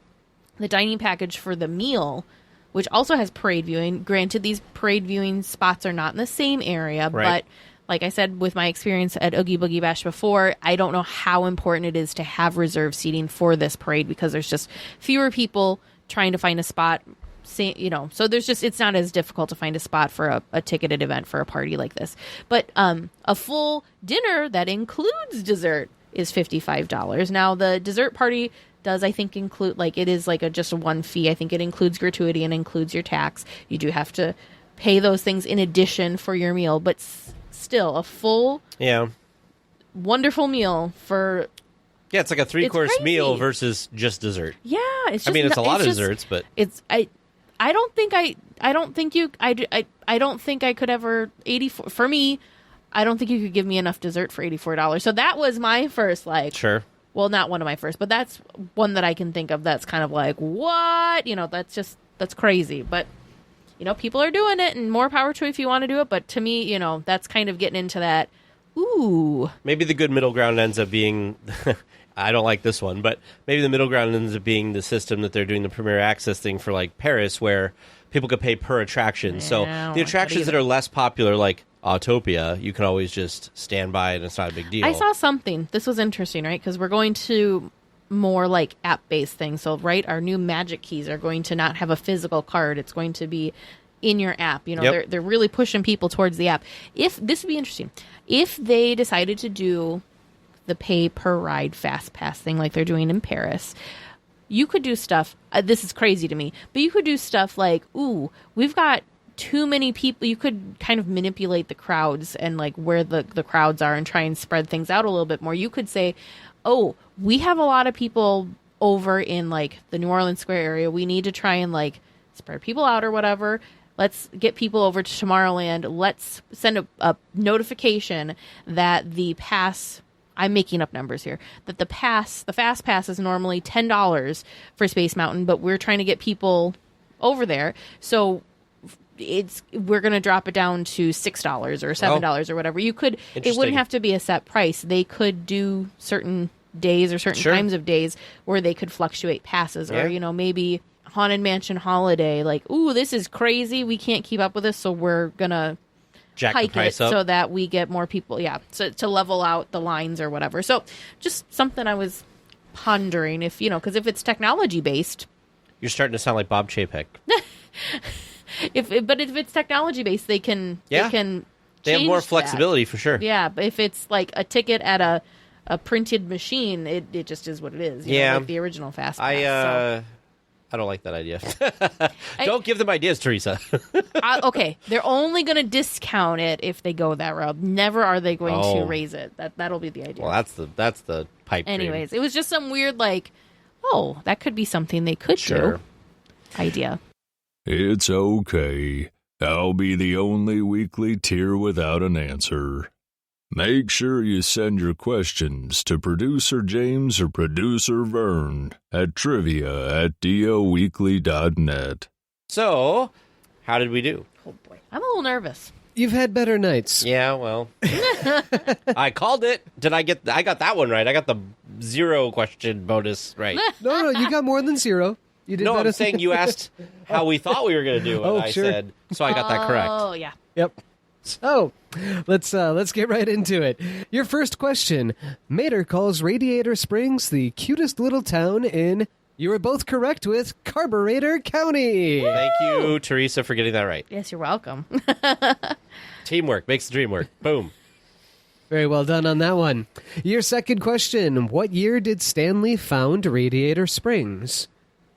the dining package for the meal, which also has parade viewing. Granted, these parade viewing spots are not in the same area, but like I said, with my experience at Oogie Boogie Bash before, I don't know how important it is to have reserved seating for this parade because there's just fewer people trying to find a spot. So there's just, it's not as difficult to find a spot for a ticketed event for a party like this. But a full dinner that includes dessert is $55. Now, the dessert party does, I think, include, like, it is like just a one fee. I think it includes gratuity and includes your tax. You do have to pay those things in addition for your meal, but still a full, wonderful meal for... Yeah, it's like a 3-course meal versus just dessert. Yeah, it's just... I mean, it's a lot of desserts, but... I don't think I could ever, 84 for me, I don't think you could give me enough dessert for $84. So that was my first, like... Sure. Well, not one of my first, but that's one that I can think of that's kind of like, what? That's crazy. But, people are doing it, and more power to you if you want to do it. But to me, that's kind of getting into that, ooh. Maybe the good middle ground ends up being... I don't like this one, but maybe the middle ground ends up being the system that they're doing the Premier Access thing for, like Paris, where people could pay per attraction. So the attractions that are less popular, like Autopia, you can always just stand by and it's not a big deal. I saw something. This was interesting, right? Because we're going to more like app-based things. So, right, our new Magic Keys are going to not have a physical card. It's going to be in your app. They're really pushing people towards the app. This would be interesting. If they decided to do the pay per ride fast pass thing like they're doing in Paris, you could do stuff, this is crazy to me, but you could do stuff like, ooh, we've got too many people. You could kind of manipulate the crowds and like where the crowds are and try and spread things out a little bit more. You could say, oh, we have a lot of people over in like the New Orleans Square area. We need to try and like spread people out or whatever. Let's get people over to Tomorrowland. Let's send a notification that the pass, I'm making up numbers here, that the fast pass is normally $10 for Space Mountain, but we're trying to get people over there. So we're going to drop it down to $6 or $7 or whatever. It wouldn't have to be a set price. They could do certain days or certain times of days where they could fluctuate passes or, maybe Haunted Mansion Holiday, like, ooh, this is crazy. We can't keep up with this. So we're going to hike it so that we get more people. Yeah. So to level out the lines or whatever. So just something I was pondering because if it's technology based, you're starting to sound like Bob Chapek. If it's technology based, they can they have more flexibility for sure. Yeah. But if it's like a ticket at a printed machine, it just is what it is. Like the original Fast Pass. I don't like that idea. Don't give them ideas, Teresa. Okay, they're only going to discount it if they go that route. Never are they going to raise it. That'll be the idea. Well, that's the pipe dream. Anyways, it was just some weird that could be something they could do idea. It's okay. I'll be the only weekly tier without an answer. Make sure you send your questions to Producer James or Producer Vern at trivia@DLWeekly.net. So, how did we do? Oh, boy. I'm a little nervous. You've had better nights. Yeah, well. I called it. I got that one right. I got the 0 question bonus right. No, you got more than 0. You did better. I'm saying you asked how we thought we were going to do it. I said, so I got that correct. Oh, yeah. Yep. So, let's get right into it. Your first question. Mater calls Radiator Springs the cutest little town in, you were both correct with, Carburetor County. Thank you, Teresa, for getting that right. Yes, you're welcome. Teamwork makes the dream work. Boom. Very well done on that one. Your second question. What year did Stanley found Radiator Springs?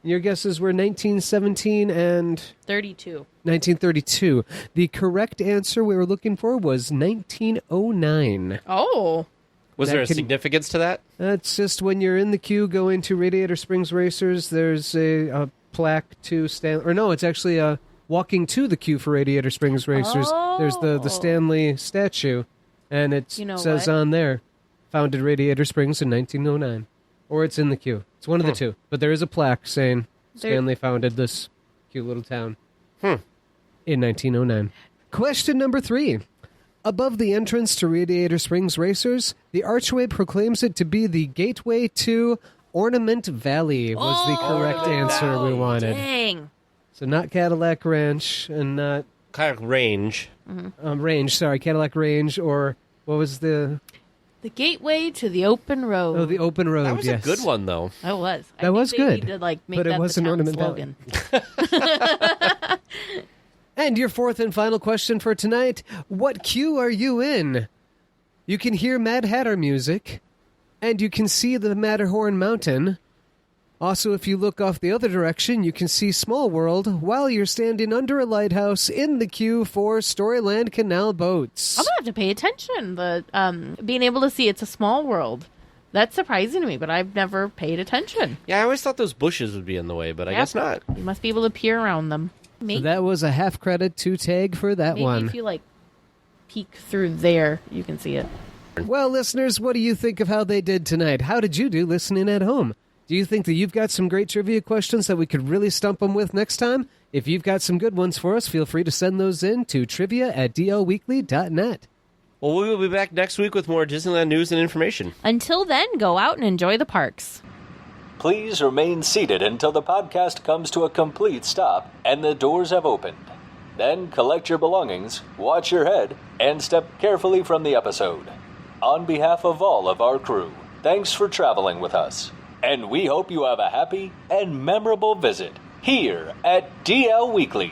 Your guesses were 1917 and... 32. 1932. The correct answer we were looking for was 1909. Oh. Was there a significance to that? That's just when you're in the queue going to Radiator Springs Racers, there's a plaque to Stanley... Or no, it's actually walking to the queue for Radiator Springs Racers. Oh. There's the Stanley statue, and it says on there, founded Radiator Springs in 1909. Or it's in the queue. It's one of the two. But there is a plaque saying Stanley founded this Cute little town. In 1909. Question number 3. Above the entrance to Radiator Springs Racers, the archway proclaims it to be the gateway to Ornament Valley was the correct answer we wanted. Dang. So not Cadillac Ranch and not... Cadillac Range. Cadillac Range, or what was the... The gateway to the open road. Oh, the open road, That was a good one, though. That was. That was good. Need to, make but that it was the an town Ornament slogan. Valley. And your fourth and final question for tonight. What queue are you in? You can hear Mad Hatter music, and you can see the Matterhorn Mountain. Also, if you look off the other direction, you can see Small World while you're standing under a lighthouse in the queue for Storyland Canal boats. I'm going to have to pay attention. Being able to see it's a small world. That's surprising to me, but I've never paid attention. Yeah, I always thought those bushes would be in the way, but I guess not. You must be able to peer around them. Maybe, So that was a half credit to tag for that one. if you peek through there, you can see it. Well, listeners, what do you think of how they did tonight? How did you do listening at home? Do you think that you've got some great trivia questions that we could really stump them with next time? If you've got some good ones for us, feel free to send those in to trivia@dlweekly.net. Well, we will be back next week with more Disneyland news and information. Until then, go out and enjoy the parks. Please remain seated until the podcast comes to a complete stop and the doors have opened. Then collect your belongings, watch your head, and step carefully from the episode. On behalf of all of our crew, thanks for traveling with us. And we hope you have a happy and memorable visit here at DL Weekly.